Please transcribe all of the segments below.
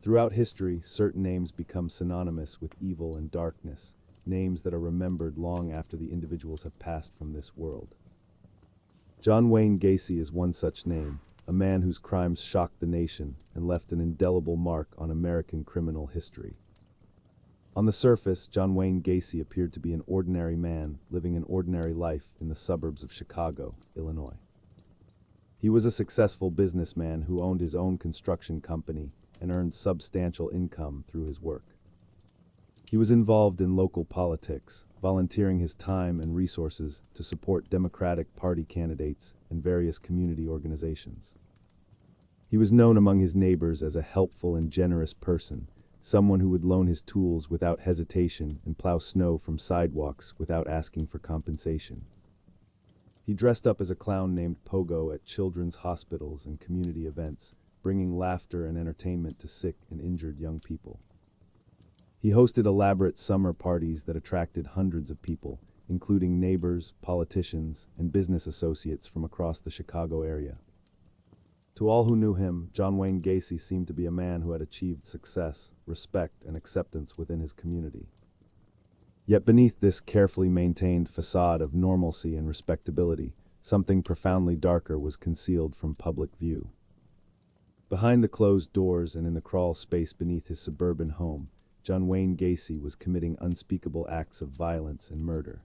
Throughout history, certain names become synonymous with evil and darkness, names that are remembered long after the individuals have passed from this world. John Wayne Gacy is one such name, a man whose crimes shocked the nation and left an indelible mark on American criminal history. On the surface, John Wayne Gacy appeared to be an ordinary man living an ordinary life in the suburbs of Chicago, Illinois. He was a successful businessman who owned his own construction company and earned substantial income through his work. He was involved in local politics, volunteering his time and resources to support Democratic Party candidates and various community organizations. He was known among his neighbors as a helpful and generous person, someone who would loan his tools without hesitation and plow snow from sidewalks without asking for compensation. He dressed up as a clown named Pogo at children's hospitals and community events, bringing laughter and entertainment to sick and injured young people. He hosted elaborate summer parties that attracted hundreds of people, including neighbors, politicians, and business associates from across the Chicago area. To all who knew him, John Wayne Gacy seemed to be a man who had achieved success, respect, and acceptance within his community. Yet beneath this carefully maintained facade of normalcy and respectability, something profoundly darker was concealed from public view. Behind the closed doors and in the crawl space beneath his suburban home, John Wayne Gacy was committing unspeakable acts of violence and murder.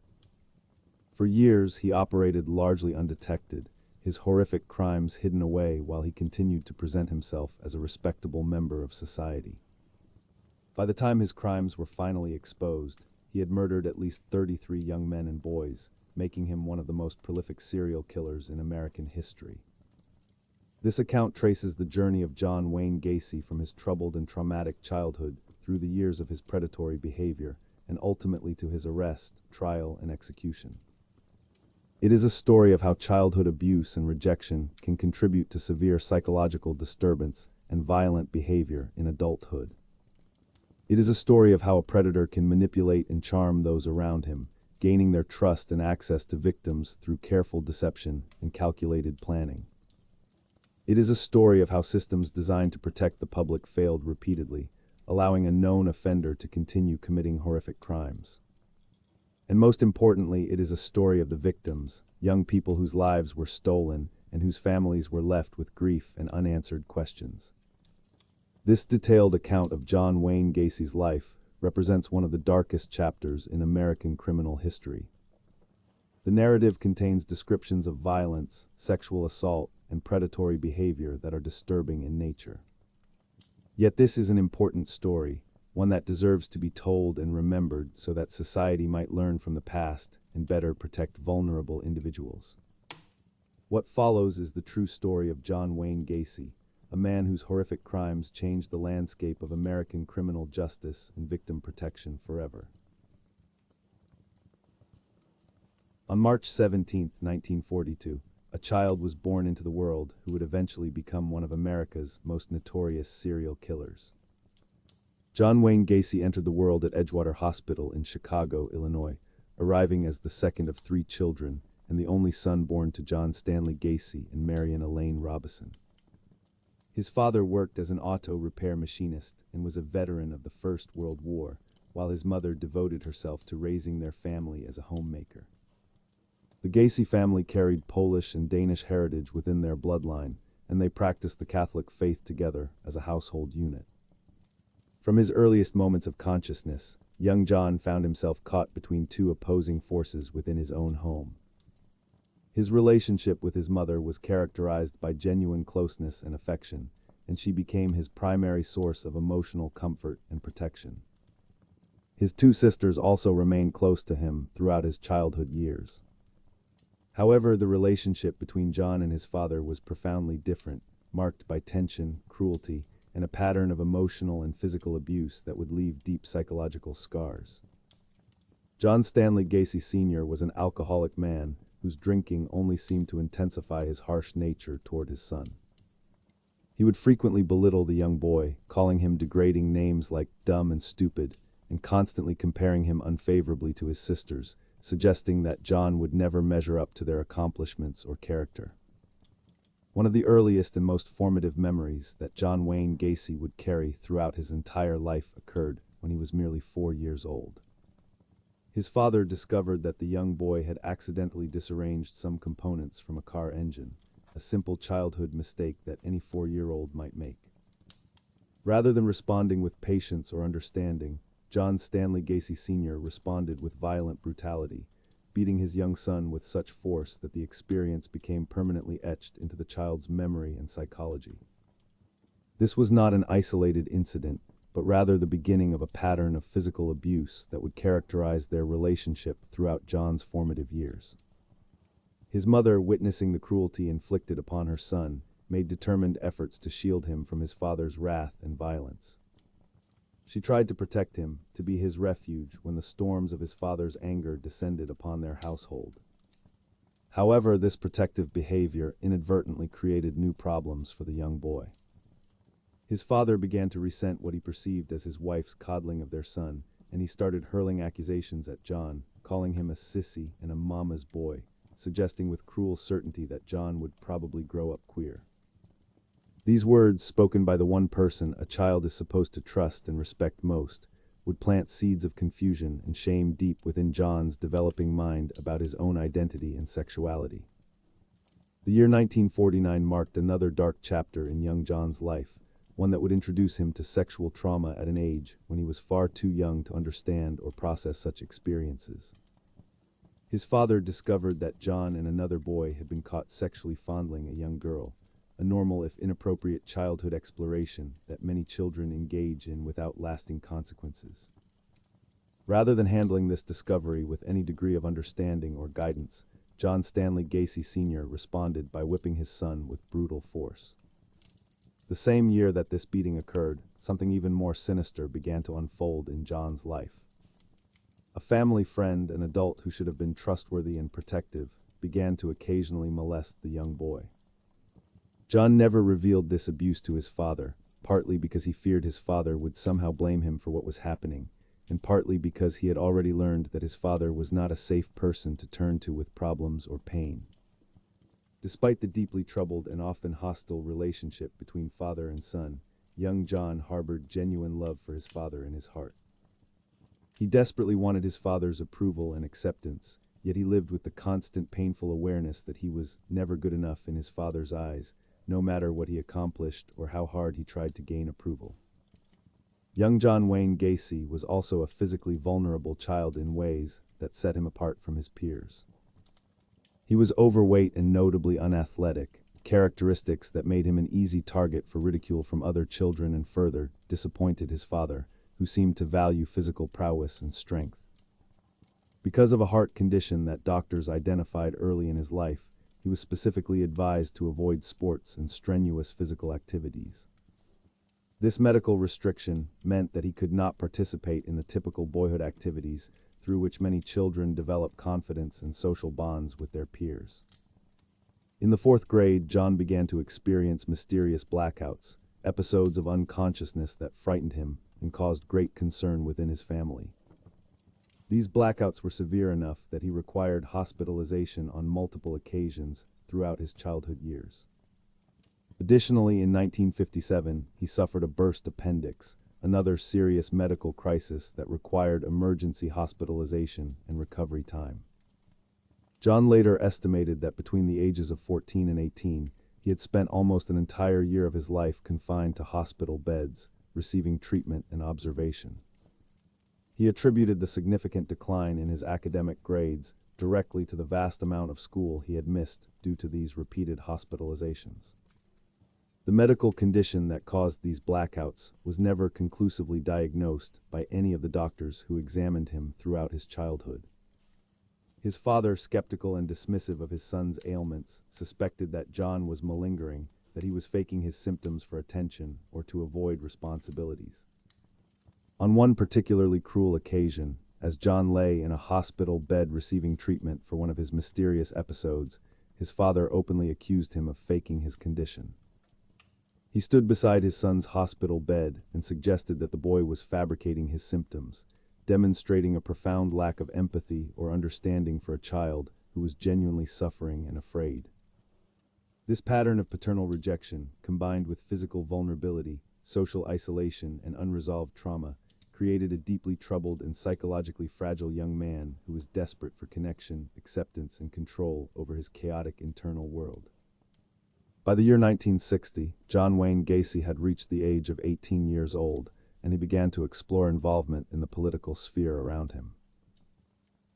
For years, he operated largely undetected, his horrific crimes hidden away while he continued to present himself as a respectable member of society. By the time his crimes were finally exposed, he had murdered at least 33 young men and boys, making him one of the most prolific serial killers in American history. This account traces the journey of John Wayne Gacy from his troubled and traumatic childhood through the years of his predatory behavior, and ultimately to his arrest, trial, and execution. It is a story of how childhood abuse and rejection can contribute to severe psychological disturbance and violent behavior in adulthood. It is a story of how a predator can manipulate and charm those around him, gaining their trust and access to victims through careful deception and calculated planning. It is a story of how systems designed to protect the public failed repeatedly, allowing a known offender to continue committing horrific crimes. And most importantly, it is a story of the victims, young people whose lives were stolen and whose families were left with grief and unanswered questions. This detailed account of John Wayne Gacy's life represents one of the darkest chapters in American criminal history. The narrative contains descriptions of violence, sexual assault, and predatory behavior that are disturbing in nature. Yet this is an important story, one that deserves to be told and remembered so that society might learn from the past and better protect vulnerable individuals. What follows is the true story of John Wayne Gacy, a man whose horrific crimes changed the landscape of American criminal justice and victim protection forever. On March 17, 1942, a child was born into the world who would eventually become one of America's most notorious serial killers. John Wayne Gacy entered the world at Edgewater Hospital in Chicago, Illinois, arriving as the second of 3 children and the only son born to John Stanley Gacy and Marion Elaine Robison. His father worked as an auto repair machinist and was a veteran of the First World War, while his mother devoted herself to raising their family as a homemaker. The Gacy family carried Polish and Danish heritage within their bloodline, and they practiced the Catholic faith together as a household unit. From his earliest moments of consciousness, young John found himself caught between 2 opposing forces within his own home. His relationship with his mother was characterized by genuine closeness and affection, and she became his primary source of emotional comfort and protection. His 2 sisters also remained close to him throughout his childhood years. However, the relationship between John and his father was profoundly different, marked by tension, cruelty, and a pattern of emotional and physical abuse that would leave deep psychological scars. John Stanley Gacy Sr. was an alcoholic man whose drinking only seemed to intensify his harsh nature toward his son. He would frequently belittle the young boy, calling him degrading names like dumb and stupid, and constantly comparing him unfavorably to his sisters, suggesting that John would never measure up to their accomplishments or character. One of the earliest and most formative memories that John Wayne Gacy would carry throughout his entire life occurred when he was merely 4 years old. His father discovered that the young boy had accidentally disarranged some components from a car engine, a simple childhood mistake that any 4-year-old might make. Rather than responding with patience or understanding, John Stanley Gacy Sr. responded with violent brutality, beating his young son with such force that the experience became permanently etched into the child's memory and psychology. This was not an isolated incident, but rather the beginning of a pattern of physical abuse that would characterize their relationship throughout John's formative years. His mother, witnessing the cruelty inflicted upon her son, made determined efforts to shield him from his father's wrath and violence. She tried to protect him, to be his refuge when the storms of his father's anger descended upon their household. However, this protective behavior inadvertently created new problems for the young boy. His father began to resent what he perceived as his wife's coddling of their son, and he started hurling accusations at John, calling him a sissy and a mama's boy, suggesting with cruel certainty that John would probably grow up queer. These words, spoken by the one person a child is supposed to trust and respect most, would plant seeds of confusion and shame deep within John's developing mind about his own identity and sexuality. The year 1949 marked another dark chapter in young John's life, one that would introduce him to sexual trauma at an age when he was far too young to understand or process such experiences. His father discovered that John and another boy had been caught sexually fondling a young girl, a normal if inappropriate childhood exploration that many children engage in without lasting consequences. Rather than handling this discovery with any degree of understanding or guidance, John Stanley Gacy Sr. responded by whipping his son with brutal force. The same year that this beating occurred, something even more sinister began to unfold in John's life. A family friend, an adult who should have been trustworthy and protective, began to occasionally molest the young boy. John never revealed this abuse to his father, partly because he feared his father would somehow blame him for what was happening, and partly because he had already learned that his father was not a safe person to turn to with problems or pain. Despite the deeply troubled and often hostile relationship between father and son, young John harbored genuine love for his father in his heart. He desperately wanted his father's approval and acceptance, yet he lived with the constant painful awareness that he was never good enough in his father's eyes, no matter what he accomplished or how hard he tried to gain approval. Young John Wayne Gacy was also a physically vulnerable child in ways that set him apart from his peers. He was overweight and notably unathletic, characteristics that made him an easy target for ridicule from other children and further disappointed his father, who seemed to value physical prowess and strength. Because of a heart condition that doctors identified early in his life, he was specifically advised to avoid sports and strenuous physical activities. This medical restriction meant that he could not participate in the typical boyhood activities through which many children develop confidence and social bonds with their peers. In the 4th grade, John began to experience mysterious blackouts, episodes of unconsciousness that frightened him and caused great concern within his family. These blackouts were severe enough that he required hospitalization on multiple occasions throughout his childhood years. Additionally, in 1957, he suffered a burst appendix, another serious medical crisis that required emergency hospitalization and recovery time. John later estimated that between the ages of 14 and 18, he had spent almost an entire year of his life confined to hospital beds, receiving treatment and observation. He attributed the significant decline in his academic grades directly to the vast amount of school he had missed due to these repeated hospitalizations. The medical condition that caused these blackouts was never conclusively diagnosed by any of the doctors who examined him throughout his childhood. His father, skeptical and dismissive of his son's ailments, suspected that John was malingering, that he was faking his symptoms for attention or to avoid responsibilities. On one particularly cruel occasion, as John lay in a hospital bed receiving treatment for one of his mysterious episodes, his father openly accused him of faking his condition. He stood beside his son's hospital bed and suggested that the boy was fabricating his symptoms, demonstrating a profound lack of empathy or understanding for a child who was genuinely suffering and afraid. This pattern of paternal rejection, combined with physical vulnerability, social isolation, and unresolved trauma, created a deeply troubled and psychologically fragile young man who was desperate for connection, acceptance, and control over his chaotic internal world. By the year 1960, John Wayne Gacy had reached the age of 18 years old, and he began to explore involvement in the political sphere around him.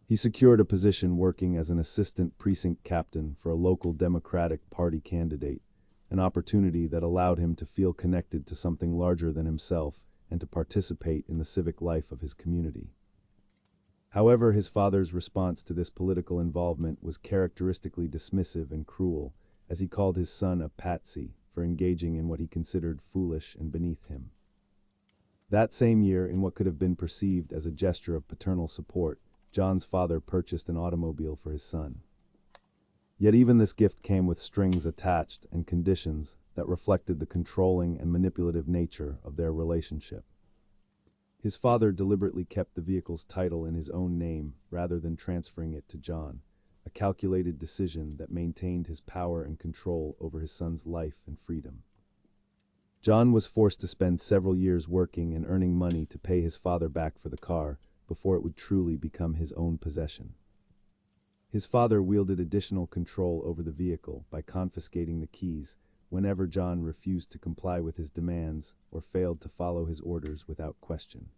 He secured a position working as an assistant precinct captain for a local Democratic Party candidate, an opportunity that allowed him to feel connected to something larger than himself and to participate in the civic life of his community. However, his father's response to this political involvement was characteristically dismissive and cruel, as he called his son a patsy for engaging in what he considered foolish and beneath him. That same year, in what could have been perceived as a gesture of paternal support, John's father purchased an automobile for his son. Yet even this gift came with strings attached and conditions that reflected the controlling and manipulative nature of their relationship. His father deliberately kept the vehicle's title in his own name rather than transferring it to John, a calculated decision that maintained his power and control over his son's life and freedom. John was forced to spend several years working and earning money to pay his father back for the car before it would truly become his own possession. His father wielded additional control over the vehicle by confiscating the keys whenever John refused to comply with his demands or failed to follow his orders without question.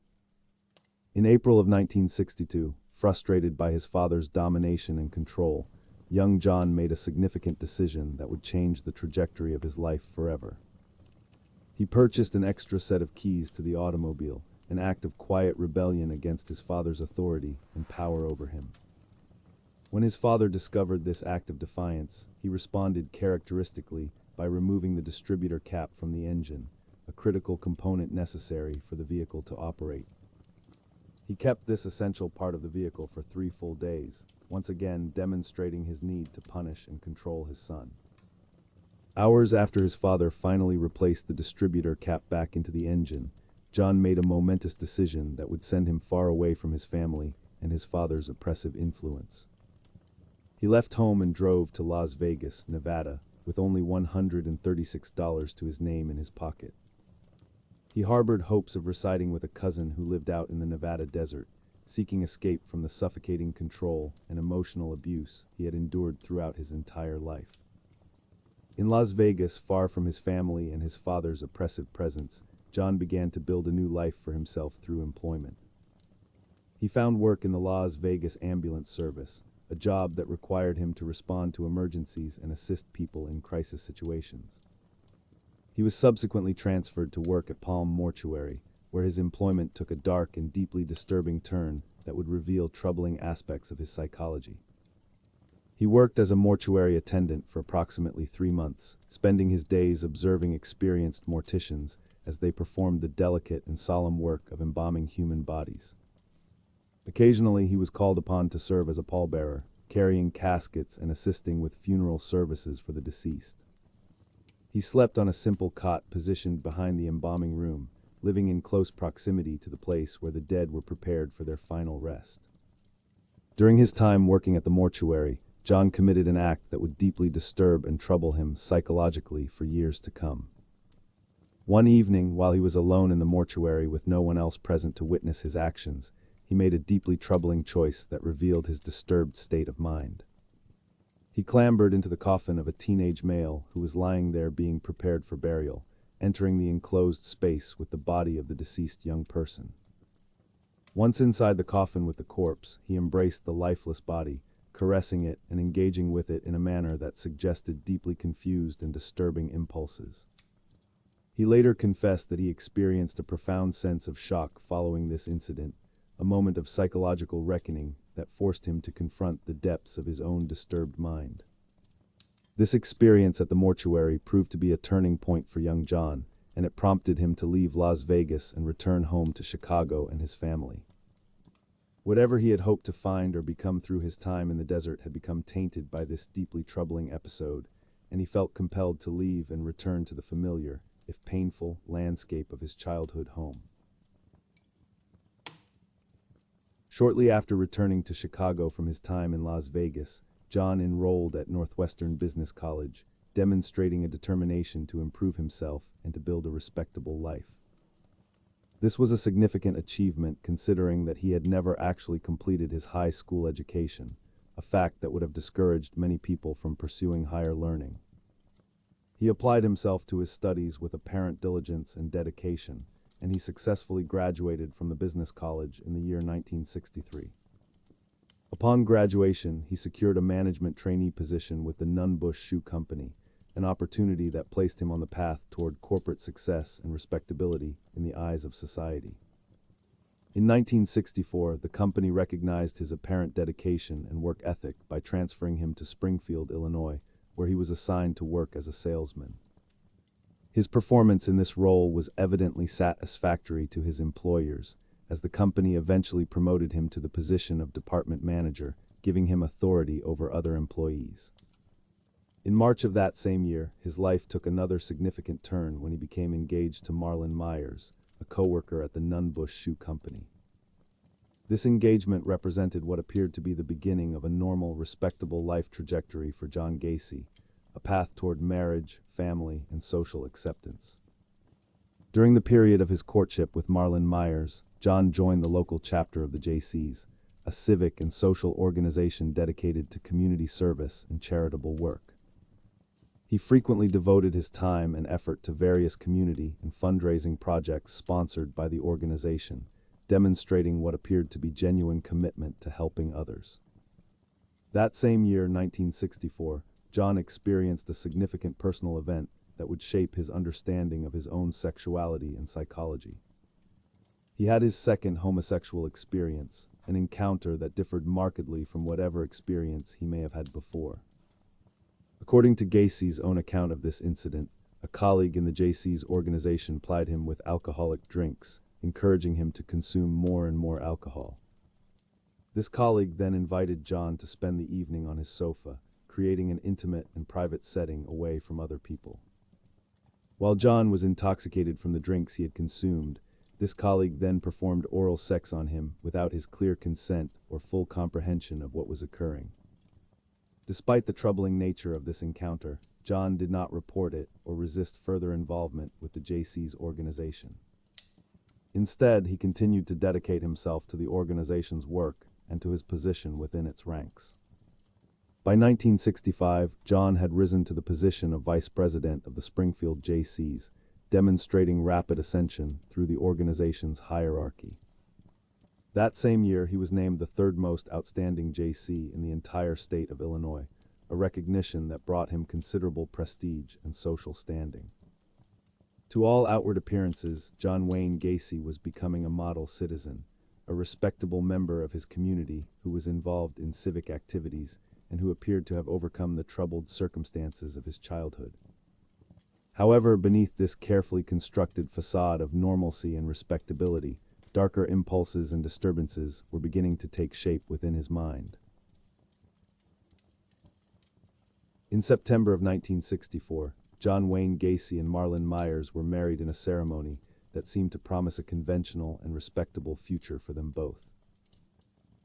In April of 1962, frustrated by his father's domination and control, young John made a significant decision that would change the trajectory of his life forever. He purchased an extra set of keys to the automobile, an act of quiet rebellion against his father's authority and power over him. When his father discovered this act of defiance, he responded characteristically by removing the distributor cap from the engine, a critical component necessary for the vehicle to operate. He kept this essential part of the vehicle for 3 full days, once again demonstrating his need to punish and control his son. Hours after his father finally replaced the distributor cap back into the engine, John made a momentous decision that would send him far away from his family and his father's oppressive influence. He left home and drove to Las Vegas, Nevada, with only $136 to his name in his pocket. He harbored hopes of residing with a cousin who lived out in the Nevada desert, seeking escape from the suffocating control and emotional abuse he had endured throughout his entire life. In Las Vegas, far from his family and his father's oppressive presence, John began to build a new life for himself through employment. He found work in the Las Vegas ambulance service, a job that required him to respond to emergencies and assist people in crisis situations. He was subsequently transferred to work at Palm Mortuary, where his employment took a dark and deeply disturbing turn that would reveal troubling aspects of his psychology. He worked as a mortuary attendant for approximately 3 months, spending his days observing experienced morticians as they performed the delicate and solemn work of embalming human bodies. Occasionally, he was called upon to serve as a pallbearer, carrying caskets and assisting with funeral services for the deceased. He slept on a simple cot positioned behind the embalming room, living in close proximity to the place where the dead were prepared for their final rest. During his time working at the mortuary, John committed an act that would deeply disturb and trouble him psychologically for years to come. One evening, while he was alone in the mortuary with no one else present to witness his actions, he made a deeply troubling choice that revealed his disturbed state of mind. He clambered into the coffin of a teenage male who was lying there being prepared for burial, entering the enclosed space with the body of the deceased young person. Once inside the coffin with the corpse, he embraced the lifeless body, caressing it and engaging with it in a manner that suggested deeply confused and disturbing impulses. He later confessed that he experienced a profound sense of shock following this incident, a moment of psychological reckoning that forced him to confront the depths of his own disturbed mind. This experience at the mortuary proved to be a turning point for young John, and it prompted him to leave Las Vegas and return home to Chicago and his family. Whatever he had hoped to find or become through his time in the desert had become tainted by this deeply troubling episode, and he felt compelled to leave and return to the familiar, if painful, landscape of his childhood home. Shortly after returning to Chicago from his time in Las Vegas, John enrolled at Northwestern Business College, demonstrating a determination to improve himself and to build a respectable life. This was a significant achievement considering that he had never actually completed his high school education, a fact that would have discouraged many people from pursuing higher learning. He applied himself to his studies with apparent diligence and dedication, and he successfully graduated from the business college in the year 1963. Upon graduation, he secured a management trainee position with the Nunn-Bush Shoe Company, an opportunity that placed him on the path toward corporate success and respectability in the eyes of society. In 1964, the company recognized his apparent dedication and work ethic by transferring him to Springfield, Illinois, where he was assigned to work as a salesman. His performance in this role was evidently satisfactory to his employers, as the company eventually promoted him to the position of department manager, giving him authority over other employees. In March of that same year, his life took another significant turn when he became engaged to Marlon Myers, a co-worker at the Nunn-Bush Shoe Company. This engagement represented what appeared to be the beginning of a normal, respectable life trajectory for John Gacy, a path toward marriage, family, and social acceptance. During the period of his courtship with Marlon Myers, John joined the local chapter of the JCs, a civic and social organization dedicated to community service and charitable work. He frequently devoted his time and effort to various community and fundraising projects sponsored by the organization, demonstrating what appeared to be genuine commitment to helping others. That same year, 1964, John experienced a significant personal event that would shape his understanding of his own sexuality and psychology. He had his second homosexual experience, an encounter that differed markedly from whatever experience he may have had before. According to Gacy's own account of this incident, a colleague in the JC's organization plied him with alcoholic drinks, encouraging him to consume more and more alcohol. This colleague then invited John to spend the evening on his sofa, creating an intimate and private setting away from other people. While John was intoxicated from the drinks he had consumed, this colleague then performed oral sex on him without his clear consent or full comprehension of what was occurring. Despite the troubling nature of this encounter, John did not report it or resist further involvement with the JC's organization. Instead, he continued to dedicate himself to the organization's work and to his position within its ranks. By 1965, John had risen to the position of vice president of the Springfield JCs, demonstrating rapid ascension through the organization's hierarchy. That same year, he was named the third most outstanding JC in the entire state of Illinois, a recognition that brought him considerable prestige and social standing. To all outward appearances, John Wayne Gacy was becoming a model citizen, a respectable member of his community who was involved in civic activities and who appeared to have overcome the troubled circumstances of his childhood. However, beneath this carefully constructed facade of normalcy and respectability, darker impulses and disturbances were beginning to take shape within his mind. In September of 1964, John Wayne Gacy and Marlon Myers were married in a ceremony that seemed to promise a conventional and respectable future for them both.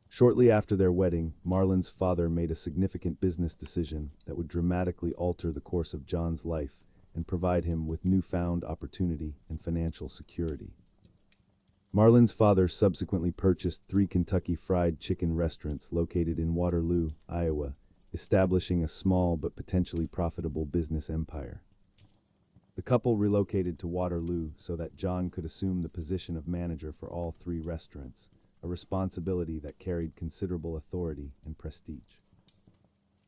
Shortly after their wedding, Marlon's father made a significant business decision that would dramatically alter the course of John's life and provide him with newfound opportunity and financial security. Marlon's father subsequently purchased 3 Kentucky Fried Chicken restaurants located in Waterloo, Iowa, establishing a small but potentially profitable business empire. The couple relocated to Waterloo so that John could assume the position of manager for all 3 restaurants, a responsibility that carried considerable authority and prestige.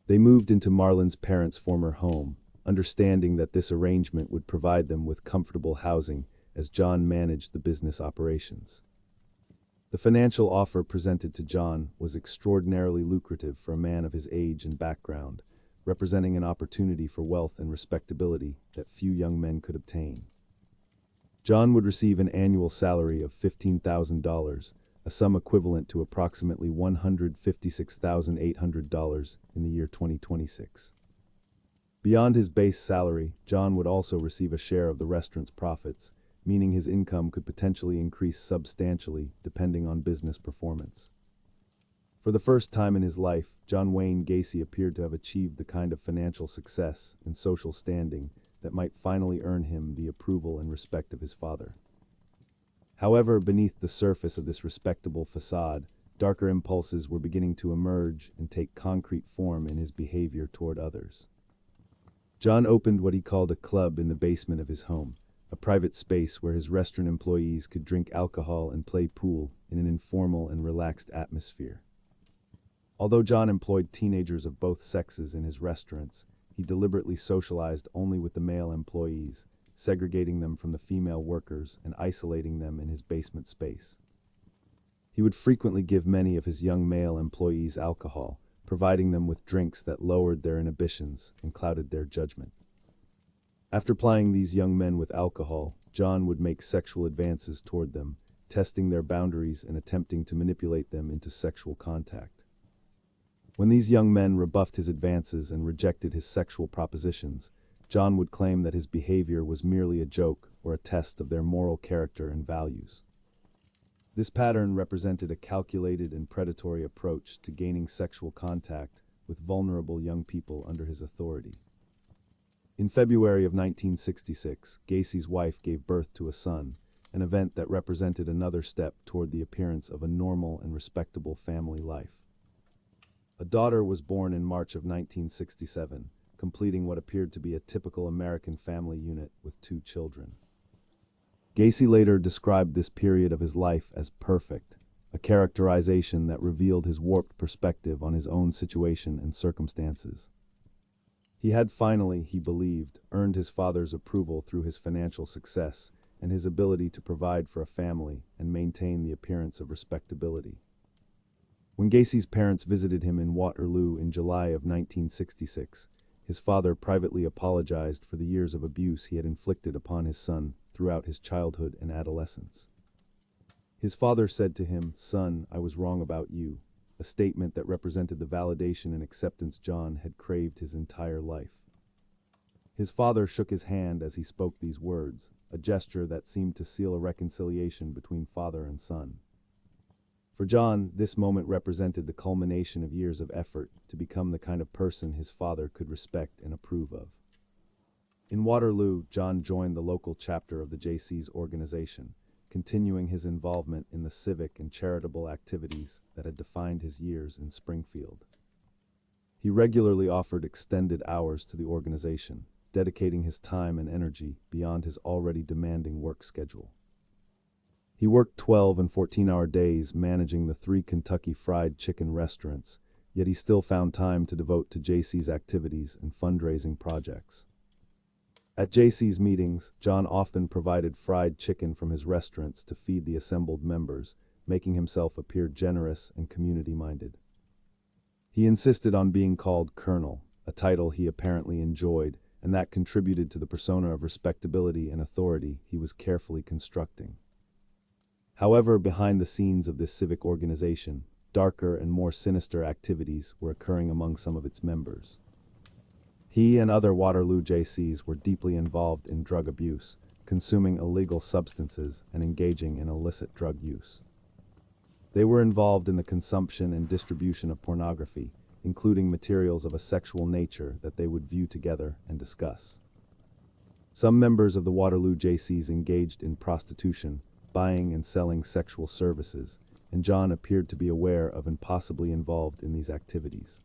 They moved into Marlon's parents' former home, understanding that this arrangement would provide them with comfortable housing as John managed the business operations. The financial offer presented to John was extraordinarily lucrative for a man of his age and background, representing an opportunity for wealth and respectability that few young men could obtain. John would receive an annual salary of $15,000, a sum equivalent to approximately $156,800 in the year 2026. Beyond his base salary, John would also receive a share of the restaurant's profits, meaning his income could potentially increase substantially depending on business performance. For the first time in his life, John Wayne Gacy appeared to have achieved the kind of financial success and social standing that might finally earn him the approval and respect of his father. However, beneath the surface of this respectable facade, darker impulses were beginning to emerge and take concrete form in his behavior toward others. John opened what he called a club in the basement of his home, a private space where his restaurant employees could drink alcohol and play pool in an informal and relaxed atmosphere. Although John employed teenagers of both sexes in his restaurants, he deliberately socialized only with the male employees, segregating them from the female workers and isolating them in his basement space. He would frequently give many of his young male employees alcohol, providing them with drinks that lowered their inhibitions and clouded their judgment. After plying these young men with alcohol, John would make sexual advances toward them, testing their boundaries and attempting to manipulate them into sexual contact. When these young men rebuffed his advances and rejected his sexual propositions, John would claim that his behavior was merely a joke or a test of their moral character and values. This pattern represented a calculated and predatory approach to gaining sexual contact with vulnerable young people under his authority. In February of 1966, Gacy's wife gave birth to a son, an event that represented another step toward the appearance of a normal and respectable family life. A daughter was born in March of 1967, completing what appeared to be a typical American family unit with 2 children. Gacy later described this period of his life as perfect, a characterization that revealed his warped perspective on his own situation and circumstances. He had finally, he believed, earned his father's approval through his financial success and his ability to provide for a family and maintain the appearance of respectability. When Gacy's parents visited him in Waterloo in July of 1966, his father privately apologized for the years of abuse he had inflicted upon his son throughout his childhood and adolescence. His father said to him, "Son, I was wrong about you," a statement that represented the validation and acceptance John had craved his entire life. His father shook his hand as he spoke these words, a gesture that seemed to seal a reconciliation between father and son. For John, this moment represented the culmination of years of effort to become the kind of person his father could respect and approve of. In Waterloo, John joined the local chapter of the JC's organization, continuing his involvement in the civic and charitable activities that had defined his years in Springfield. He regularly offered extended hours to the organization, dedicating his time and energy beyond his already demanding work schedule. He worked 12 and 14-hour days managing the 3 Kentucky Fried Chicken restaurants, yet he still found time to devote to JC's activities and fundraising projects. At JC's meetings, John often provided fried chicken from his restaurants to feed the assembled members, making himself appear generous and community-minded. He insisted on being called Colonel, a title he apparently enjoyed, and that contributed to the persona of respectability and authority he was carefully constructing. However, behind the scenes of this civic organization, darker and more sinister activities were occurring among some of its members. He and other Waterloo JCs were deeply involved in drug abuse, consuming illegal substances and engaging in illicit drug use. They were involved in the consumption and distribution of pornography, including materials of a sexual nature that they would view together and discuss. Some members of the Waterloo JCs engaged in prostitution, buying and selling sexual services, and John appeared to be aware of and possibly involved in these activities.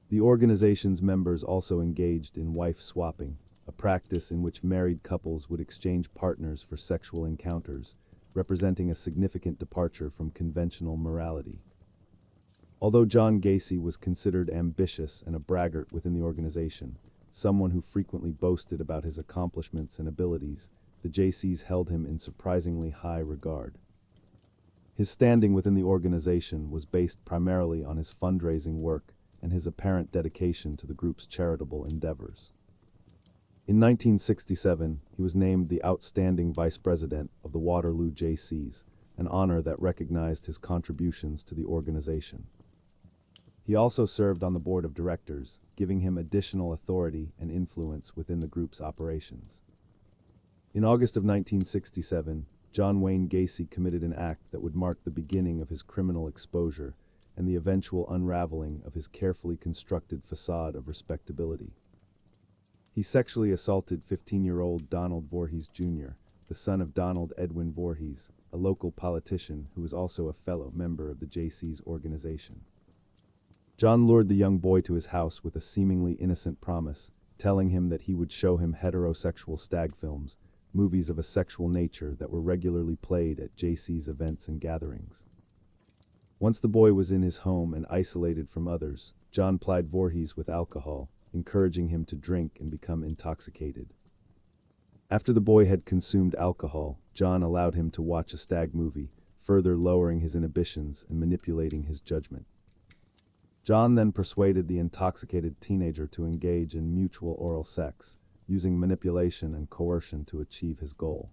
The organization's members also engaged in wife swapping, a practice in which married couples would exchange partners for sexual encounters, representing a significant departure from conventional morality. Although John Gacy was considered ambitious and a braggart within the organization, someone who frequently boasted about his accomplishments and abilities, the JCs held him in surprisingly high regard. His standing within the organization was based primarily on his fundraising work and his apparent dedication to the group's charitable endeavors. In 1967, he was named the Outstanding Vice President of the Waterloo JCs, an honor that recognized his contributions to the organization. He also served on the board of directors, giving him additional authority and influence within the group's operations. In August of 1967, John Wayne Gacy committed an act that would mark the beginning of his criminal exposure and the eventual unraveling of his carefully constructed facade of respectability. He sexually assaulted 15-year-old Donald Voorhees Jr., the son of Donald Edwin Voorhees, a local politician who was also a fellow member of the Jaycees organization. John lured the young boy to his house with a seemingly innocent promise, telling him that he would show him heterosexual stag films, movies of a sexual nature that were regularly played at Jaycees events and gatherings. Once the boy was in his home and isolated from others, John plied Voorhees with alcohol, encouraging him to drink and become intoxicated. After the boy had consumed alcohol, John allowed him to watch a stag movie, further lowering his inhibitions and manipulating his judgment. John then persuaded the intoxicated teenager to engage in mutual oral sex, using manipulation and coercion to achieve his goal.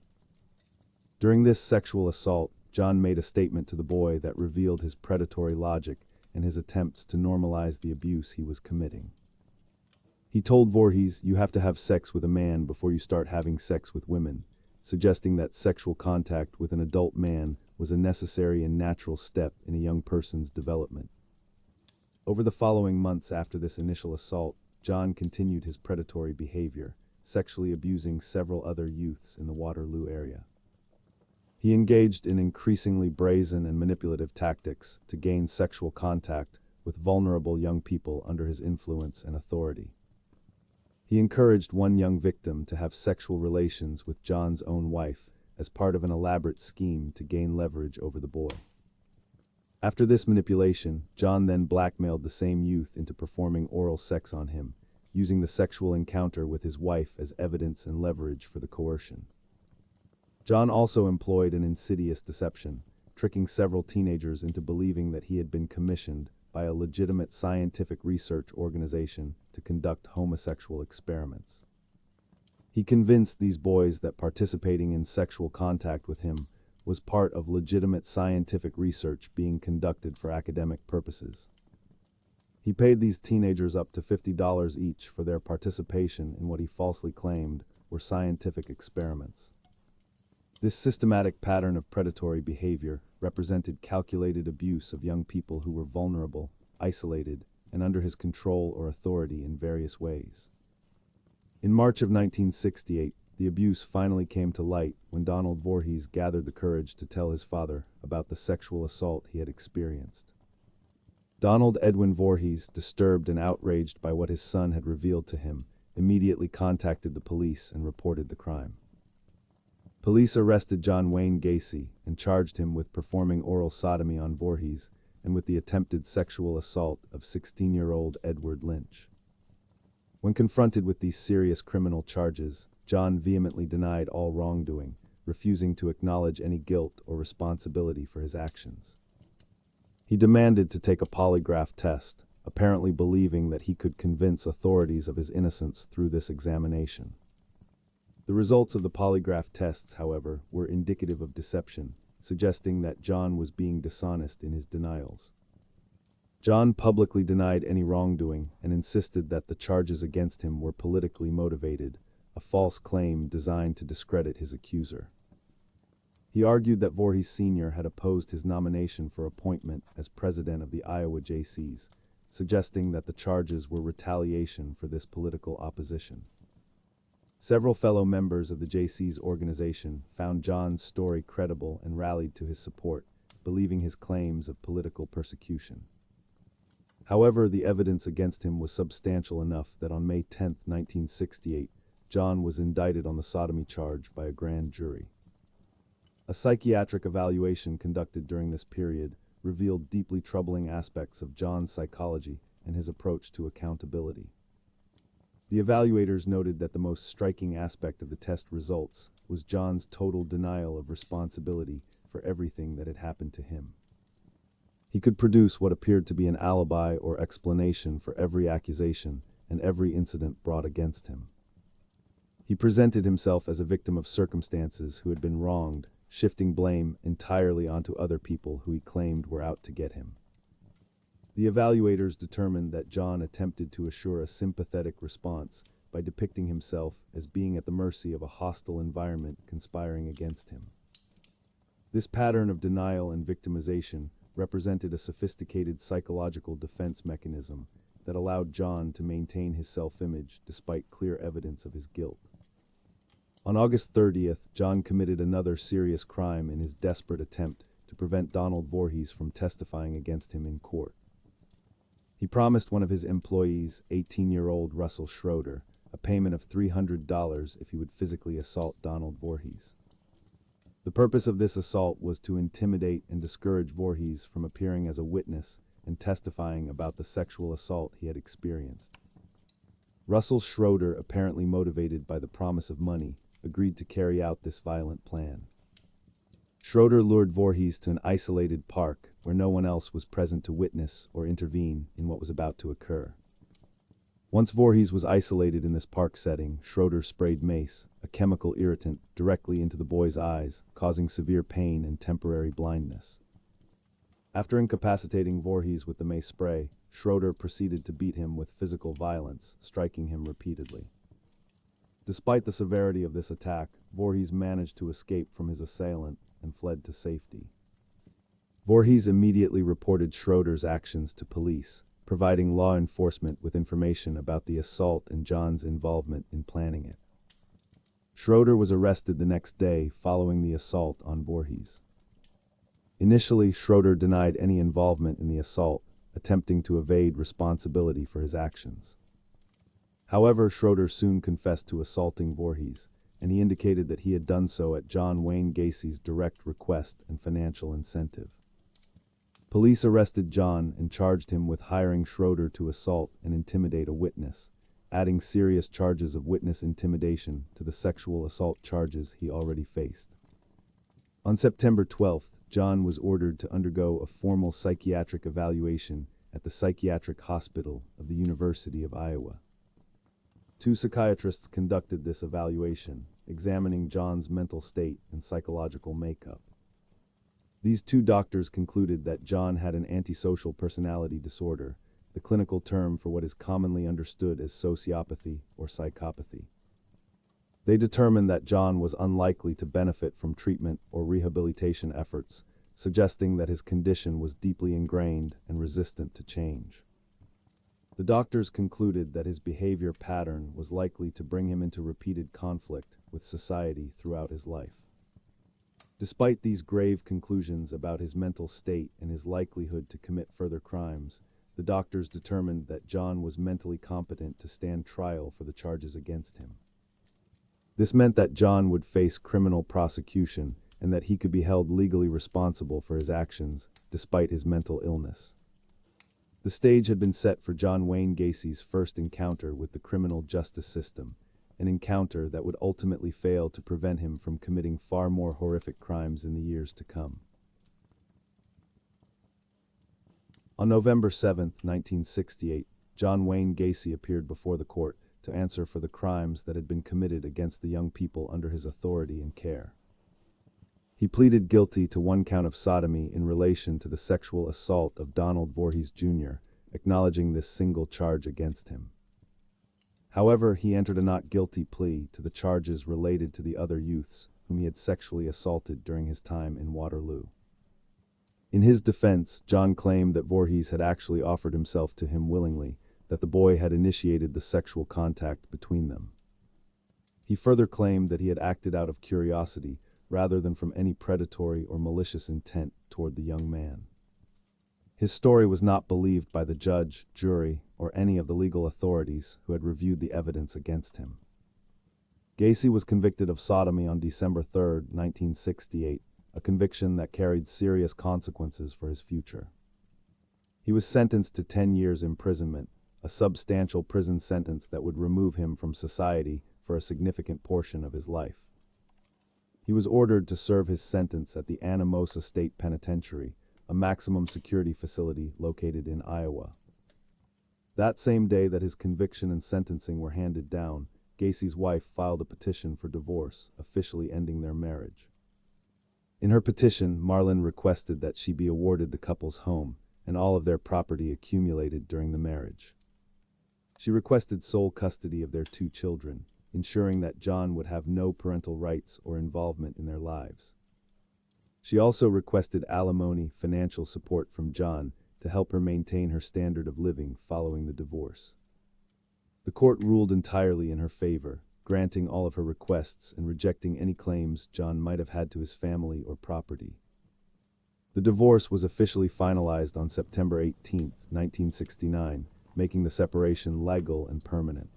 During this sexual assault, John made a statement to the boy that revealed his predatory logic and his attempts to normalize the abuse he was committing. He told Voorhees, "You have to have sex with a man before you start having sex with women," suggesting that sexual contact with an adult man was a necessary and natural step in a young person's development. Over the following months after this initial assault, John continued his predatory behavior, sexually abusing several other youths in the Waterloo area. He engaged in increasingly brazen and manipulative tactics to gain sexual contact with vulnerable young people under his influence and authority. He encouraged one young victim to have sexual relations with John's own wife as part of an elaborate scheme to gain leverage over the boy. After this manipulation, John then blackmailed the same youth into performing oral sex on him, using the sexual encounter with his wife as evidence and leverage for the coercion. John also employed an insidious deception, tricking several teenagers into believing that he had been commissioned by a legitimate scientific research organization to conduct homosexual experiments. He convinced these boys that participating in sexual contact with him was part of legitimate scientific research being conducted for academic purposes. He paid these teenagers up to $50 each for their participation in what he falsely claimed were scientific experiments. This systematic pattern of predatory behavior represented calculated abuse of young people who were vulnerable, isolated, and under his control or authority in various ways. In March of 1968, the abuse finally came to light when Donald Voorhees gathered the courage to tell his father about the sexual assault he had experienced. Donald Edwin Voorhees, disturbed and outraged by what his son had revealed to him, immediately contacted the police and reported the crime. Police arrested John Wayne Gacy and charged him with performing oral sodomy on Voorhees and with the attempted sexual assault of 16-year-old Edward Lynch. When confronted with these serious criminal charges, John vehemently denied all wrongdoing, refusing to acknowledge any guilt or responsibility for his actions. He demanded to take a polygraph test, apparently believing that he could convince authorities of his innocence through this examination. The results of the polygraph tests, however, were indicative of deception, suggesting that John was being dishonest in his denials. John publicly denied any wrongdoing and insisted that the charges against him were politically motivated, a false claim designed to discredit his accuser. He argued that Voorhees Sr. had opposed his nomination for appointment as president of the Iowa Jaycees, suggesting that the charges were retaliation for this political opposition. Several fellow members of the Jaycees organization found John's story credible and rallied to his support, believing his claims of political persecution. However, the evidence against him was substantial enough that on May 10, 1968, John was indicted on the sodomy charge by a grand jury. A psychiatric evaluation conducted during this period revealed deeply troubling aspects of John's psychology and his approach to accountability. The evaluators noted that the most striking aspect of the test results was John's total denial of responsibility for everything that had happened to him. He could produce what appeared to be an alibi or explanation for every accusation and every incident brought against him. He presented himself as a victim of circumstances who had been wronged, shifting blame entirely onto other people who he claimed were out to get him. The evaluators determined that John attempted to assure a sympathetic response by depicting himself as being at the mercy of a hostile environment conspiring against him. This pattern of denial and victimization represented a sophisticated psychological defense mechanism that allowed John to maintain his self-image despite clear evidence of his guilt. On August 30th, John committed another serious crime in his desperate attempt to prevent Donald Voorhees from testifying against him in court. He promised one of his employees, 18-year-old Russell Schroeder, a payment of $300 if he would physically assault Donald Voorhees. The purpose of this assault was to intimidate and discourage Voorhees from appearing as a witness and testifying about the sexual assault he had experienced. Russell Schroeder, apparently motivated by the promise of money, agreed to carry out this violent plan. Schroeder lured Voorhees to an isolated park where no one else was present to witness or intervene in what was about to occur. Once Voorhees was isolated in this park setting, Schroeder sprayed mace, a chemical irritant, directly into the boy's eyes, causing severe pain and temporary blindness. After incapacitating Voorhees with the mace spray, Schroeder proceeded to beat him with physical violence, striking him repeatedly. Despite the severity of this attack, Voorhees managed to escape from his assailant and fled to safety. Voorhees immediately reported Schroeder's actions to police, providing law enforcement with information about the assault and John's involvement in planning it. Schroeder was arrested the next day following the assault on Voorhees. Initially, Schroeder denied any involvement in the assault, attempting to evade responsibility for his actions. However, Schroeder soon confessed to assaulting Voorhees, and he indicated that he had done so at John Wayne Gacy's direct request and financial incentive. Police arrested John and charged him with hiring Schroeder to assault and intimidate a witness, adding serious charges of witness intimidation to the sexual assault charges he already faced. On September 12th, John was ordered to undergo a formal psychiatric evaluation at the Psychiatric Hospital of the University of Iowa. 2 psychiatrists conducted this evaluation, examining John's mental state and psychological makeup. These 2 doctors concluded that John had an antisocial personality disorder, the clinical term for what is commonly understood as sociopathy or psychopathy. They determined that John was unlikely to benefit from treatment or rehabilitation efforts, suggesting that his condition was deeply ingrained and resistant to change. The doctors concluded that his behavior pattern was likely to bring him into repeated conflict with society throughout his life. Despite these grave conclusions about his mental state and his likelihood to commit further crimes, the doctors determined that John was mentally competent to stand trial for the charges against him. This meant that John would face criminal prosecution and that he could be held legally responsible for his actions, despite his mental illness. The stage had been set for John Wayne Gacy's first encounter with the criminal justice system, an encounter that would ultimately fail to prevent him from committing far more horrific crimes in the years to come. On November 7, 1968, John Wayne Gacy appeared before the court to answer for the crimes that had been committed against the young people under his authority and care. He pleaded guilty to 1 count of sodomy in relation to the sexual assault of Donald Voorhees Jr., acknowledging this single charge against him. However, he entered a not guilty plea to the charges related to the other youths whom he had sexually assaulted during his time in Waterloo. In his defense, John claimed that Voorhees had actually offered himself to him willingly, that the boy had initiated the sexual contact between them. He further claimed that he had acted out of curiosity rather than from any predatory or malicious intent toward the young man. His story was not believed by the judge, jury, or any of the legal authorities who had reviewed the evidence against him. Gacy was convicted of sodomy on December 3, 1968, a conviction that carried serious consequences for his future. He was sentenced to 10 years imprisonment, a substantial prison sentence that would remove him from society for a significant portion of his life. He was ordered to serve his sentence at the Anamosa State Penitentiary, a maximum security facility located in Iowa. That same day that his conviction and sentencing were handed down, Gacy's wife filed a petition for divorce, officially ending their marriage. In her petition, Marlon requested that she be awarded the couple's home and all of their property accumulated during the marriage. She requested sole custody of their 2 children, ensuring that John would have no parental rights or involvement in their lives. She also requested alimony, financial support from John, to help her maintain her standard of living following the divorce. The court ruled entirely in her favor, granting all of her requests and rejecting any claims John might have had to his family or property. The divorce was officially finalized on September 18, 1969, making the separation legal and permanent.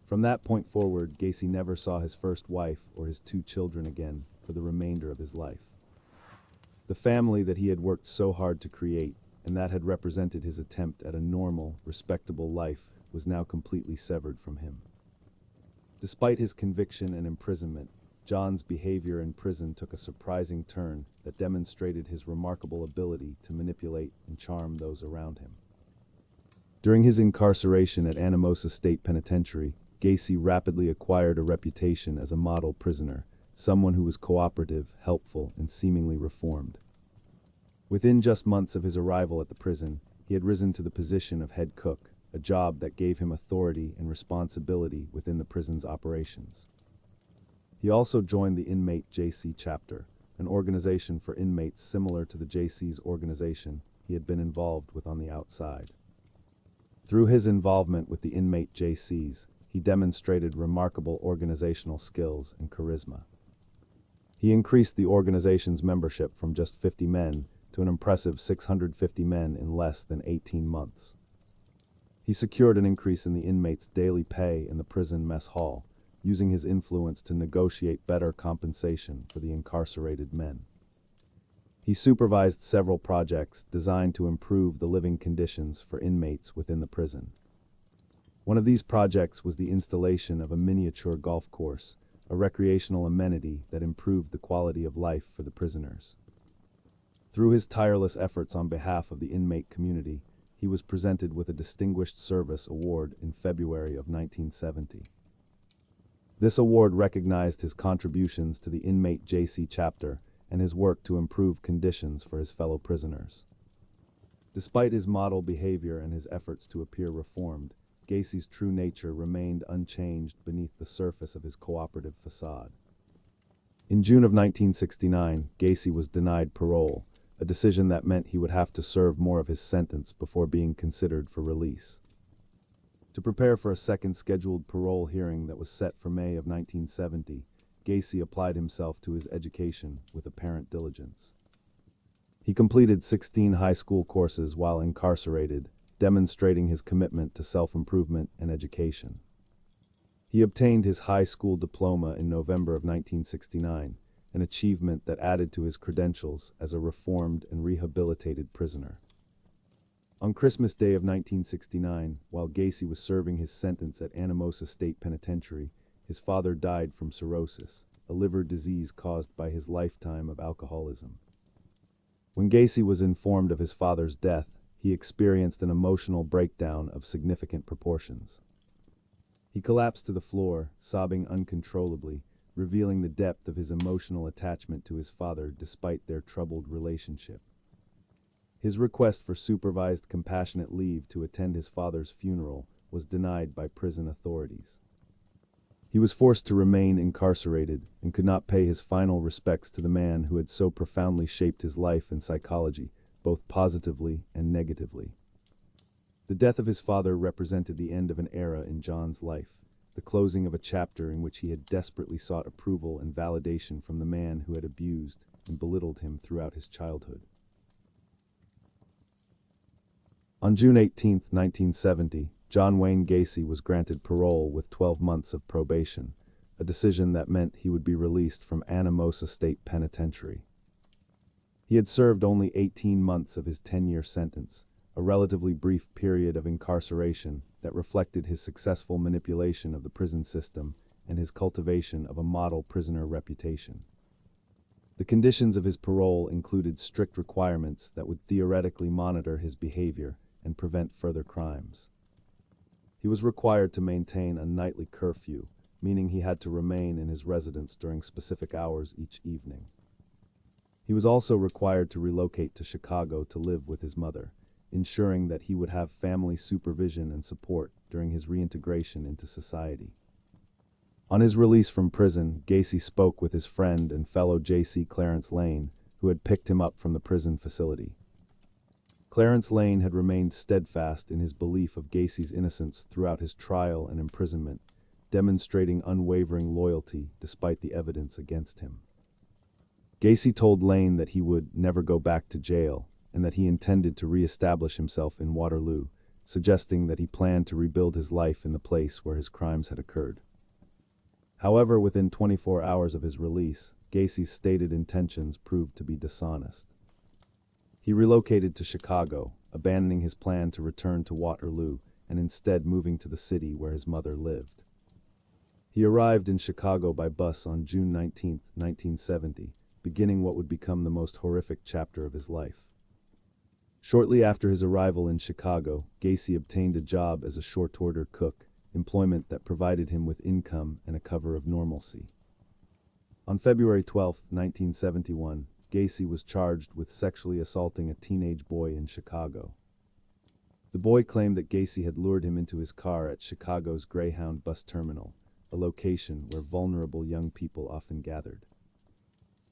From that point forward, Gacy never saw his first wife or his 2 children again for the remainder of his life. The family that he had worked so hard to create, and that had represented his attempt at a normal, respectable life, was now completely severed from him. Despite his conviction and imprisonment, John's behavior in prison took a surprising turn that demonstrated his remarkable ability to manipulate and charm those around him. During his incarceration at Anamosa State Penitentiary, Gacy rapidly acquired a reputation as a model prisoner, someone who was cooperative, helpful, and seemingly reformed. Within just months of his arrival at the prison, he had risen to the position of head cook, a job that gave him authority and responsibility within the prison's operations. He also joined the Inmate JC chapter, an organization for inmates similar to the JC's organization he had been involved with on the outside. Through his involvement with the Inmate JCs, he demonstrated remarkable organizational skills and charisma. He increased the organization's membership from just 50 men to an impressive 650 men in less than 18 months. He secured an increase in the inmates' daily pay in the prison mess hall, using his influence to negotiate better compensation for the incarcerated men. He supervised several projects designed to improve the living conditions for inmates within the prison. One of these projects was the installation of a miniature golf course, a recreational amenity that improved the quality of life for the prisoners. Through his tireless efforts on behalf of the inmate community, he was presented with a Distinguished Service Award in February of 1970. This award recognized his contributions to the Inmate JC chapter and his work to improve conditions for his fellow prisoners. Despite his model behavior and his efforts to appear reformed, Gacy's true nature remained unchanged beneath the surface of his cooperative facade. In June of 1969, Gacy was denied parole, a decision that meant he would have to serve more of his sentence before being considered for release. To prepare for a second scheduled parole hearing that was set for May of 1970, Gacy applied himself to his education with apparent diligence. He completed 16 high school courses while incarcerated, demonstrating his commitment to self-improvement and education. He obtained his high school diploma in November of 1969, an achievement that added to his credentials as a reformed and rehabilitated prisoner. On Christmas Day of 1969, while Gacy was serving his sentence at Anamosa State Penitentiary, his father died from cirrhosis, a liver disease caused by his lifetime of alcoholism. When Gacy was informed of his father's death, he experienced an emotional breakdown of significant proportions. He collapsed to the floor, sobbing uncontrollably, revealing the depth of his emotional attachment to his father despite their troubled relationship. His request for supervised compassionate leave to attend his father's funeral was denied by prison authorities. He was forced to remain incarcerated and could not pay his final respects to the man who had so profoundly shaped his life and psychology, both positively and negatively. The death of his father represented the end of an era in John's life, the closing of a chapter in which he had desperately sought approval and validation from the man who had abused and belittled him throughout his childhood. On June 18, 1970, John Wayne Gacy was granted parole with 12 months of probation, a decision that meant he would be released from Anamosa State Penitentiary. He had served only 18 months of his 10-year sentence, a relatively brief period of incarceration that reflected his successful manipulation of the prison system and his cultivation of a model prisoner reputation. The conditions of his parole included strict requirements that would theoretically monitor his behavior and prevent further crimes. He was required to maintain a nightly curfew, meaning he had to remain in his residence during specific hours each evening. He was also required to relocate to Chicago to live with his mother, ensuring that he would have family supervision and support during his reintegration into society. On his release from prison, Gacy spoke with his friend and fellow JC Clarence Lane, who had picked him up from the prison facility. Clarence Lane had remained steadfast in his belief of Gacy's innocence throughout his trial and imprisonment, demonstrating unwavering loyalty despite the evidence against him. Gacy told Lane that he would never go back to jail and that he intended to re-establish himself in Waterloo, suggesting that he planned to rebuild his life in the place where his crimes had occurred. However, within 24 hours of his release, Gacy's stated intentions proved to be dishonest. He relocated to Chicago, abandoning his plan to return to Waterloo and instead moving to the city where his mother lived. He arrived in Chicago by bus on June 19, 1970, beginning what would become the most horrific chapter of his life. Shortly after his arrival in Chicago, Gacy obtained a job as a short-order cook, employment that provided him with income and a cover of normalcy. On February 12, 1971, Gacy was charged with sexually assaulting a teenage boy in Chicago. The boy claimed that Gacy had lured him into his car at Chicago's Greyhound bus terminal, a location where vulnerable young people often gathered.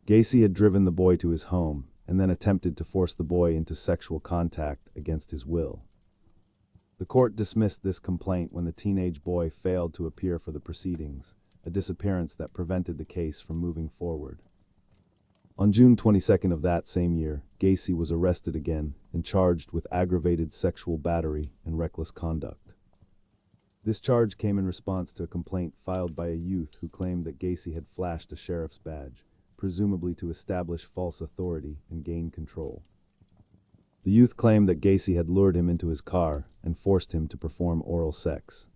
Gacy had driven the boy to his home and then attempted to force the boy into sexual contact against his will. The court dismissed this complaint when the teenage boy failed to appear for the proceedings, a disappearance that prevented the case from moving forward. On June 22 of that same year, Gacy was arrested again and charged with aggravated sexual battery and reckless conduct. This charge came in response to a complaint filed by a youth who claimed that Gacy had flashed a sheriff's badge, presumably to establish false authority and gain control. The youth claimed that Gacy had lured him into his car and forced him to perform oral sex.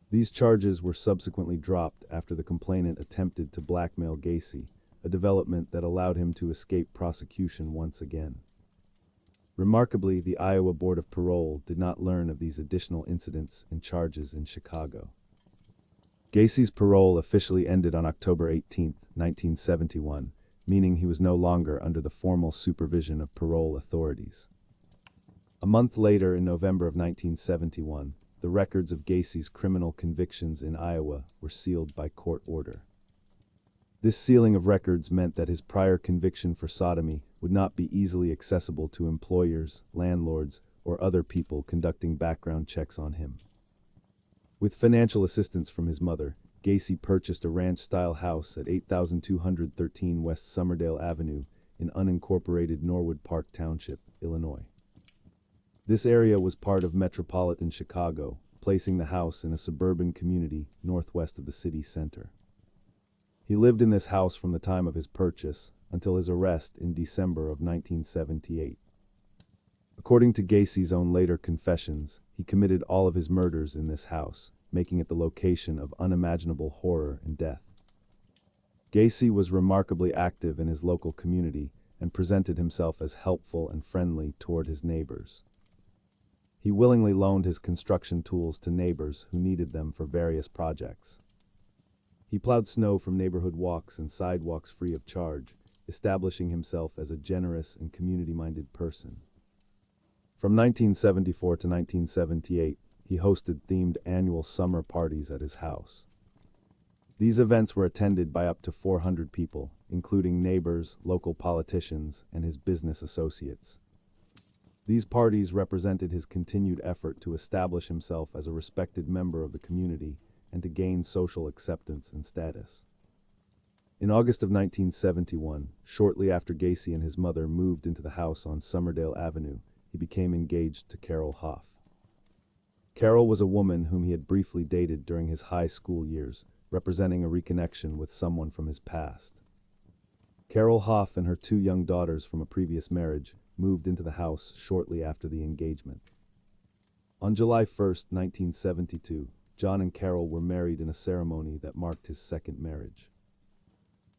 These charges were subsequently dropped after the complainant attempted to blackmail Gacy, a development that allowed him to escape prosecution once again. Remarkably, the Iowa Board of Parole did not learn of these additional incidents and charges in Chicago. Gacy's parole officially ended on October 18, 1971, meaning he was no longer under the formal supervision of parole authorities. A month later, in November of 1971, the records of Gacy's criminal convictions in Iowa were sealed by court order. This sealing of records meant that his prior conviction for sodomy would not be easily accessible to employers, landlords, or other people conducting background checks on him. With financial assistance from his mother, Gacy purchased a ranch-style house at 8213 West Summerdale Avenue in unincorporated Norwood Park Township, Illinois. This area was part of metropolitan Chicago, placing the house in a suburban community northwest of the city center. He lived in this house from the time of his purchase until his arrest in December of 1978. According to Gacy's own later confessions, he committed all of his murders in this house, making it the location of unimaginable horror and death. Gacy was remarkably active in his local community and presented himself as helpful and friendly toward his neighbors. He willingly loaned his construction tools to neighbors who needed them for various projects. He plowed snow from neighborhood walks and sidewalks free of charge, establishing himself as a generous and community-minded person. From 1974 to 1978, he hosted themed annual summer parties at his house. These events were attended by up to 400 people, including neighbors, local politicians, and his business associates. These parties represented his continued effort to establish himself as a respected member of the community and to gain social acceptance and status. In August of 1971, shortly after Gacy and his mother moved into the house on Summerdale Avenue, he became engaged to Carol Hoff. Carol was a woman whom he had briefly dated during his high school years, representing a reconnection with someone from his past. Carol Hoff and her 2 young daughters from a previous marriage moved into the house shortly after the engagement. On July 1, 1972, John and Carol were married in a ceremony that marked his second marriage.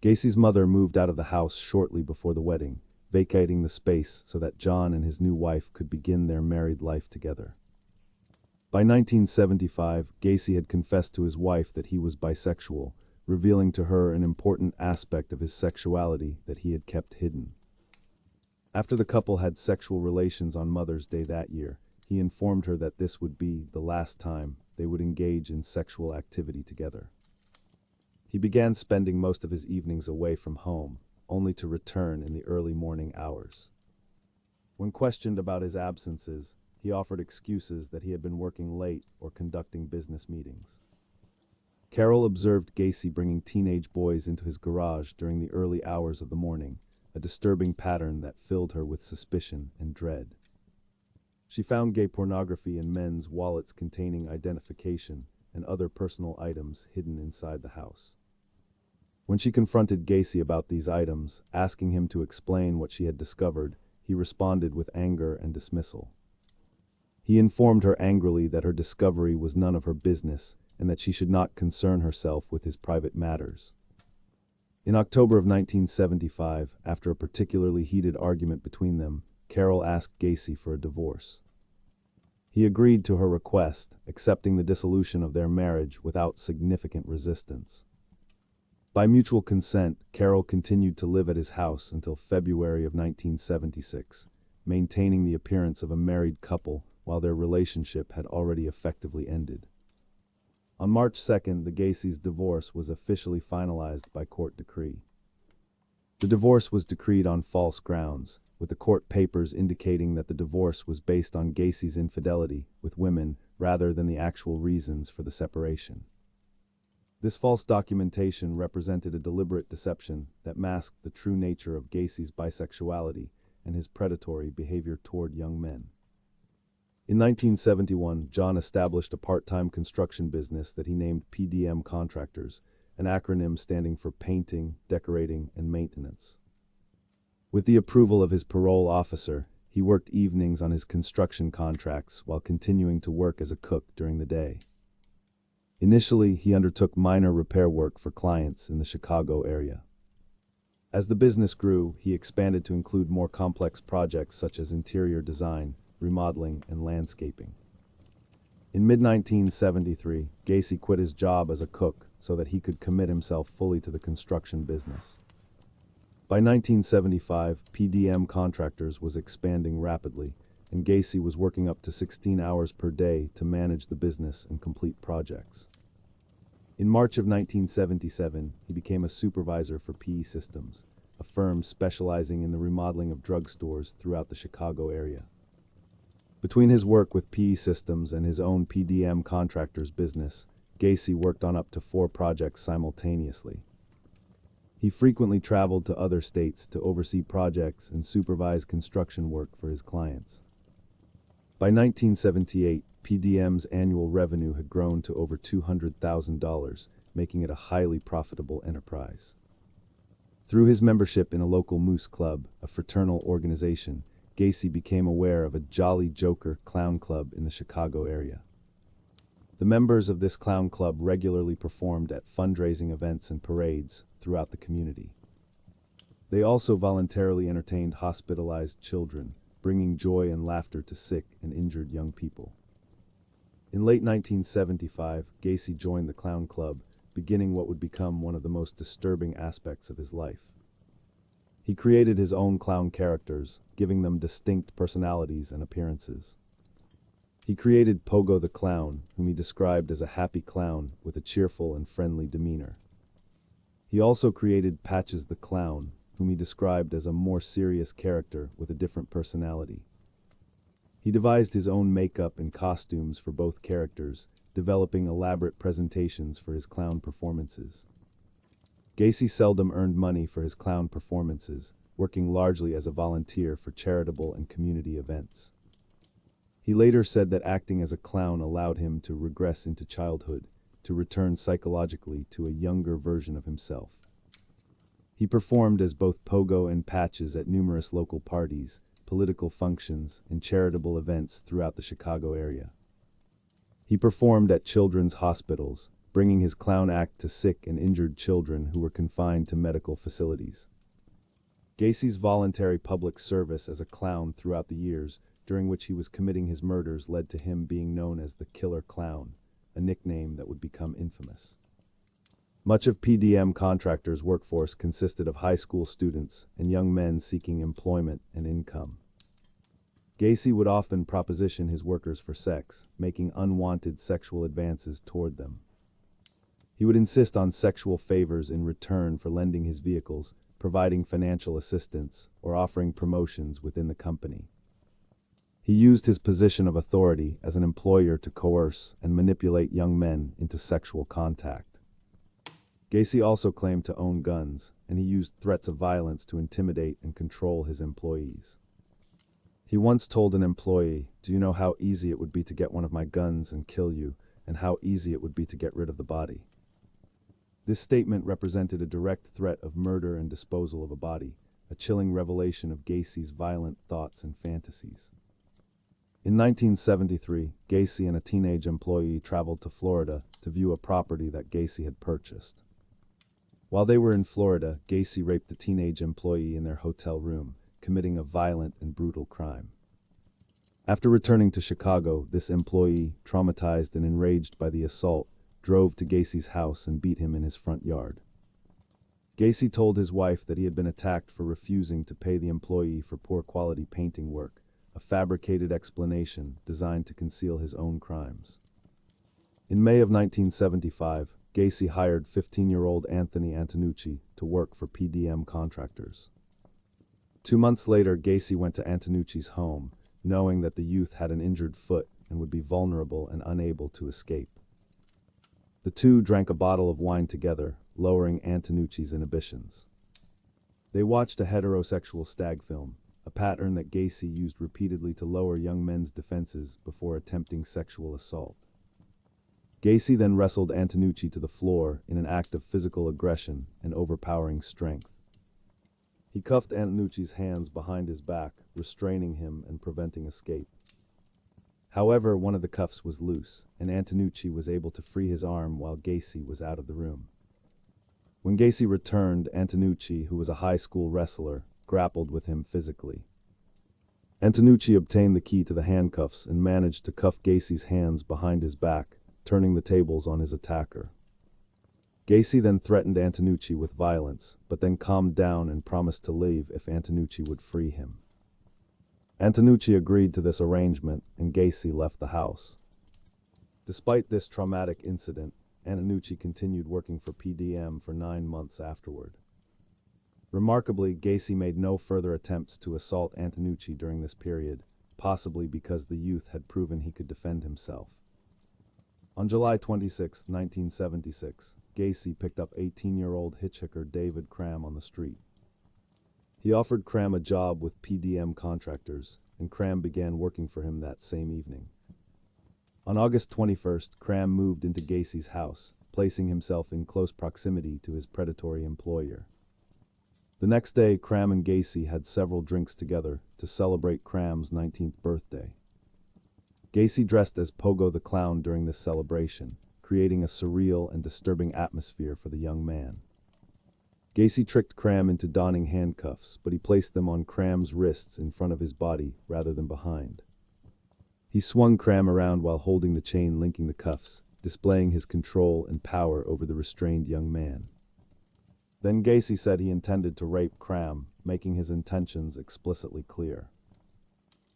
Gacy's mother moved out of the house shortly before the wedding, vacating the space so that John and his new wife could begin their married life together. By 1975, Gacy had confessed to his wife that he was bisexual, revealing to her an important aspect of his sexuality that he had kept hidden. After the couple had sexual relations on Mother's Day that year, he informed her that this would be the last time they would engage in sexual activity together. He began spending most of his evenings away from home, only to return in the early morning hours. When questioned about his absences, he offered excuses that he had been working late or conducting business meetings. Carol observed Gacy bringing teenage boys into his garage during the early hours of the morning, a disturbing pattern that filled her with suspicion and dread. She found gay pornography in men's wallets containing identification and other personal items hidden inside the house. When she confronted Gacy about these items, asking him to explain what she had discovered, he responded with anger and dismissal. He informed her angrily that her discovery was none of her business and that she should not concern herself with his private matters. In October of 1975, after a particularly heated argument between them, Carol asked Gacy for a divorce. He agreed to her request, accepting the dissolution of their marriage without significant resistance. By mutual consent, Carol continued to live at his house until February of 1976, maintaining the appearance of a married couple while their relationship had already effectively ended. On March 2nd, the Gacy's divorce was officially finalized by court decree. The divorce was decreed on false grounds, with the court papers indicating that the divorce was based on Gacy's infidelity with women rather than the actual reasons for the separation. This false documentation represented a deliberate deception that masked the true nature of Gacy's bisexuality and his predatory behavior toward young men. In 1971, John established a part-time construction business that he named PDM Contractors, an acronym standing for Painting, Decorating, and Maintenance. With the approval of his parole officer, he worked evenings on his construction contracts while continuing to work as a cook during the day. Initially, he undertook minor repair work for clients in the Chicago area. As the business grew, he expanded to include more complex projects such as interior design, remodeling, and landscaping. In mid-1973, Gacy quit his job as a cook so that he could commit himself fully to the construction business. By 1975, PDM Contractors was expanding rapidly, and Gacy was working up to 16 hours per day to manage the business and complete projects. In March of 1977, he became a supervisor for PE Systems, a firm specializing in the remodeling of drugstores throughout the Chicago area. Between his work with PE Systems and his own PDM Contractors business, Gacy worked on up to 4 projects simultaneously. He frequently traveled to other states to oversee projects and supervise construction work for his clients. By 1978, PDM's annual revenue had grown to over $200,000, making it a highly profitable enterprise. Through his membership in a local Moose Club, a fraternal organization, Gacy became aware of a Jolly Joker clown club in the Chicago area. The members of this clown club regularly performed at fundraising events and parades throughout the community. They also voluntarily entertained hospitalized children, bringing joy and laughter to sick and injured young people. In late 1975, Gacy joined the clown club, beginning what would become one of the most disturbing aspects of his life. He created his own clown characters, giving them distinct personalities and appearances. He created Pogo the Clown, whom he described as a happy clown with a cheerful and friendly demeanor. He also created Patches the Clown, whom he described as a more serious character with a different personality. He devised his own makeup and costumes for both characters, developing elaborate presentations for his clown performances. Gacy seldom earned money for his clown performances, working largely as a volunteer for charitable and community events. He later said that acting as a clown allowed him to regress into childhood, to return psychologically to a younger version of himself. He performed as both Pogo and Patches at numerous local parties, political functions, and charitable events throughout the Chicago area. He performed at children's hospitals, bringing his clown act to sick and injured children who were confined to medical facilities. Gacy's voluntary public service as a clown throughout the years during which he was committing his murders led to him being known as the Killer Clown, a nickname that would become infamous. Much of PDM Contractors' workforce consisted of high school students and young men seeking employment and income. Gacy would often proposition his workers for sex, making unwanted sexual advances toward them. He would insist on sexual favors in return for lending his vehicles, providing financial assistance, or offering promotions within the company. He used his position of authority as an employer to coerce and manipulate young men into sexual contact. Gacy also claimed to own guns, and he used threats of violence to intimidate and control his employees. He once told an employee, "Do you know how easy it would be to get one of my guns and kill you, and how easy it would be to get rid of the body?" This statement represented a direct threat of murder and disposal of a body, a chilling revelation of Gacy's violent thoughts and fantasies. In 1973, Gacy and a teenage employee traveled to Florida to view a property that Gacy had purchased. While they were in Florida, Gacy raped the teenage employee in their hotel room, committing a violent and brutal crime. After returning to Chicago, this employee, traumatized and enraged by the assault, drove to Gacy's house and beat him in his front yard. Gacy told his wife that he had been attacked for refusing to pay the employee for poor quality painting work, a fabricated explanation designed to conceal his own crimes. In May of 1975, Gacy hired 15-year-old Anthony Antonucci to work for PDM contractors. 2 months later, Gacy went to Antonucci's home, knowing that the youth had an injured foot and would be vulnerable and unable to escape. The two drank a bottle of wine together, lowering Antonucci's inhibitions. They watched a heterosexual stag film, a pattern that Gacy used repeatedly to lower young men's defenses before attempting sexual assault. Gacy then wrestled Antonucci to the floor in an act of physical aggression and overpowering strength. He cuffed Antonucci's hands behind his back, restraining him and preventing escape. However, one of the cuffs was loose, and Antonucci was able to free his arm while Gacy was out of the room. When Gacy returned, Antonucci, who was a high school wrestler, grappled with him physically. Antonucci obtained the key to the handcuffs and managed to cuff Gacy's hands behind his back, turning the tables on his attacker. Gacy then threatened Antonucci with violence, but then calmed down and promised to leave if Antonucci would free him. Antonucci agreed to this arrangement, and Gacy left the house. Despite this traumatic incident, Antonucci continued working for PDM for 9 months afterward. Remarkably, Gacy made no further attempts to assault Antonucci during this period, possibly because the youth had proven he could defend himself. On July 26, 1976, Gacy picked up 18-year-old hitchhiker David Cram on the street. He offered Cram a job with PDM contractors, and Cram began working for him that same evening. On August 21st, Cram moved into Gacy's house, placing himself in close proximity to his predatory employer. The next day, Cram and Gacy had several drinks together to celebrate Cram's 19th birthday. Gacy dressed as Pogo the Clown during this celebration, creating a surreal and disturbing atmosphere for the young man. Gacy tricked Cram into donning handcuffs, but he placed them on Cram's wrists in front of his body rather than behind. He swung Cram around while holding the chain linking the cuffs, displaying his control and power over the restrained young man. Then Gacy said he intended to rape Cram, making his intentions explicitly clear.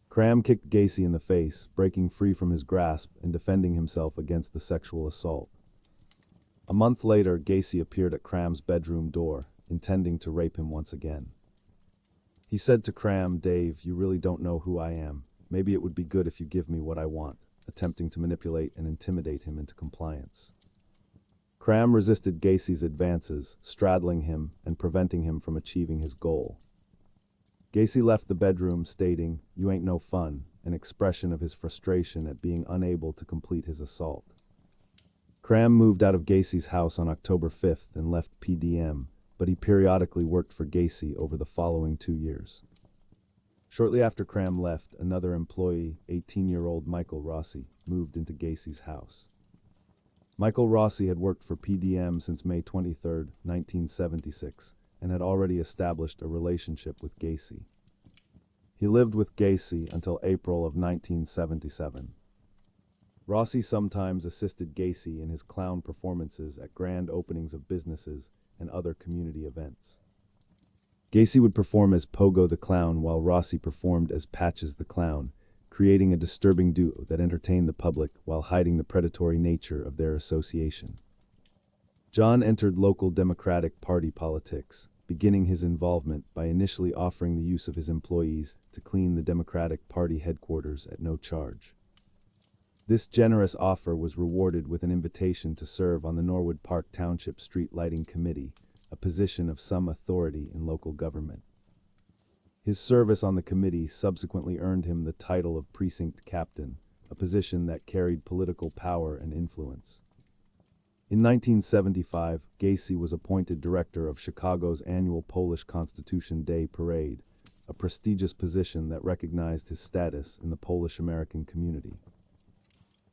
Cram kicked Gacy in the face, breaking free from his grasp and defending himself against the sexual assault. A month later, Gacy appeared at Cram's bedroom door, intending to rape him once again. He said to Cram, "Dave, you really don't know who I am. Maybe it would be good if you give me what I want," attempting to manipulate and intimidate him into compliance. Cram resisted Gacy's advances, straddling him and preventing him from achieving his goal. Gacy left the bedroom stating, "You ain't no fun," an expression of his frustration at being unable to complete his assault. Cram moved out of Gacy's house on October 5th and left PDM, but he periodically worked for Gacy over the following 2 years. Shortly after Cram left, another employee, 18-year-old Michael Rossi, moved into Gacy's house. Michael Rossi had worked for PDM since May 23, 1976, and had already established a relationship with Gacy. He lived with Gacy until April of 1977. Rossi sometimes assisted Gacy in his clown performances at grand openings of businesses and other community events. Gacy would perform as Pogo the Clown while Rossi performed as Patches the Clown, creating a disturbing duo that entertained the public while hiding the predatory nature of their association. John entered local Democratic Party politics, beginning his involvement by initially offering the use of his employees to clean the Democratic Party headquarters at no charge. This generous offer was rewarded with an invitation to serve on the Norwood Park Township Street Lighting Committee, a position of some authority in local government. His service on the committee subsequently earned him the title of precinct captain, a position that carried political power and influence. In 1975, Gacy was appointed director of Chicago's annual Polish Constitution Day Parade, a prestigious position that recognized his status in the Polish-American community.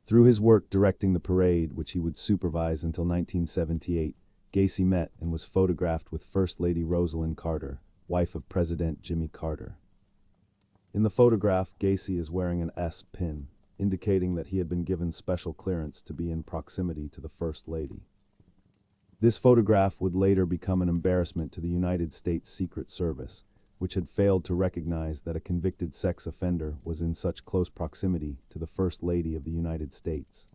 Through his work directing the parade, which he would supervise until 1978, Gacy met and was photographed with First Lady Rosalind Carter, wife of President Jimmy Carter. In the photograph, Gacy is wearing an S pin, indicating that he had been given special clearance to be in proximity to the First Lady. This photograph would later become an embarrassment to the United States Secret Service, which had failed to recognize that a convicted sex offender was in such close proximity to the First Lady of the United States.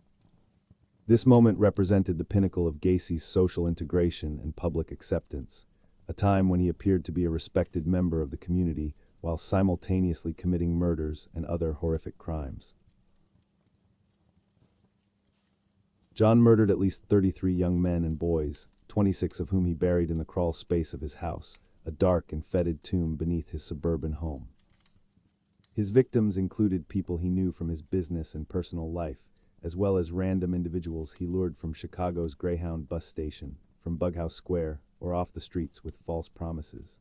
This moment represented the pinnacle of Gacy's social integration and public acceptance, a time when he appeared to be a respected member of the community while simultaneously committing murders and other horrific crimes. John murdered at least 33 young men and boys, 26 of whom he buried in the crawl space of his house, a dark and fetid tomb beneath his suburban home. His victims included people he knew from his business and personal life, as well as random individuals he lured from Chicago's Greyhound bus station, from Bughouse Square, or off the streets with false promises.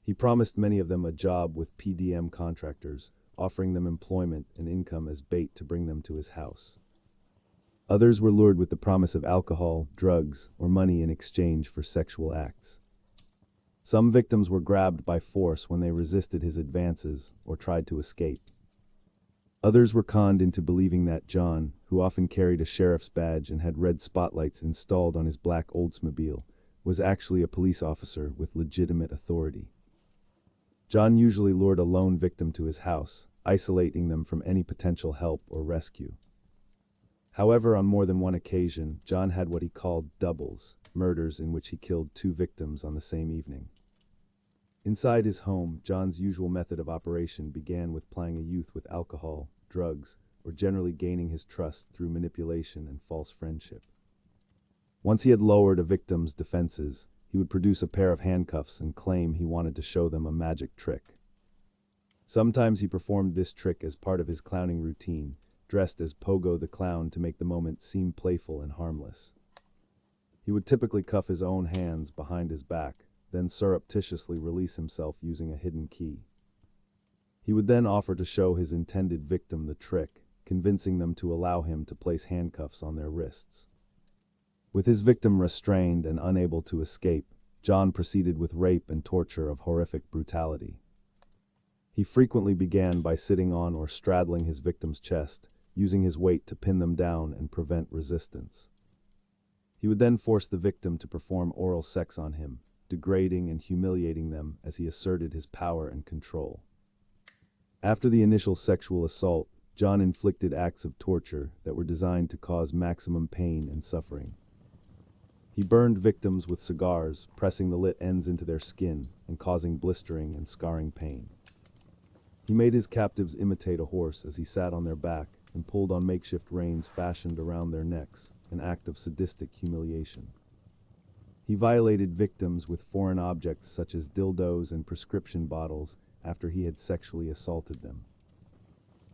He promised many of them a job with PDM contractors, offering them employment and income as bait to bring them to his house. Others were lured with the promise of alcohol, drugs, or money in exchange for sexual acts. Some victims were grabbed by force when they resisted his advances or tried to escape. Others were conned into believing that John, who often carried a sheriff's badge and had red spotlights installed on his black Oldsmobile, was actually a police officer with legitimate authority. John usually lured a lone victim to his house, isolating them from any potential help or rescue. However, on more than one occasion, John had what he called doubles, murders in which he killed two victims on the same evening. Inside his home, John's usual method of operation began with plying a youth with alcohol, drugs, or generally gaining his trust through manipulation and false friendship. Once he had lowered a victim's defenses, he would produce a pair of handcuffs and claim he wanted to show them a magic trick. Sometimes he performed this trick as part of his clowning routine, dressed as Pogo the Clown to make the moment seem playful and harmless. He would typically cuff his own hands behind his back, then surreptitiously release himself using a hidden key. He would then offer to show his intended victim the trick, convincing them to allow him to place handcuffs on their wrists. With his victim restrained and unable to escape, John proceeded with rape and torture of horrific brutality. He frequently began by sitting on or straddling his victim's chest, using his weight to pin them down and prevent resistance. He would then force the victim to perform oral sex on him, degrading and humiliating them as he asserted his power and control. After the initial sexual assault, John inflicted acts of torture that were designed to cause maximum pain and suffering. He burned victims with cigars, pressing the lit ends into their skin and causing blistering and scarring pain. He made his captives imitate a horse as he sat on their back and pulled on makeshift reins fashioned around their necks, an act of sadistic humiliation. He violated victims with foreign objects such as dildos and prescription bottles after he had sexually assaulted them.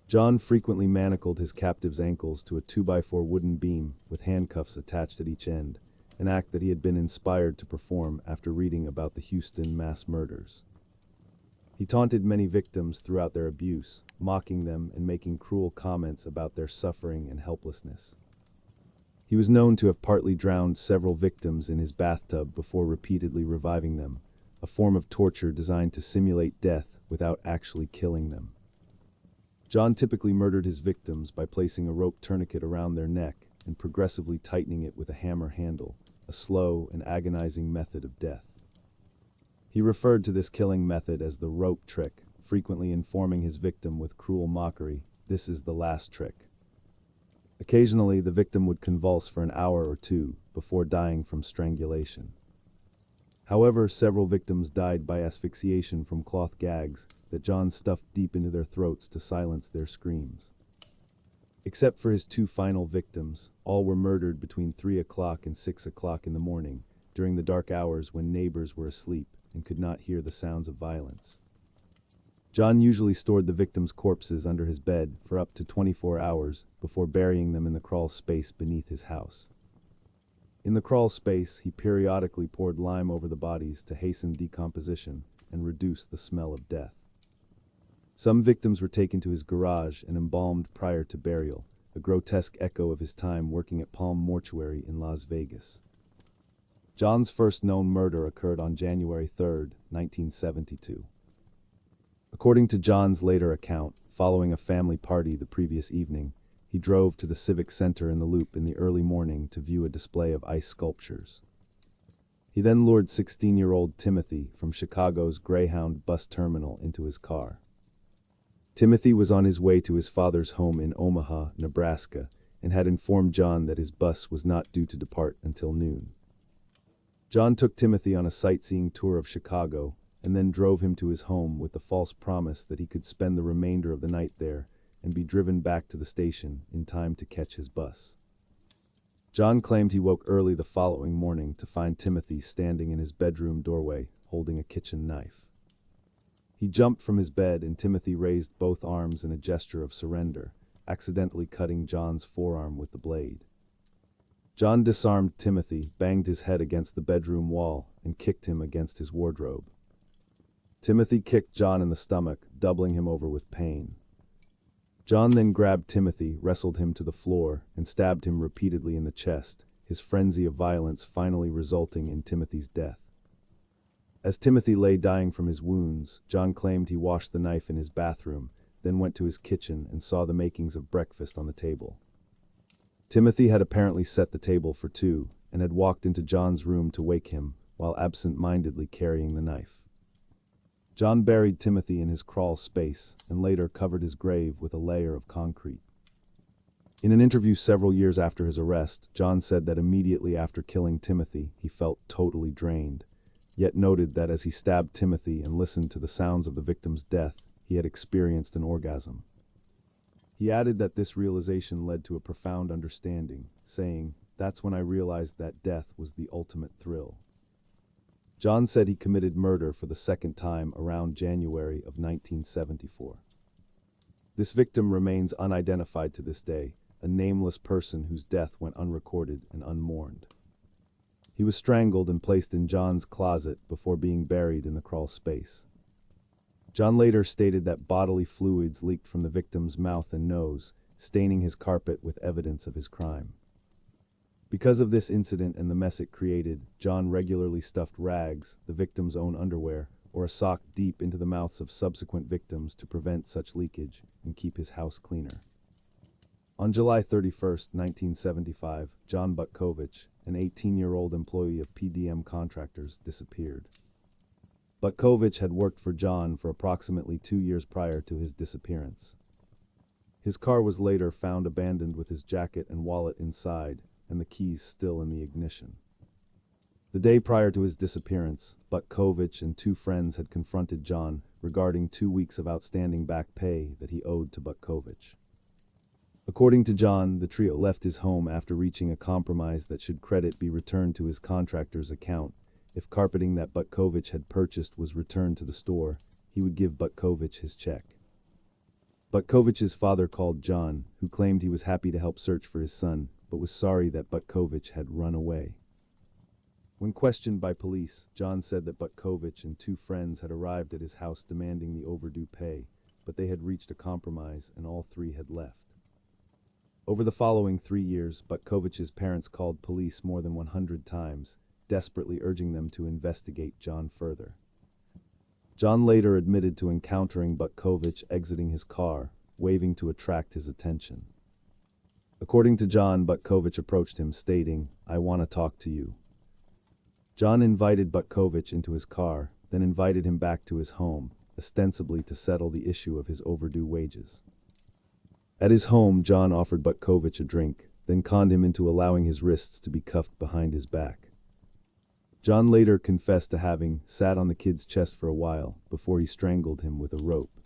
John frequently manacled his captives' ankles to a 2x4 wooden beam with handcuffs attached at each end, an act that he had been inspired to perform after reading about the Houston mass murders. He taunted many victims throughout their abuse, mocking them and making cruel comments about their suffering and helplessness. He was known to have partly drowned several victims in his bathtub before repeatedly reviving them, a form of torture designed to simulate death without actually killing them. John typically murdered his victims by placing a rope tourniquet around their neck and progressively tightening it with a hammer handle, a slow and agonizing method of death. He referred to this killing method as the rope trick, frequently informing his victim with cruel mockery, "This is the last trick." Occasionally, the victim would convulse for an hour or two, before dying from strangulation. However, several victims died by asphyxiation from cloth gags that John stuffed deep into their throats to silence their screams. Except for his two final victims, all were murdered between 3 o'clock and 6 o'clock in the morning, during the dark hours when neighbors were asleep and could not hear the sounds of violence. John usually stored the victims' corpses under his bed for up to 24 hours before burying them in the crawl space beneath his house. In the crawl space, he periodically poured lime over the bodies to hasten decomposition and reduce the smell of death. Some victims were taken to his garage and embalmed prior to burial, a grotesque echo of his time working at Palm Mortuary in Las Vegas. John's first known murder occurred on January 3, 1972. According to John's later account, following a family party the previous evening, he drove to the Civic Center in the Loop in the early morning to view a display of ice sculptures. He then lured 16-year-old Timothy from Chicago's Greyhound bus terminal into his car. Timothy was on his way to his father's home in Omaha, Nebraska, and had informed John that his bus was not due to depart until noon. John took Timothy on a sightseeing tour of Chicago and then drove him to his home with the false promise that he could spend the remainder of the night there and be driven back to the station in time to catch his bus. John claimed he woke early the following morning to find Timothy standing in his bedroom doorway holding a kitchen knife. He jumped from his bed and Timothy raised both arms in a gesture of surrender, accidentally cutting John's forearm with the blade. John disarmed Timothy, banged his head against the bedroom wall, and kicked him against his wardrobe. Timothy kicked John in the stomach, doubling him over with pain. John then grabbed Timothy, wrestled him to the floor, and stabbed him repeatedly in the chest, his frenzy of violence finally resulting in Timothy's death. As Timothy lay dying from his wounds, John claimed he washed the knife in his bathroom, then went to his kitchen and saw the makings of breakfast on the table. Timothy had apparently set the table for two and had walked into John's room to wake him while absent-mindedly carrying the knife. John buried Timothy in his crawl space and later covered his grave with a layer of concrete. In an interview several years after his arrest, John said that immediately after killing Timothy, he felt totally drained, yet noted that as he stabbed Timothy and listened to the sounds of the victim's death, he had experienced an orgasm. He added that this realization led to a profound understanding, saying, "That's when I realized that death was the ultimate thrill." John said he committed murder for the second time around January of 1974. This victim remains unidentified to this day, a nameless person whose death went unrecorded and unmourned. He was strangled and placed in John's closet before being buried in the crawl space. John later stated that bodily fluids leaked from the victim's mouth and nose, staining his carpet with evidence of his crime. Because of this incident and the mess it created, John regularly stuffed rags, the victim's own underwear, or a sock deep into the mouths of subsequent victims to prevent such leakage and keep his house cleaner. On July 31, 1975, John Butkovich, an 18-year-old employee of PDM Contractors, disappeared. Butkovich had worked for John for approximately 2 years prior to his disappearance. His car was later found abandoned with his jacket and wallet inside, and the keys still in the ignition. The day prior to his disappearance, Butkovich and 2 friends had confronted John regarding 2 weeks of outstanding back pay that he owed to Butkovich. According to John, the trio left his home after reaching a compromise that should credit be returned to his contractor's account. If carpeting that Butkovich had purchased was returned to the store, he would give Butkovich his check. Butkovich's father called John, who claimed he was happy to help search for his son, but was sorry that Butkovich had run away. When questioned by police, John said that Butkovich and 2 friends had arrived at his house demanding the overdue pay, but they had reached a compromise and all 3 had left. Over the following 3 years, Butkovich's parents called police more than 100 times, desperately urging them to investigate John further. John later admitted to encountering Butkovich exiting his car, waving to attract his attention. According to John, Butkovich approached him, stating, "I want to talk to you." John invited Butkovich into his car, then invited him back to his home, ostensibly to settle the issue of his overdue wages. At his home, John offered Butkovich a drink, then conned him into allowing his wrists to be cuffed behind his back. John later confessed to having sat on the kid's chest for a while before he strangled him with a rope.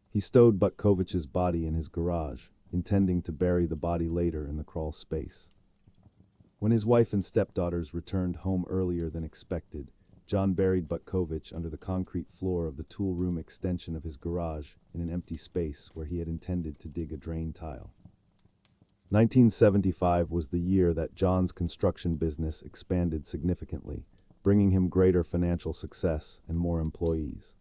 He stowed Butkovich's body in his garage, intending to bury the body later in the crawl space. When his wife and stepdaughters returned home earlier than expected, John buried Butkovich under the concrete floor of the tool room extension of his garage in an empty space where he had intended to dig a drain tile. 1975 was the year that John's construction business expanded significantly, bringing him greater financial success and more employees.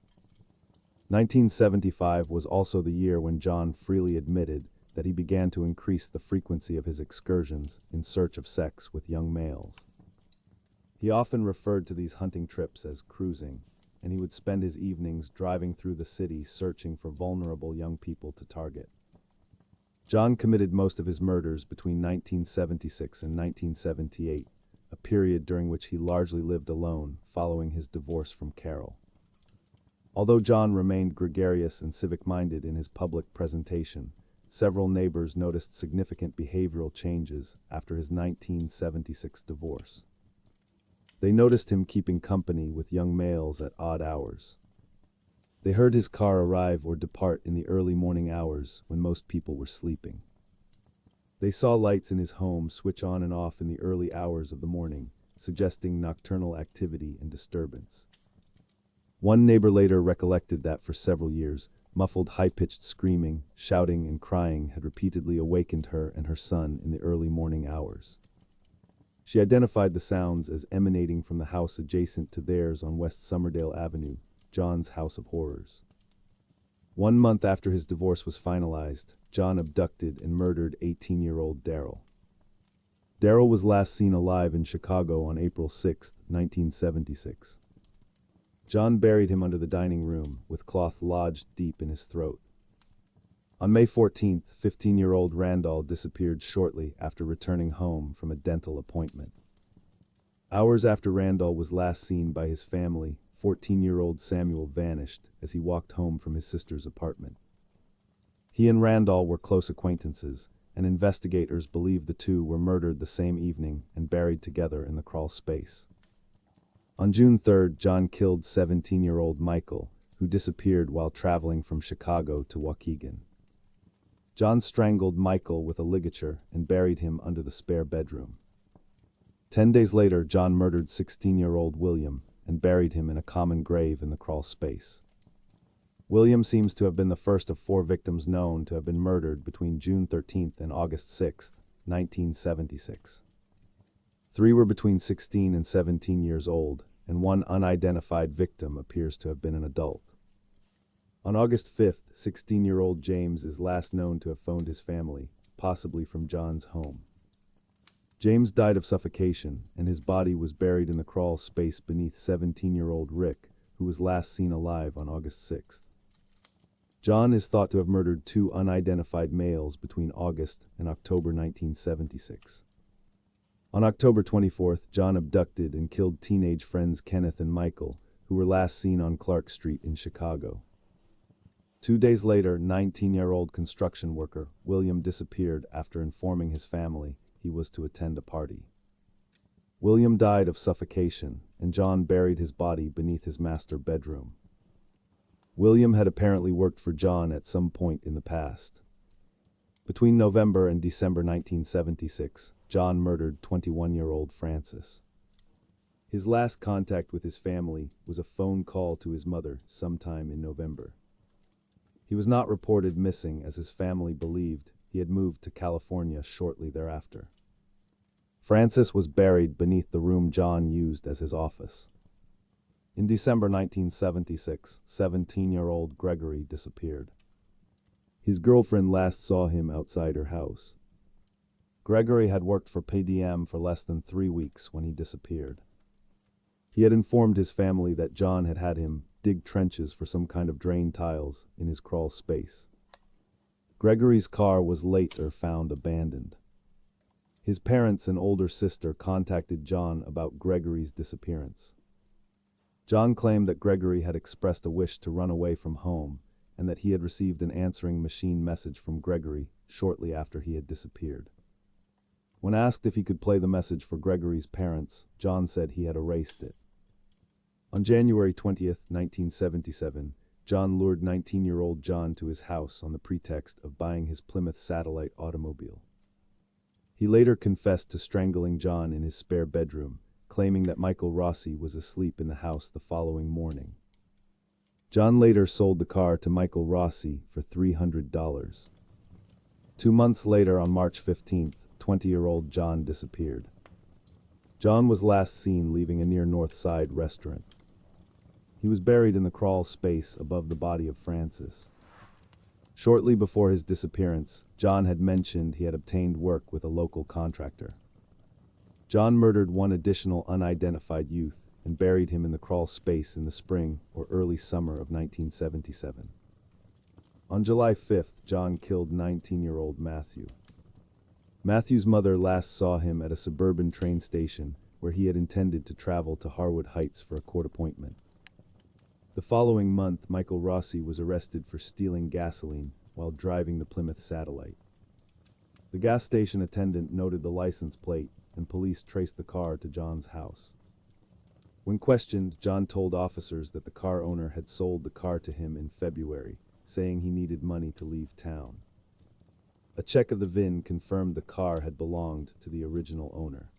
1975 was also the year when John freely admitted that he began to increase the frequency of his excursions in search of sex with young males. He often referred to these hunting trips as cruising, and he would spend his evenings driving through the city searching for vulnerable young people to target. John committed most of his murders between 1976 and 1978, a period during which he largely lived alone following his divorce from Carol. Although John remained gregarious and civic-minded in his public presentation, several neighbors noticed significant behavioral changes after his 1976 divorce. They noticed him keeping company with young males at odd hours. They heard his car arrive or depart in the early morning hours when most people were sleeping. They saw lights in his home switch on and off in the early hours of the morning, suggesting nocturnal activity and disturbance. One neighbor later recollected that for several years, muffled high-pitched screaming, shouting, and crying had repeatedly awakened her and her son in the early morning hours. She identified the sounds as emanating from the house adjacent to theirs on West Somerdale Avenue, John's House of Horrors. 1 month after his divorce was finalized, John abducted and murdered 18-year-old Daryl. Daryl was last seen alive in Chicago on April 6, 1976. John buried him under the dining room, with cloth lodged deep in his throat. On May 14th, 15-year-old Randall disappeared shortly after returning home from a dental appointment. Hours after Randall was last seen by his family, 14-year-old Samuel vanished as he walked home from his sister's apartment. He and Randall were close acquaintances, and investigators believe the two were murdered the same evening and buried together in the crawl space. On June 3rd, John killed 17-year-old Michael, who disappeared while traveling from Chicago to Waukegan. John strangled Michael with a ligature and buried him under the spare bedroom. 10 days later, John murdered 16-year-old William and buried him in a common grave in the crawl space. William seems to have been the first of 4 victims known to have been murdered between June 13th and August 6, 1976. 3 were between 16 and 17 years old, and 1 unidentified victim appears to have been an adult. On August 5th, 16-year-old James is last known to have phoned his family, possibly from John's home. James died of suffocation, and his body was buried in the crawl space beneath 17-year-old Rick, who was last seen alive on August 6th. John is thought to have murdered 2 unidentified males between August and October 1976. On October 24th, John abducted and killed teenage friends Kenneth and Michael, who were last seen on Clark Street in Chicago. 2 days later, 19-year-old construction worker William disappeared after informing his family he was to attend a party. William died of suffocation, and John buried his body beneath his master bedroom. William had apparently worked for John at some point in the past. Between November and December 1976, John murdered 21-year-old Francis. His last contact with his family was a phone call to his mother sometime in November. He was not reported missing as his family believed he had moved to California shortly thereafter. Francis was buried beneath the room John used as his office. In December 1976, 17-year-old Gregory disappeared. His girlfriend last saw him outside her house. Gregory had worked for PDM for less than 3 weeks when he disappeared. He had informed his family that John had had him dig trenches for some kind of drain tiles in his crawl space. Gregory's car was later found abandoned. His parents and older sister contacted John about Gregory's disappearance. John claimed that Gregory had expressed a wish to run away from home and that he had received an answering machine message from Gregory shortly after he had disappeared. When asked if he could play the message for Gregory's parents, John said he had erased it. On January 20th, 1977, John lured 19-year-old John to his house on the pretext of buying his Plymouth Satellite automobile. He later confessed to strangling John in his spare bedroom, claiming that Michael Rossi was asleep in the house the following morning. John later sold the car to Michael Rossi for $300. 2 months later, on March 15th, 20-year-old John disappeared. John was last seen leaving a near North Side restaurant. He was buried in the crawl space above the body of Francis. Shortly before his disappearance, John had mentioned he had obtained work with a local contractor. John murdered one additional unidentified youth and buried him in the crawl space in the spring or early summer of 1977. On July 5th, John killed 19-year-old Matthew. Matthew's mother last saw him at a suburban train station where he had intended to travel to Harwood Heights for a court appointment. The following month, Michael Rossi was arrested for stealing gasoline while driving the Plymouth Satellite. The gas station attendant noted the license plate, and police traced the car to John's house. When questioned, John told officers that the car owner had sold the car to him in February, saying he needed money to leave town. A check of the VIN confirmed the car had belonged to the original owner.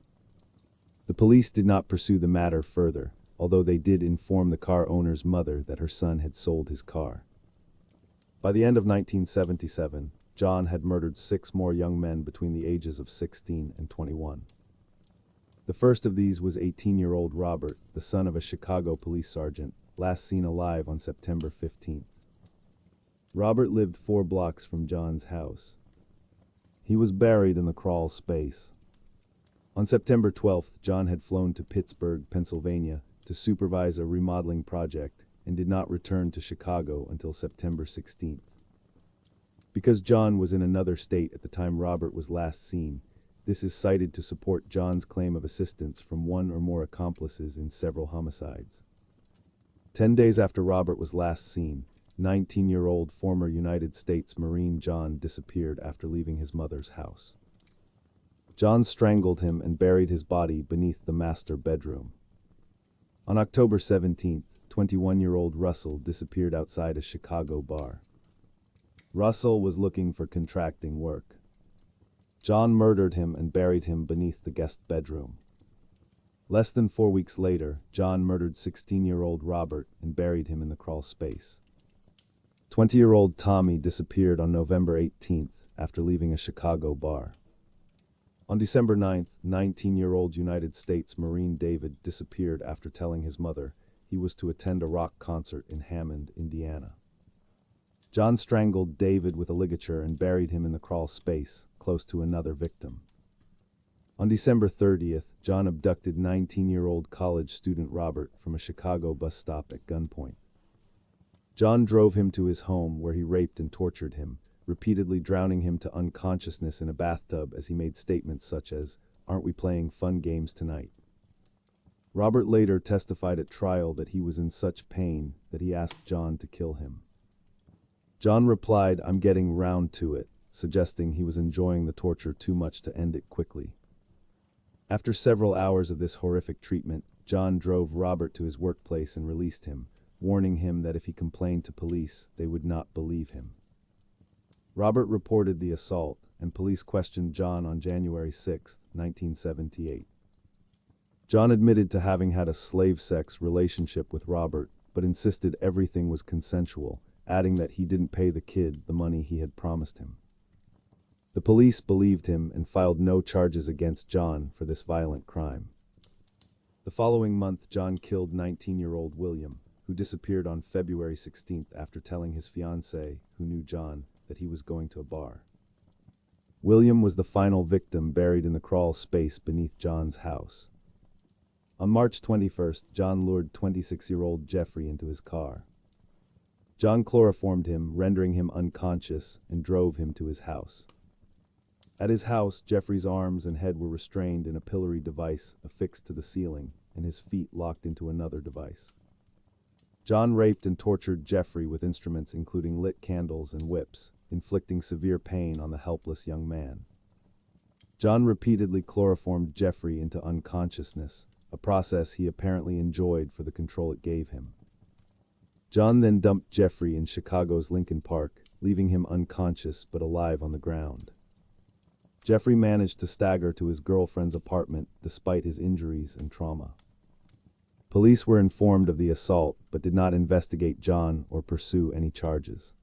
The police did not pursue the matter further, although they did inform the car owner's mother that her son had sold his car. By the end of 1977, John had murdered 6 more young men between the ages of 16 and 21. The first of these was 18-year-old Robert, the son of a Chicago police sergeant, last seen alive on September 15th. Robert lived 4 blocks from John's house. He was buried in the crawl space. On September 12th, John had flown to Pittsburgh, Pennsylvania, to supervise a remodeling project and did not return to Chicago until September 16th. Because John was in another state at the time Robert was last seen, this is cited to support John's claim of assistance from 1 or more accomplices in several homicides. 10 days after Robert was last seen, 19-year-old former United States Marine John disappeared after leaving his mother's house. John strangled him and buried his body beneath the master bedroom. On October 17th, 21-year-old Russell disappeared outside a Chicago bar. Russell was looking for contracting work. John murdered him and buried him beneath the guest bedroom. Less than 4 weeks later, John murdered 16-year-old Robert and buried him in the crawl space. 20-year-old Tommy disappeared on November 18th after leaving a Chicago bar. On December 9th, 19-year-old United States Marine David disappeared after telling his mother he was to attend a rock concert in Hammond, Indiana. John strangled David with a ligature and buried him in the crawl space, close to another victim. On December 30th, John abducted 19-year-old college student Robert from a Chicago bus stop at gunpoint. John drove him to his home where he raped and tortured him, repeatedly drowning him to unconsciousness in a bathtub as he made statements such as, "Aren't we playing fun games tonight?" Robert later testified at trial that he was in such pain that he asked John to kill him. John replied, "I'm getting round to it," suggesting he was enjoying the torture too much to end it quickly. After several hours of this horrific treatment, John drove Robert to his workplace and released him, warning him that if he complained to police, they would not believe him. Robert reported the assault, and police questioned John on January 6, 1978. John admitted to having had a slave-sex relationship with Robert, but insisted everything was consensual, adding that he didn't pay the kid the money he had promised him. The police believed him and filed no charges against John for this violent crime. The following month, John killed 19-year-old William, who disappeared on February 16th after telling his fiancée, who knew John, that he was going to a bar. William was the final victim buried in the crawl space beneath John's house. On March 21st, John lured 26-year-old Jeffrey into his car. John chloroformed him, rendering him unconscious, and drove him to his house. At his house, Jeffrey's arms and head were restrained in a pillory device affixed to the ceiling, and his feet locked into another device. John raped and tortured Jeffrey with instruments including lit candles and whips, inflicting severe pain on the helpless young man. John repeatedly chloroformed Jeffrey into unconsciousness, a process he apparently enjoyed for the control it gave him. John then dumped Jeffrey in Chicago's Lincoln Park, leaving him unconscious but alive on the ground. Jeffrey managed to stagger to his girlfriend's apartment despite his injuries and trauma. Police were informed of the assault but did not investigate John or pursue any charges.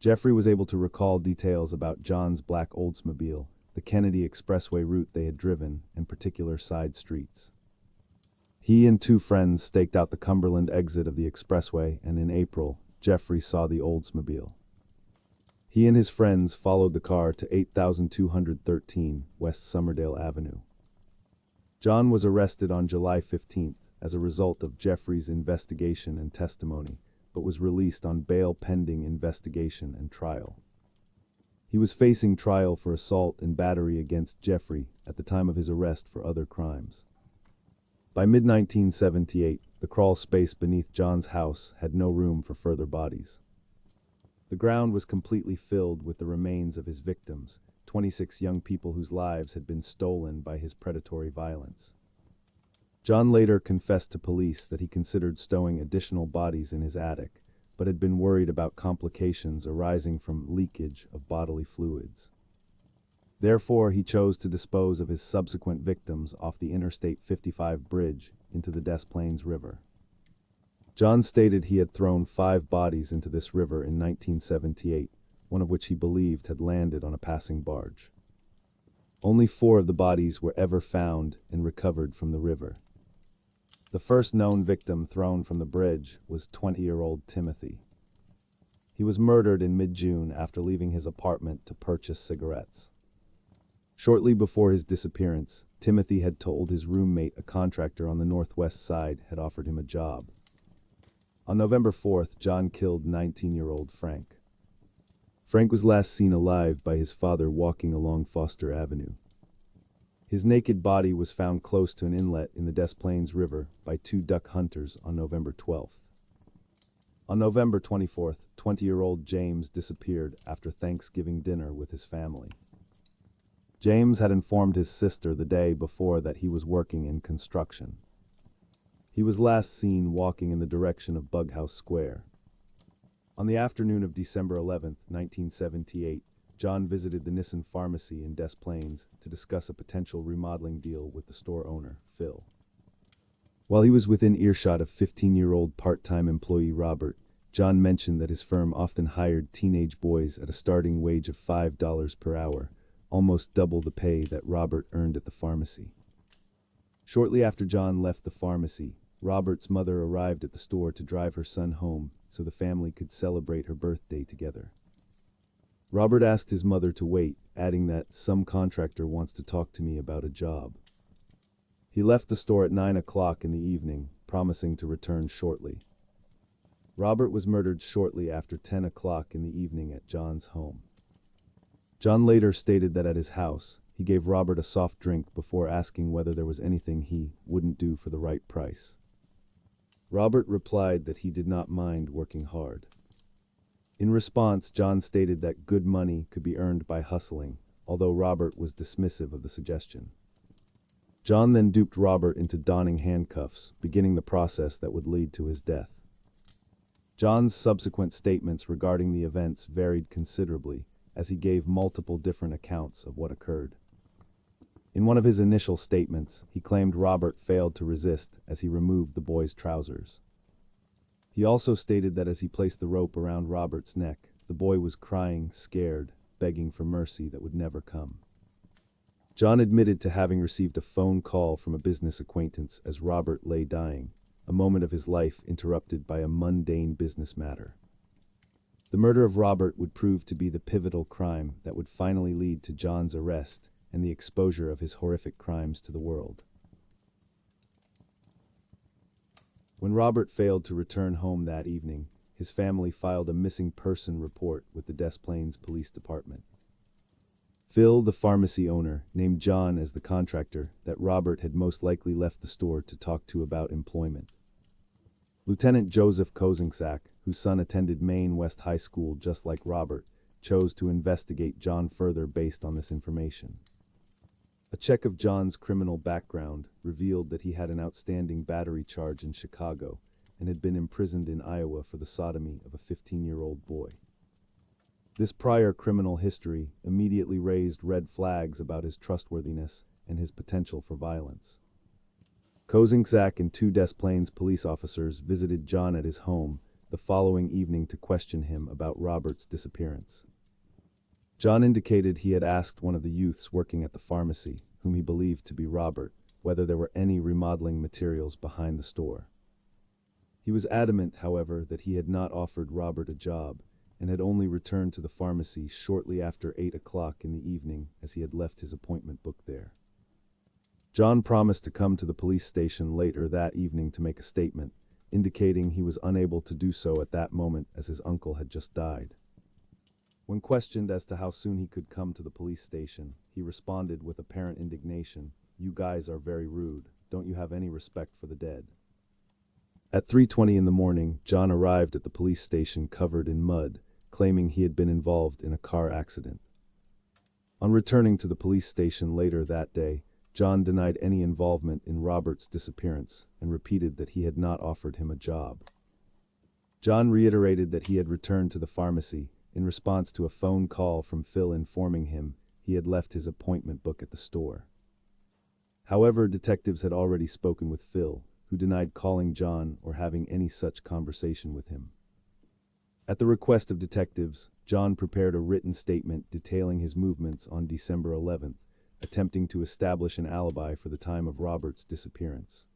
Jeffrey was able to recall details about John's black Oldsmobile, the Kennedy Expressway route they had driven, and particular side streets. He and two friends staked out the Cumberland exit of the expressway, and in April, Jeffrey saw the Oldsmobile. He and his friends followed the car to 8213 West Somerdale Avenue. John was arrested on July 15th as a result of Jeffrey's investigation and testimony, but was released on bail pending investigation and trial. He was facing trial for assault and battery against Jeffrey at the time of his arrest for other crimes. By mid-1978, the crawl space beneath John's house had no room for further bodies. The ground was completely filled with the remains of his victims, 26 young people whose lives had been stolen by his predatory violence. John later confessed to police that he considered stowing additional bodies in his attic, but had been worried about complications arising from leakage of bodily fluids. Therefore, he chose to dispose of his subsequent victims off the Interstate 55 bridge into the Des Plaines River. John stated he had thrown 5 bodies into this river in 1978, one of which he believed had landed on a passing barge. Only 4 of the bodies were ever found and recovered from the river. The first known victim thrown from the bridge was 20-year-old Timothy. He was murdered in mid-June after leaving his apartment to purchase cigarettes. Shortly before his disappearance, Timothy had told his roommate a contractor on the Northwest Side had offered him a job. On November 4th, John killed 19-year-old Frank. Frank was last seen alive by his father walking along Foster Avenue. His naked body was found close to an inlet in the Des Plaines River by 2 duck hunters on November 12th. On November 24th, 20-year-old James disappeared after Thanksgiving dinner with his family. James had informed his sister the day before that he was working in construction. He was last seen walking in the direction of Bughouse Square. On the afternoon of December 11, 1978, John visited the Nissen Pharmacy in Des Plaines to discuss a potential remodeling deal with the store owner, Phil. While he was within earshot of 15-year-old part-time employee Robert, John mentioned that his firm often hired teenage boys at a starting wage of $5 per hour, almost double the pay that Robert earned at the pharmacy. Shortly after John left the pharmacy, Robert's mother arrived at the store to drive her son home so the family could celebrate her birthday together. Robert asked his mother to wait, adding that some contractor wants to talk to me about a job. He left the store at 9 o'clock in the evening, promising to return shortly. Robert was murdered shortly after 10 o'clock in the evening at John's home. John later stated that at his house, he gave Robert a soft drink before asking whether there was anything he wouldn't do for the right price. Robert replied that he did not mind working hard. In response, John stated that good money could be earned by hustling, although Robert was dismissive of the suggestion. John then duped Robert into donning handcuffs, beginning the process that would lead to his death. John's subsequent statements regarding the events varied considerably, as he gave multiple different accounts of what occurred. In one of his initial statements, he claimed Robert failed to resist as he removed the boy's trousers. He also stated that as he placed the rope around Robert's neck, the boy was crying, scared, begging for mercy that would never come. John admitted to having received a phone call from a business acquaintance as Robert lay dying, a moment of his life interrupted by a mundane business matter. The murder of Robert would prove to be the pivotal crime that would finally lead to John's arrest and the exposure of his horrific crimes to the world. When Robert failed to return home that evening, his family filed a missing person report with the Des Plaines Police Department. Phil, the pharmacy owner, named John as the contractor that Robert had most likely left the store to talk to about employment. Lieutenant Joseph Kozingsack, whose son attended Maine West High School just like Robert, chose to investigate John further based on this information. A check of John's criminal background revealed that he had an outstanding battery charge in Chicago and had been imprisoned in Iowa for the sodomy of a 15-year-old boy. This prior criminal history immediately raised red flags about his trustworthiness and his potential for violence. Kozinczak and two Des Plaines police officers visited John at his home the following evening to question him about Robert's disappearance. John indicated he had asked one of the youths working at the pharmacy, whom he believed to be Robert, whether there were any remodeling materials behind the store. He was adamant, however, that he had not offered Robert a job and had only returned to the pharmacy shortly after 8 o'clock in the evening, as he had left his appointment book there. John promised to come to the police station later that evening to make a statement, indicating he was unable to do so at that moment as his uncle had just died. When questioned as to how soon he could come to the police station, he responded with apparent indignation, "You guys are very rude. Don't you have any respect for the dead?" At 3:20 in the morning, John arrived at the police station covered in mud, claiming he had been involved in a car accident. On returning to the police station later that day, John denied any involvement in Robert's disappearance and repeated that he had not offered him a job. John reiterated that he had returned to the pharmacy in response to a phone call from Phil informing him he had left his appointment book at the store. However, detectives had already spoken with Phil, who denied calling John or having any such conversation with him. At the request of detectives, John prepared a written statement detailing his movements on December 11th, attempting to establish an alibi for the time of Robert's disappearance.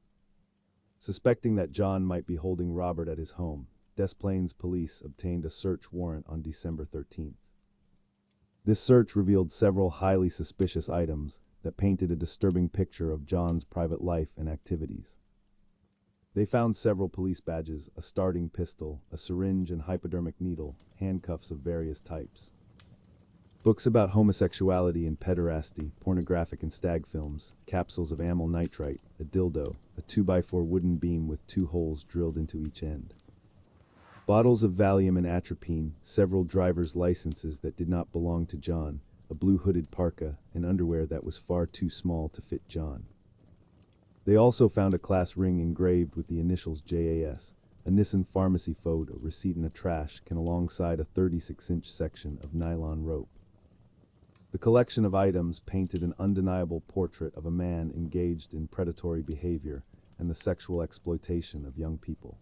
Suspecting that John might be holding Robert at his home, Des Plaines police obtained a search warrant on December 13th. This search revealed several highly suspicious items that painted a disturbing picture of John's private life and activities. They found several police badges, a starting pistol, a syringe and hypodermic needle, handcuffs of various types. Books about homosexuality and pederasty, pornographic and stag films, capsules of amyl nitrite, a dildo, a 2x4 wooden beam with 2 holes drilled into each end. Bottles of Valium and atropine, several driver's licenses that did not belong to John, a blue hooded parka, and underwear that was far too small to fit John. They also found a class ring engraved with the initials JAS, a Nissan pharmacy photo receipt in a trash can alongside a 36-inch section of nylon rope. The collection of items painted an undeniable portrait of a man engaged in predatory behavior and the sexual exploitation of young people.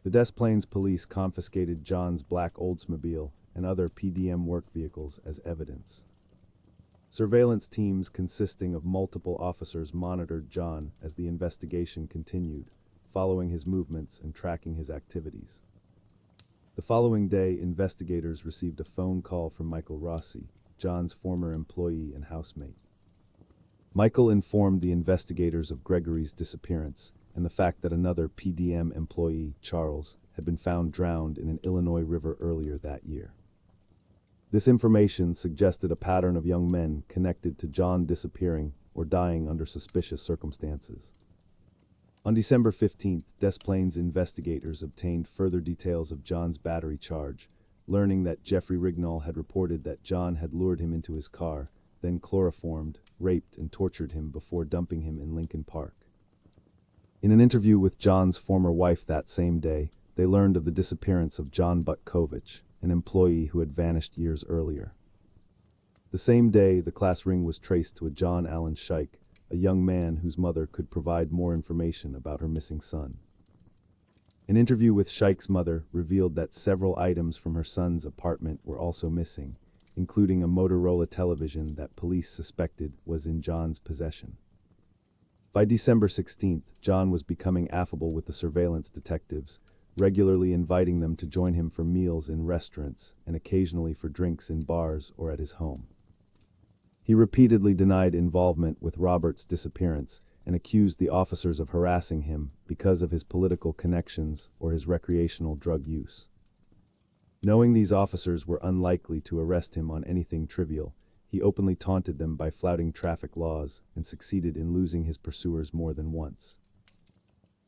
The Des Plaines police confiscated John's black Oldsmobile and other PDM work vehicles as evidence. Surveillance teams consisting of multiple officers monitored John as the investigation continued, following his movements and tracking his activities. The following day, investigators received a phone call from Michael Rossi, John's former employee and housemate. Michael informed the investigators of Gregory's disappearance and the fact that another PDM employee, Charles, had been found drowned in an Illinois river earlier that year. This information suggested a pattern of young men connected to John disappearing or dying under suspicious circumstances. On December 15th, Des Plaines investigators obtained further details of John's battery charge, learning that Jeffrey Rignall had reported that John had lured him into his car, then chloroformed, raped, and tortured him before dumping him in Lincoln Park. In an interview with John's former wife that same day, they learned of the disappearance of John Butkovich, an employee who had vanished years earlier. The same day, the class ring was traced to a John Allen Scheich, a young man whose mother could provide more information about her missing son. An interview with Scheich's mother revealed that several items from her son's apartment were also missing, including a Motorola television that police suspected was in John's possession. By December 16th, John was becoming affable with the surveillance detectives, regularly inviting them to join him for meals in restaurants and occasionally for drinks in bars or at his home. He repeatedly denied involvement with Robert's disappearance and accused the officers of harassing him because of his political connections or his recreational drug use. Knowing these officers were unlikely to arrest him on anything trivial, he openly taunted them by flouting traffic laws and succeeded in losing his pursuers more than once.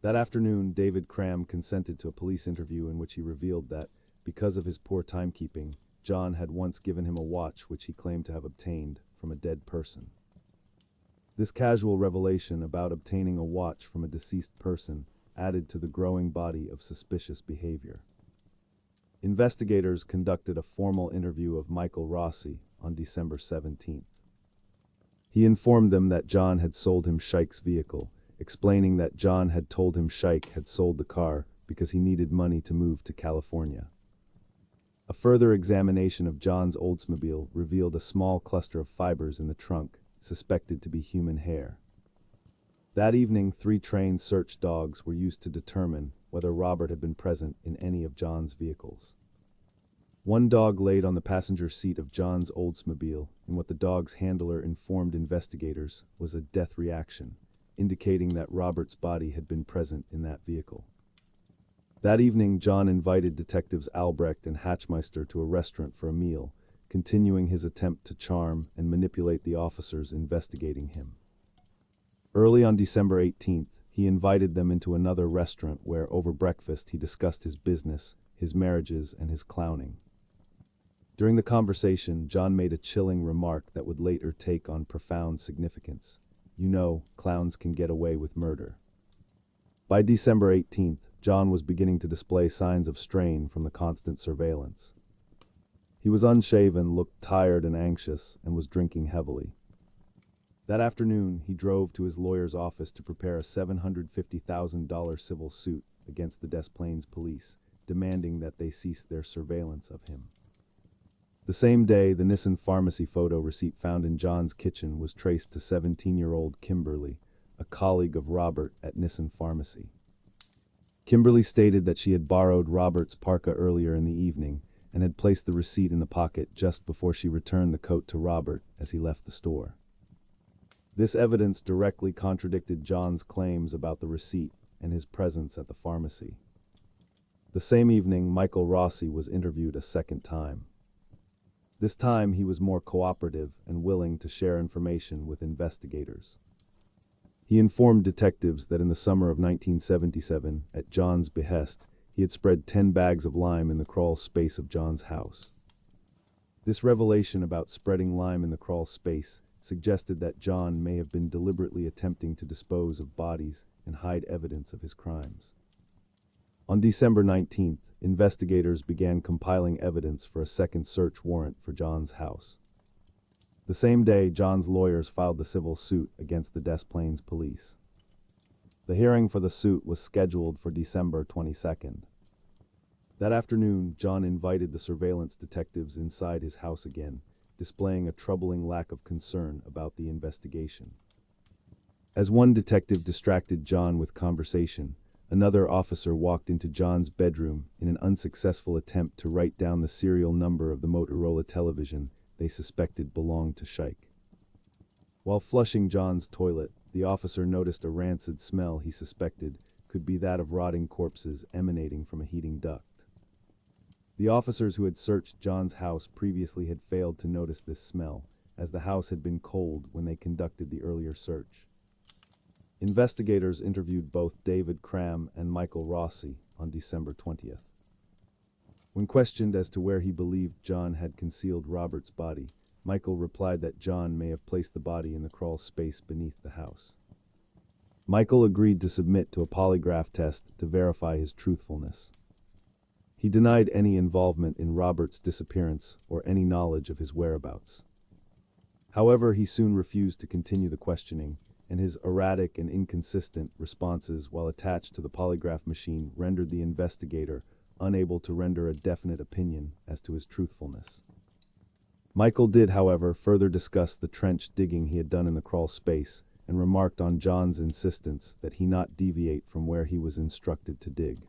That afternoon, David Cram consented to a police interview in which he revealed that, because of his poor timekeeping, John had once given him a watch which he claimed to have obtained from a dead person. This casual revelation about obtaining a watch from a deceased person added to the growing body of suspicious behavior. Investigators conducted a formal interview of Michael Rossi on December 17th. He informed them that John had sold him Sheikh's vehicle, explaining that John had told him Sheikh had sold the car because he needed money to move to California. A further examination of John's Oldsmobile revealed a small cluster of fibers in the trunk, suspected to be human hair. That evening, 3 trained search dogs were used to determine whether Robert had been present in any of John's vehicles. One dog laid on the passenger seat of John's Oldsmobile, and what the dog's handler informed investigators was a death reaction, indicating that Robert's body had been present in that vehicle. That evening, John invited detectives Albrecht and Hatchmeister to a restaurant for a meal, continuing his attempt to charm and manipulate the officers investigating him. Early on December 18th, he invited them into another restaurant where, over breakfast, he discussed his business, his marriages, and his clowning. During the conversation, John made a chilling remark that would later take on profound significance. "You know, clowns can get away with murder." By December 18th, John was beginning to display signs of strain from the constant surveillance. He was unshaven, looked tired and anxious, and was drinking heavily. That afternoon, he drove to his lawyer's office to prepare a $750,000 civil suit against the Des Plaines police, demanding that they cease their surveillance of him. The same day, the Nissan pharmacy photo receipt found in John's kitchen was traced to 17-year-old Kimberly, a colleague of Robert at Nissan Pharmacy. Kimberly stated that she had borrowed Robert's parka earlier in the evening and had placed the receipt in the pocket just before she returned the coat to Robert as he left the store. This evidence directly contradicted John's claims about the receipt and his presence at the pharmacy. The same evening, Michael Rossi was interviewed a second time. This time, he was more cooperative and willing to share information with investigators. He informed detectives that in the summer of 1977, at John's behest, he had spread 10 bags of lime in the crawl space of John's house. This revelation about spreading lime in the crawl space suggested that John may have been deliberately attempting to dispose of bodies and hide evidence of his crimes. On December 19th, investigators began compiling evidence for a second search warrant for John's house. The same day, John's lawyers filed the civil suit against the Des Plaines police. The hearing for the suit was scheduled for December 22nd. That afternoon, John invited the surveillance detectives inside his house again, displaying a troubling lack of concern about the investigation. As one detective distracted John with conversation, another officer walked into John's bedroom in an unsuccessful attempt to write down the serial number of the Motorola television they suspected belonged to Sheikh. While flushing John's toilet, the officer noticed a rancid smell he suspected could be that of rotting corpses emanating from a heating duct. The officers who had searched John's house previously had failed to notice this smell, as the house had been cold when they conducted the earlier search. Investigators interviewed both David Cram and Michael Rossi on December 20th. When questioned as to where he believed John had concealed Robert's body, Michael replied that John may have placed the body in the crawl space beneath the house. Michael agreed to submit to a polygraph test to verify his truthfulness. He denied any involvement in Robert's disappearance or any knowledge of his whereabouts. However, he soon refused to continue the questioning, and his erratic and inconsistent responses while attached to the polygraph machine rendered the investigator unable to render a definite opinion as to his truthfulness. Michael did, however, further discuss the trench digging he had done in the crawl space and remarked on John's insistence that he not deviate from where he was instructed to dig.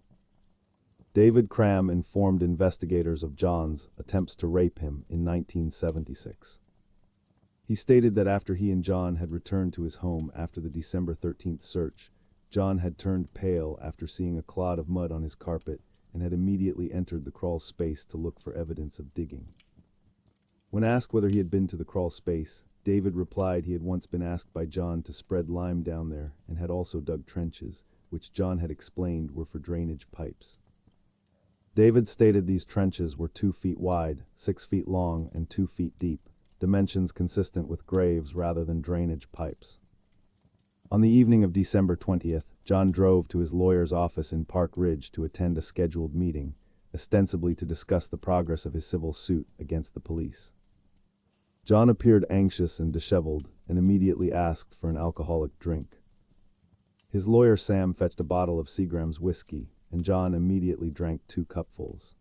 David Cram informed investigators of John's attempts to rape him in 1976. He stated that after he and John had returned to his home after the December 13th search, John had turned pale after seeing a clod of mud on his carpet and had immediately entered the crawl space to look for evidence of digging. When asked whether he had been to the crawl space, David replied he had once been asked by John to spread lime down there and had also dug trenches, which John had explained were for drainage pipes. David stated these trenches were 2 feet wide, 6 feet long, and 2 feet deep, dimensions consistent with graves rather than drainage pipes. On the evening of December 20th, John drove to his lawyer's office in Park Ridge to attend a scheduled meeting, ostensibly to discuss the progress of his civil suit against the police. John appeared anxious and disheveled and immediately asked for an alcoholic drink. His lawyer Sam fetched a bottle of Seagram's whiskey, and John immediately drank 2 cupfuls.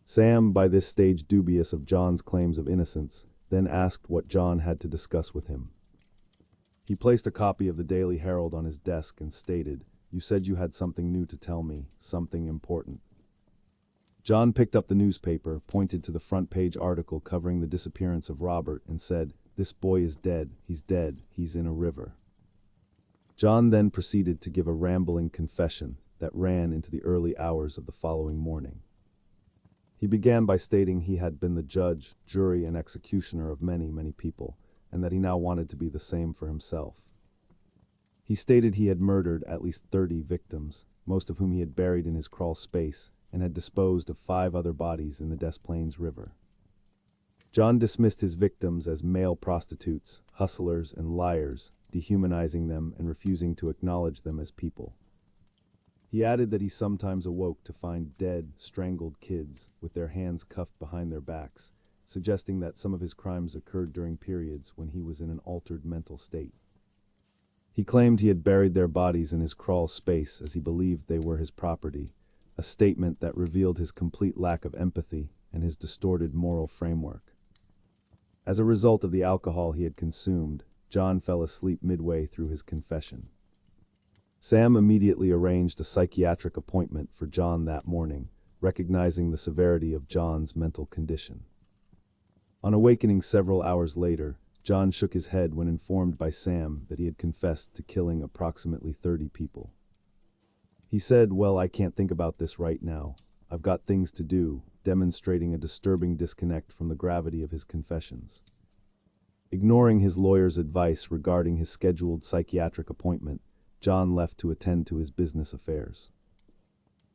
Sam, by this stage dubious of John's claims of innocence, then asked what John had to discuss with him. He placed a copy of the Daily Herald on his desk and stated, "You said you had something new to tell me, something important." John picked up the newspaper, pointed to the front page article covering the disappearance of Robert, and said, "This boy is dead, he's in a river." John then proceeded to give a rambling confession that ran into the early hours of the following morning. He began by stating he had been the judge, jury, and executioner of many, many people, and that he now wanted to be the same for himself. He stated he had murdered at least 30 victims, most of whom he had buried in his crawl space, and had disposed of 5 other bodies in the Des Plaines River. John dismissed his victims as male prostitutes, hustlers, and liars, dehumanizing them and refusing to acknowledge them as people. He added that he sometimes awoke to find dead, strangled kids with their hands cuffed behind their backs, suggesting that some of his crimes occurred during periods when he was in an altered mental state. He claimed he had buried their bodies in his crawl space as he believed they were his property, a statement that revealed his complete lack of empathy and his distorted moral framework. As a result of the alcohol he had consumed, John fell asleep midway through his confession. Sam immediately arranged a psychiatric appointment for John that morning, recognizing the severity of John's mental condition. On awakening several hours later, John shook his head when informed by Sam that he had confessed to killing approximately 30 people. He said, "Well, I can't think about this right now. I've got things to do," demonstrating a disturbing disconnect from the gravity of his confessions. Ignoring his lawyer's advice regarding his scheduled psychiatric appointment, John left to attend to his business affairs.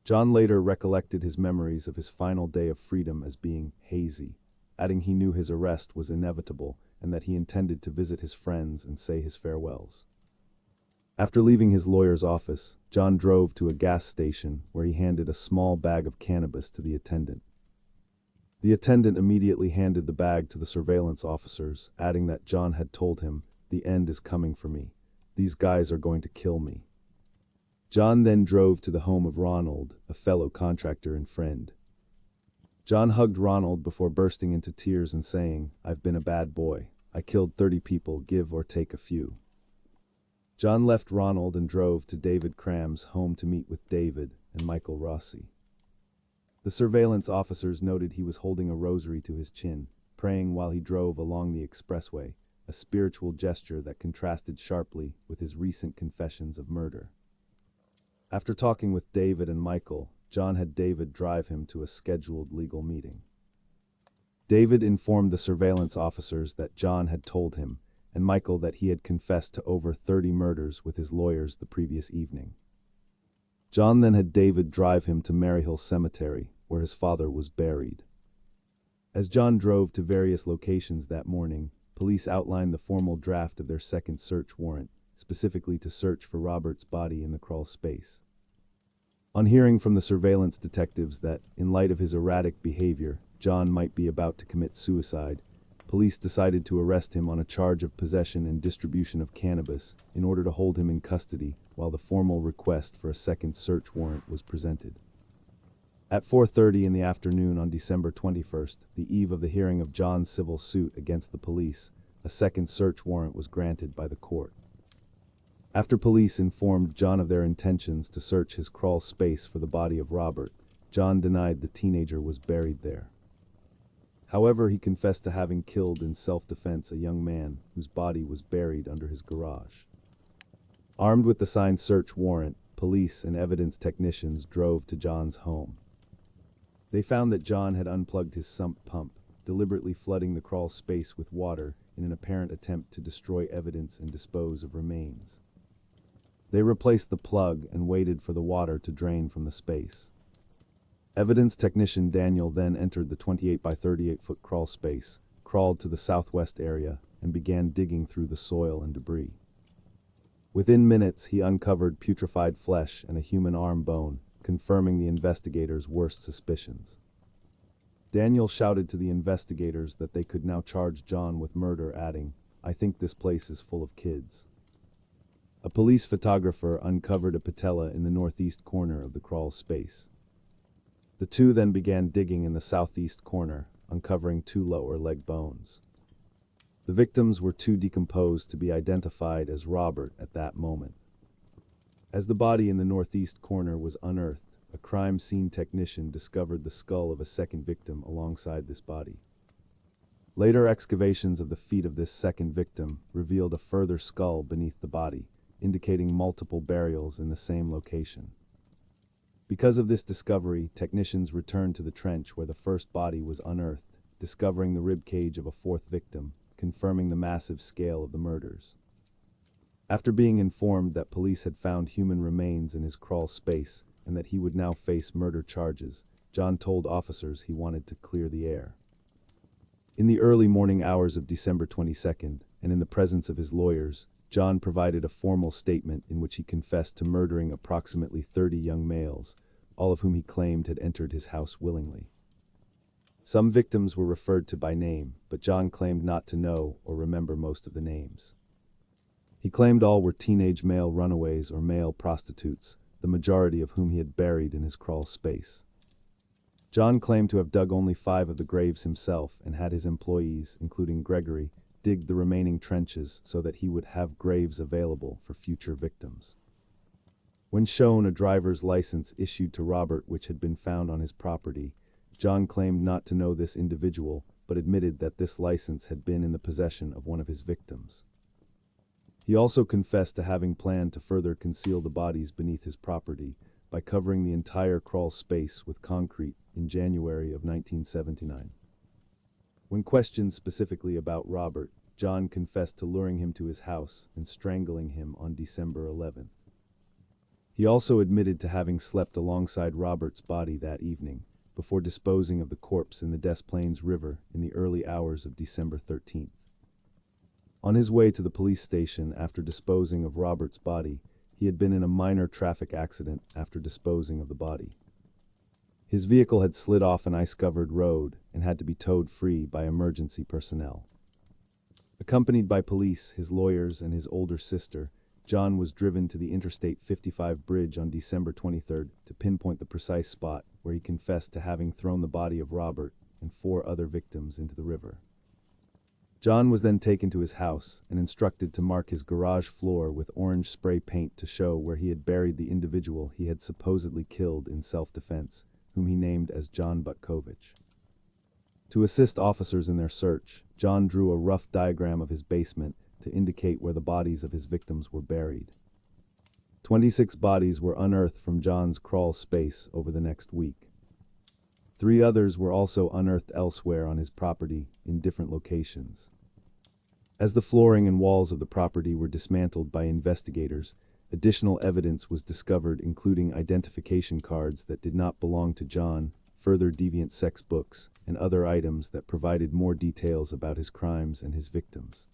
John later recollected his memories of his final day of freedom as being hazy, adding he knew his arrest was inevitable and that he intended to visit his friends and say his farewells. After leaving his lawyer's office, John drove to a gas station where he handed a small bag of cannabis to the attendant. The attendant immediately handed the bag to the surveillance officers, adding that John had told him, "The end is coming for me. These guys are going to kill me." John then drove to the home of Ronald, a fellow contractor and friend. John hugged Ronald before bursting into tears and saying, "I've been a bad boy. I killed 30 people, give or take a few." John left Ronald and drove to David Cram's home to meet with David and Michael Rossi. The surveillance officers noted he was holding a rosary to his chin, praying while he drove along the expressway, a spiritual gesture that contrasted sharply with his recent confessions of murder. After talking with David and Michael, John had David drive him to a scheduled legal meeting. David informed the surveillance officers that John had told him, and Michael that he had confessed to over 30 murders with his lawyers the previous evening. John then had David drive him to Maryhill Cemetery, where his father was buried. As John drove to various locations that morning, police outlined the formal draft of their second search warrant, specifically to search for Robert's body in the crawl space. On hearing from the surveillance detectives that, in light of his erratic behavior, John might be about to commit suicide, police decided to arrest him on a charge of possession and distribution of cannabis in order to hold him in custody while the formal request for a second search warrant was presented. At 4:30 in the afternoon on December 21st, the eve of the hearing of John's civil suit against the police, a second search warrant was granted by the court. After police informed John of their intentions to search his crawl space for the body of Robert, John denied the teenager was buried there. However, he confessed to having killed in self-defense a young man whose body was buried under his garage. Armed with the signed search warrant, police and evidence technicians drove to John's home. They found that John had unplugged his sump pump, deliberately flooding the crawl space with water in an apparent attempt to destroy evidence and dispose of remains. They replaced the plug and waited for the water to drain from the space. Evidence technician Daniel then entered the 28 by 38 foot crawl space, crawled to the southwest area, and began digging through the soil and debris. Within minutes, he uncovered putrefied flesh and a human arm bone, confirming the investigators' worst suspicions. Daniel shouted to the investigators that they could now charge John with murder, adding, "I think this place is full of kids." A police photographer uncovered a patella in the northeast corner of the crawl space. The two then began digging in the southeast corner, uncovering two lower leg bones. The victims were too decomposed to be identified as Robert at that moment. As the body in the northeast corner was unearthed, a crime scene technician discovered the skull of a second victim alongside this body. Later excavations of the feet of this second victim revealed a further skull beneath the body, indicating multiple burials in the same location. Because of this discovery, technicians returned to the trench where the first body was unearthed, discovering the rib cage of a fourth victim, confirming the massive scale of the murders. After being informed that police had found human remains in his crawl space and that he would now face murder charges, John told officers he wanted to clear the air. In the early morning hours of December 22nd, and in the presence of his lawyers, John provided a formal statement in which he confessed to murdering approximately 30 young males, all of whom he claimed had entered his house willingly. Some victims were referred to by name, but John claimed not to know or remember most of the names. He claimed all were teenage male runaways or male prostitutes, the majority of whom he had buried in his crawl space. John claimed to have dug only 5 of the graves himself and had his employees, including Gregory, dig the remaining trenches so that he would have graves available for future victims. When shown a driver's license issued to Robert which had been found on his property, John claimed not to know this individual, but admitted that this license had been in the possession of one of his victims. He also confessed to having planned to further conceal the bodies beneath his property by covering the entire crawl space with concrete in January of 1979. When questioned specifically about Robert, John confessed to luring him to his house and strangling him on December 11th. He also admitted to having slept alongside Robert's body that evening, before disposing of the corpse in the Des Plaines River in the early hours of December 13th. On his way to the police station after disposing of Robert's body, he had been in a minor traffic accident after disposing of the body. His vehicle had slid off an ice-covered road and had to be towed free by emergency personnel. Accompanied by police, his lawyers, and his older sister, John was driven to the Interstate 55 bridge on December 23rd to pinpoint the precise spot where he confessed to having thrown the body of Robert and 4 other victims into the river. John was then taken to his house and instructed to mark his garage floor with orange spray paint to show where he had buried the individual he had supposedly killed in self-defense, whom he named as John Butkovich. To assist officers in their search, John drew a rough diagram of his basement to indicate where the bodies of his victims were buried. 26 bodies were unearthed from John's crawl space over the next week. 3 others were also unearthed elsewhere on his property in different locations. As the flooring and walls of the property were dismantled by investigators, additional evidence was discovered, including identification cards that did not belong to John, further deviant sex books, and other items that provided more details about his crimes and his victims.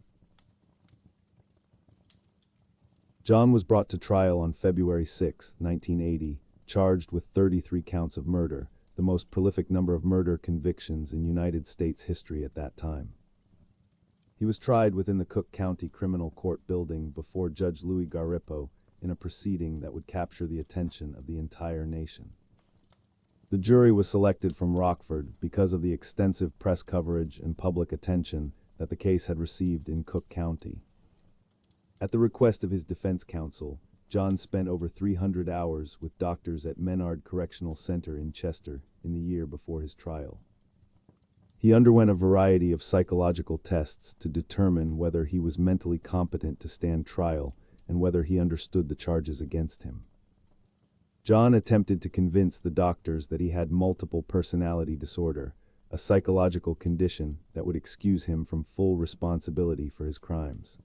John was brought to trial on February 6, 1980, charged with 33 counts of murder, the most prolific number of murder convictions in United States history at that time. He was tried within the Cook County Criminal Court building before Judge Louis Garippo in a proceeding that would capture the attention of the entire nation. The jury was selected from Rockford because of the extensive press coverage and public attention that the case had received in Cook County. At the request of his defense counsel, John spent over 300 hours with doctors at Menard Correctional Center in Chester in the year before his trial. He underwent a variety of psychological tests to determine whether he was mentally competent to stand trial and whether he understood the charges against him. John attempted to convince the doctors that he had multiple personality disorder, a psychological condition that would excuse him from full responsibility for his crimes.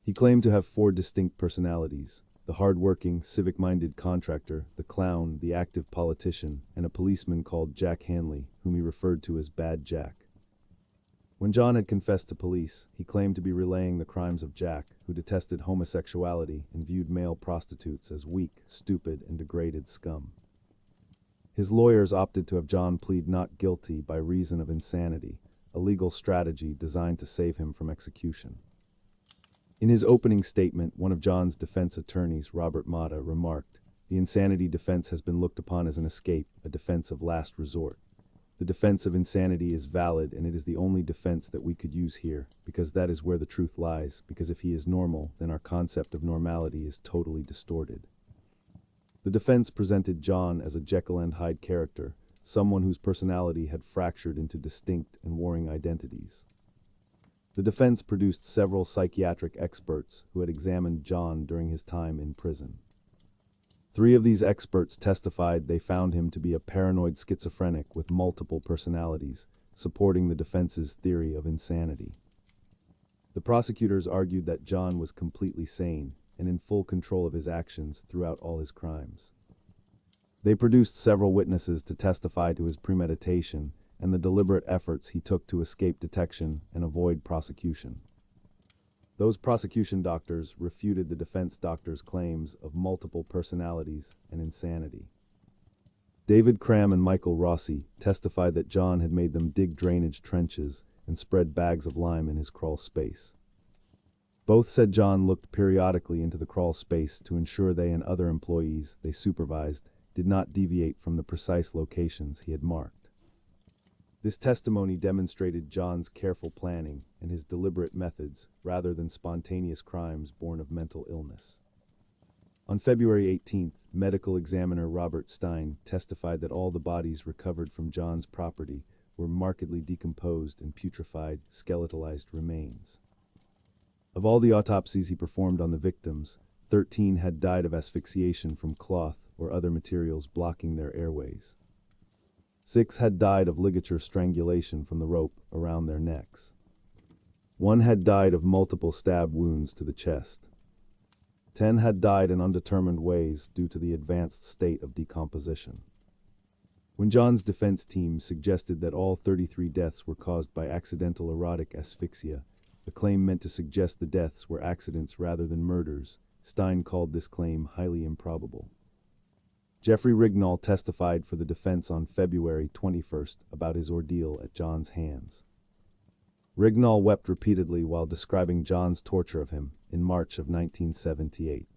He claimed to have 4 distinct personalities: the hard-working, civic-minded contractor, the clown, the active politician, and a policeman called Jack Hanley, whom he referred to as Bad Jack. When John had confessed to police, he claimed to be relaying the crimes of Jack, who detested homosexuality and viewed male prostitutes as weak, stupid, and degraded scum. His lawyers opted to have John plead not guilty by reason of insanity, a legal strategy designed to save him from execution. In his opening statement, one of John's defense attorneys, Robert Mata, remarked, "The insanity defense has been looked upon as an escape, a defense of last resort. The defense of insanity is valid, and it is the only defense that we could use here, because that is where the truth lies, because if he is normal, then our concept of normality is totally distorted." The defense presented John as a Jekyll and Hyde character, someone whose personality had fractured into distinct and warring identities. The defense produced several psychiatric experts who had examined John during his time in prison. 3 of these experts testified they found him to be a paranoid schizophrenic with multiple personalities, supporting the defense's theory of insanity. The prosecutors argued that John was completely sane and in full control of his actions throughout all his crimes. They produced several witnesses to testify to his premeditation and the deliberate efforts he took to escape detection and avoid prosecution. Those prosecution doctors refuted the defense doctors' claims of multiple personalities and insanity. David Cram and Michael Rossi testified that John had made them dig drainage trenches and spread bags of lime in his crawl space. Both said John looked periodically into the crawl space to ensure they and other employees they supervised did not deviate from the precise locations he had marked. This testimony demonstrated John's careful planning and his deliberate methods rather than spontaneous crimes born of mental illness. On February 18th, medical examiner Robert Stein testified that all the bodies recovered from John's property were markedly decomposed and putrefied, skeletalized remains. Of all the autopsies he performed on the victims, 13 had died of asphyxiation from cloth or other materials blocking their airways. 6 had died of ligature strangulation from the rope around their necks. 1 had died of multiple stab wounds to the chest. 10 had died in undetermined ways due to the advanced state of decomposition. When John's defense team suggested that all 33 deaths were caused by accidental erotic asphyxia, a claim meant to suggest the deaths were accidents rather than murders, Stein called this claim highly improbable. Jeffrey Rignall testified for the defense on February 21st about his ordeal at John's hands. Rignall wept repeatedly while describing John's torture of him in March of 1978.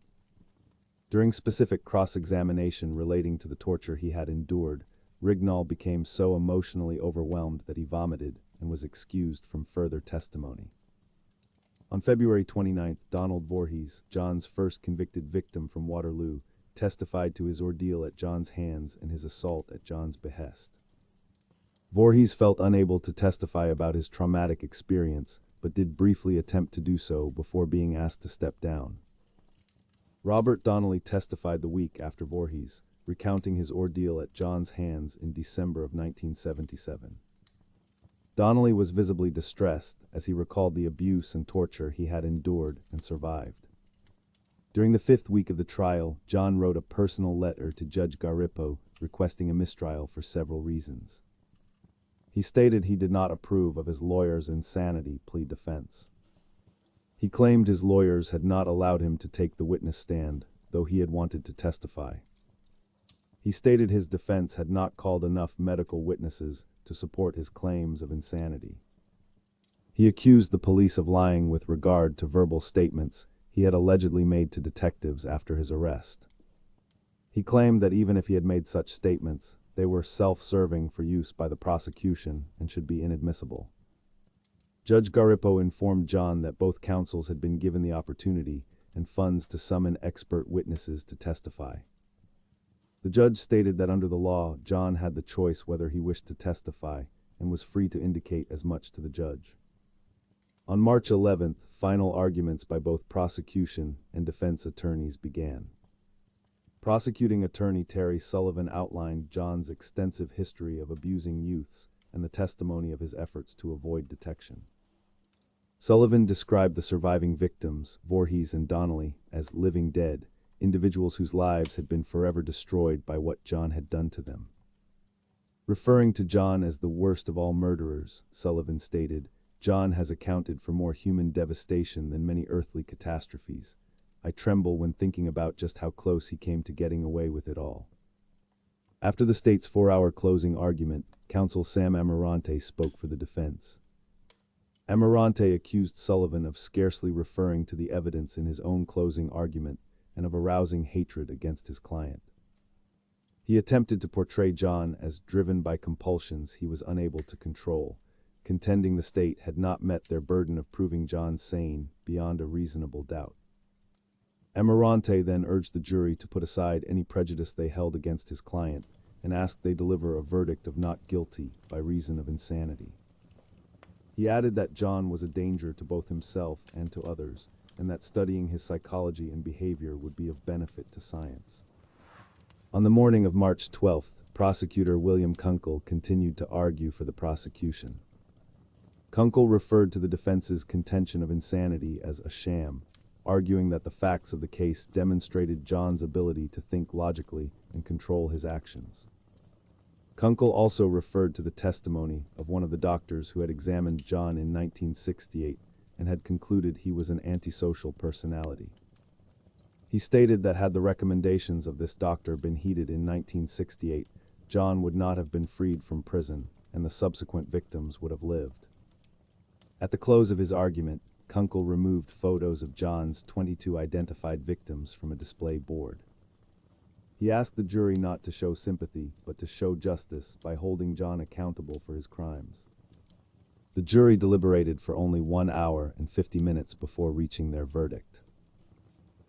During specific cross-examination relating to the torture he had endured, Rignall became so emotionally overwhelmed that he vomited and was excused from further testimony. On February 29th, Donald Voorhees, John's first convicted victim from Waterloo, testified to his ordeal at John's hands and his assault at John's behest. Voorhees felt unable to testify about his traumatic experience, but did briefly attempt to do so before being asked to step down. Robert Donnelly testified the week after Voorhees, recounting his ordeal at John's hands in December of 1977. Donnelly was visibly distressed as he recalled the abuse and torture he had endured and survived. During the 5th week of the trial, John wrote a personal letter to Judge Garippo requesting a mistrial for several reasons. He stated he did not approve of his lawyer's insanity plea defense. He claimed his lawyers had not allowed him to take the witness stand, though he had wanted to testify. He stated his defense had not called enough medical witnesses to support his claims of insanity. He accused the police of lying with regard to verbal statements he had allegedly made to detectives after his arrest. He claimed that even if he had made such statements, they were self-serving for use by the prosecution and should be inadmissible. Judge Garippo informed John that both counsels had been given the opportunity and funds to summon expert witnesses to testify. The judge stated that under the law, John had the choice whether he wished to testify and was free to indicate as much to the judge. On March 11th, final arguments by both prosecution and defense attorneys began. Prosecuting attorney Terry Sullivan outlined John's extensive history of abusing youths and the testimony of his efforts to avoid detection. Sullivan described the surviving victims, Voorhees and Donnelly, as living dead, individuals whose lives had been forever destroyed by what John had done to them. Referring to John as the worst of all murderers, Sullivan stated, John has accounted for more human devastation than many earthly catastrophes. I tremble when thinking about just how close he came to getting away with it all." After the state's 4-hour closing argument, counsel Sam Amarante spoke for the defense. Amarante accused Sullivan of scarcely referring to the evidence in his own closing argument and of arousing hatred against his client. He attempted to portray John as driven by compulsions he was unable to control, contending the state had not met their burden of proving John sane beyond a reasonable doubt. Amarante then urged the jury to put aside any prejudice they held against his client and asked they deliver a verdict of not guilty by reason of insanity. He added that John was a danger to both himself and to others, and that studying his psychology and behavior would be of benefit to science. On the morning of March 12th, prosecutor William Kunkel continued to argue for the prosecution. Kunkel referred to the defense's contention of insanity as a sham, arguing that the facts of the case demonstrated John's ability to think logically and control his actions. Kunkel also referred to the testimony of one of the doctors who had examined John in 1968 and had concluded he was an antisocial personality. He stated that had the recommendations of this doctor been heeded in 1968, John would not have been freed from prison, and the subsequent victims would have lived. At the close of his argument, Kunkel removed photos of John's 22 identified victims from a display board. He asked the jury not to show sympathy, but to show justice by holding John accountable for his crimes. The jury deliberated for only 1 hour and 50 minutes before reaching their verdict.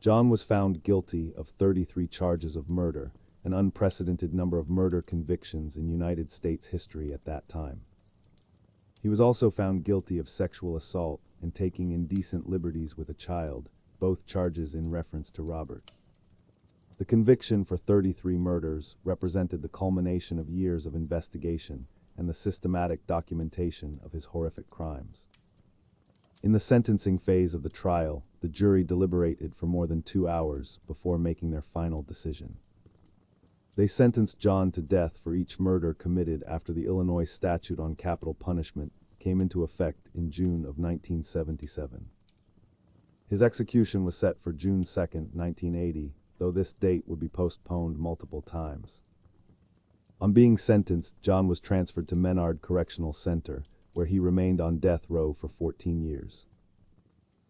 John was found guilty of 33 charges of murder, an unprecedented number of murder convictions in United States history at that time. He was also found guilty of sexual assault and taking indecent liberties with a child, both charges in reference to Robert. The conviction for 33 murders represented the culmination of years of investigation and the systematic documentation of his horrific crimes. In the sentencing phase of the trial, the jury deliberated for more than 2 hours before making their final decision. They sentenced John to death for each murder committed after the Illinois statute on capital punishment came into effect in June of 1977. His execution was set for June 2, 1980, though this date would be postponed multiple times. On being sentenced, John was transferred to Menard Correctional Center, where he remained on death row for 14 years.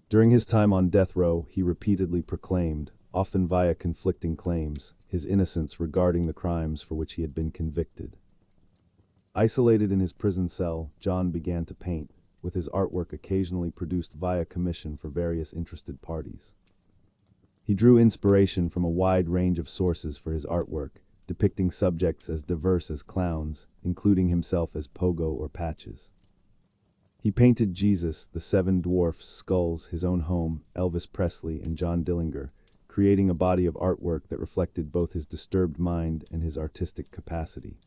During his time on death row, he repeatedly proclaimed, often via conflicting claims, his innocence regarding the crimes for which he had been convicted. Isolated in his prison cell, John began to paint, with his artwork occasionally produced via commission for various interested parties. He drew inspiration from a wide range of sources for his artwork, depicting subjects as diverse as clowns, including himself as Pogo or Patches. He painted Jesus, the 7 dwarfs, skulls, his own home, Elvis Presley, and John Dillinger, creating a body of artwork that reflected both his disturbed mind and his artistic capacity.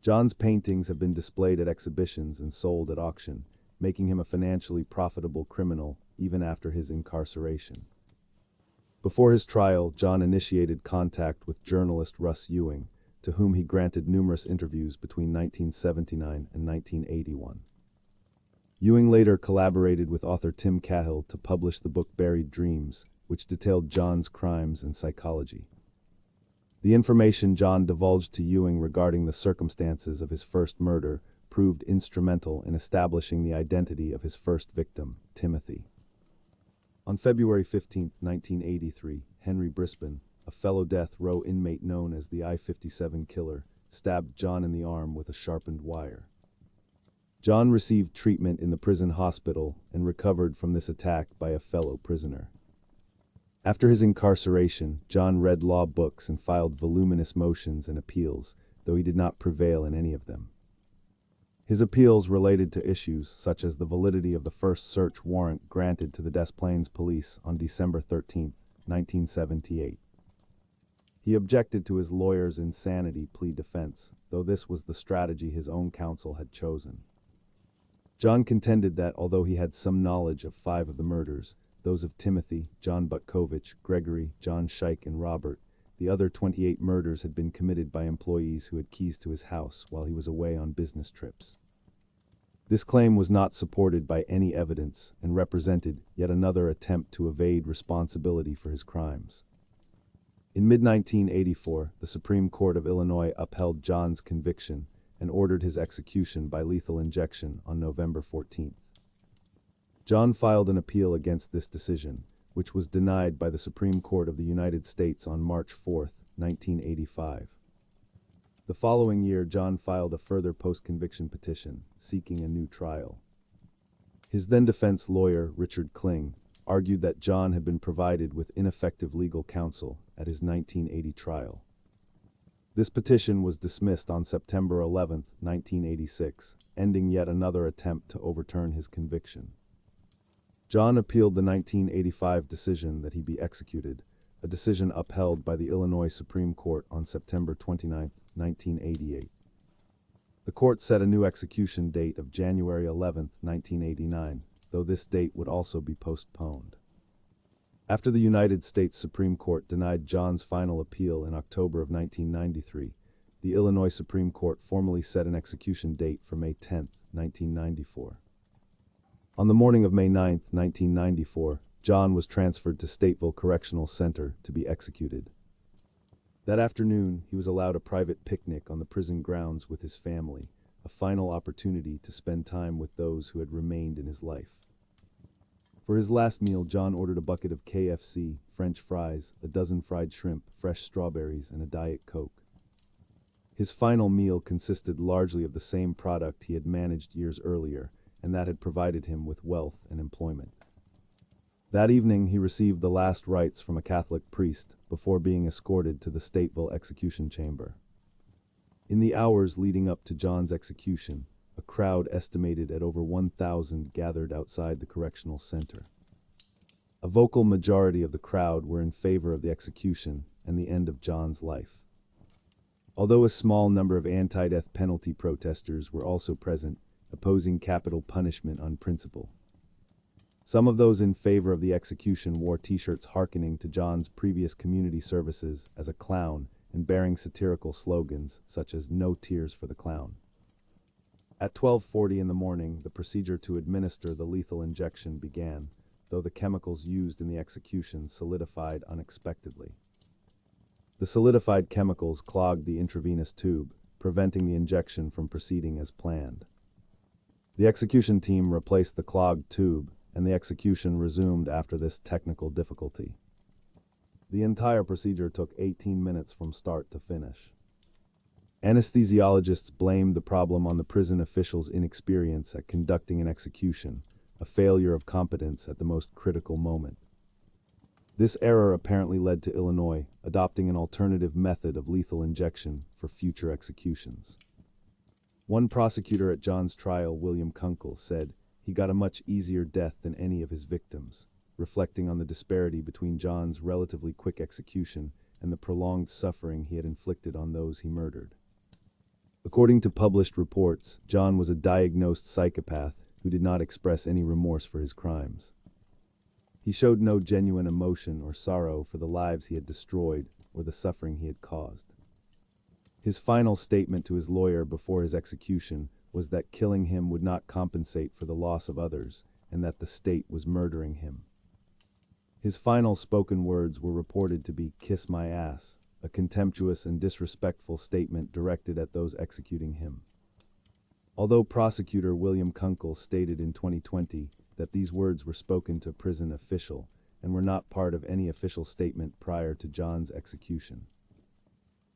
John's paintings have been displayed at exhibitions and sold at auction, making him a financially profitable criminal even after his incarceration. Before his trial, John initiated contact with journalist Russ Ewing, to whom he granted numerous interviews between 1979 and 1981. Ewing later collaborated with author Tim Cahill to publish the book Buried Dreams, which detailed John's crimes and psychology. The information John divulged to Ewing regarding the circumstances of his first murder proved instrumental in establishing the identity of his first victim, Timothy. On February 15, 1983, Henry Brisbane, a fellow death row inmate known as the I-57 killer, stabbed John in the arm with a sharpened wire. John received treatment in the prison hospital and recovered from this attack by a fellow prisoner. After his incarceration, John read law books and filed voluminous motions and appeals, though he did not prevail in any of them. His appeals related to issues such as the validity of the first search warrant granted to the Des Plaines police on December 13, 1978. He objected to his lawyer's insanity plea defense, though this was the strategy his own counsel had chosen. John contended that although he had some knowledge of 5 of the murders, those of Timothy, John Butkovich, Gregory, John Scheich, and Robert, the other 28 murders had been committed by employees who had keys to his house while he was away on business trips. This claim was not supported by any evidence and represented yet another attempt to evade responsibility for his crimes. In mid-1984, the Supreme Court of Illinois upheld John's conviction and ordered his execution by lethal injection on November 14th. John filed an appeal against this decision, which was denied by the Supreme Court of the United States on March 4, 1985. The following year, John filed a further post-conviction petition, seeking a new trial. His then-defense lawyer, Richard Kling, argued that John had been provided with ineffective legal counsel at his 1980 trial. This petition was dismissed on September 11, 1986, ending yet another attempt to overturn his conviction. John appealed the 1985 decision that he be executed, a decision upheld by the Illinois Supreme Court on September 29, 1988. The court set a new execution date of January 11, 1989, though this date would also be postponed. After the United States Supreme Court denied John's final appeal in October of 1993, the Illinois Supreme Court formally set an execution date for May 10, 1994. On the morning of May 9, 1994, John was transferred to Stateville Correctional Center to be executed. That afternoon, he was allowed a private picnic on the prison grounds with his family, a final opportunity to spend time with those who had remained in his life. For his last meal, John ordered a bucket of KFC, French fries, a dozen fried shrimp, fresh strawberries, and a Diet Coke. His final meal consisted largely of the same product he had managed years earlier, and that had provided him with wealth and employment. That evening, he received the last rites from a Catholic priest before being escorted to the Stateville execution chamber. In the hours leading up to John's execution, a crowd estimated at over 1,000 gathered outside the correctional center. A vocal majority of the crowd were in favor of the execution and the end of John's life. Although a small number of anti-death penalty protesters were also present, opposing capital punishment on principle. Some of those in favor of the execution wore T-shirts hearkening to John's previous community services as a clown and bearing satirical slogans such as "No Tears for the Clown." At 12:40 in the morning, the procedure to administer the lethal injection began, though the chemicals used in the execution solidified unexpectedly. The solidified chemicals clogged the intravenous tube, preventing the injection from proceeding as planned. The execution team replaced the clogged tube, and the execution resumed after this technical difficulty. The entire procedure took 18 minutes from start to finish. Anesthesiologists blamed the problem on the prison officials' inexperience at conducting an execution, a failure of competence at the most critical moment. This error apparently led to Illinois adopting an alternative method of lethal injection for future executions. One prosecutor at John's trial, William Kunkel, said he got a much easier death than any of his victims, reflecting on the disparity between John's relatively quick execution and the prolonged suffering he had inflicted on those he murdered. According to published reports, John was a diagnosed psychopath who did not express any remorse for his crimes. He showed no genuine emotion or sorrow for the lives he had destroyed or the suffering he had caused. His final statement to his lawyer before his execution was that killing him would not compensate for the loss of others and that the state was murdering him. His final spoken words were reported to be "kiss my ass," a contemptuous and disrespectful statement directed at those executing him. Although prosecutor William Kunkel stated in 2020 that these words were spoken to a prison official and were not part of any official statement prior to John's execution.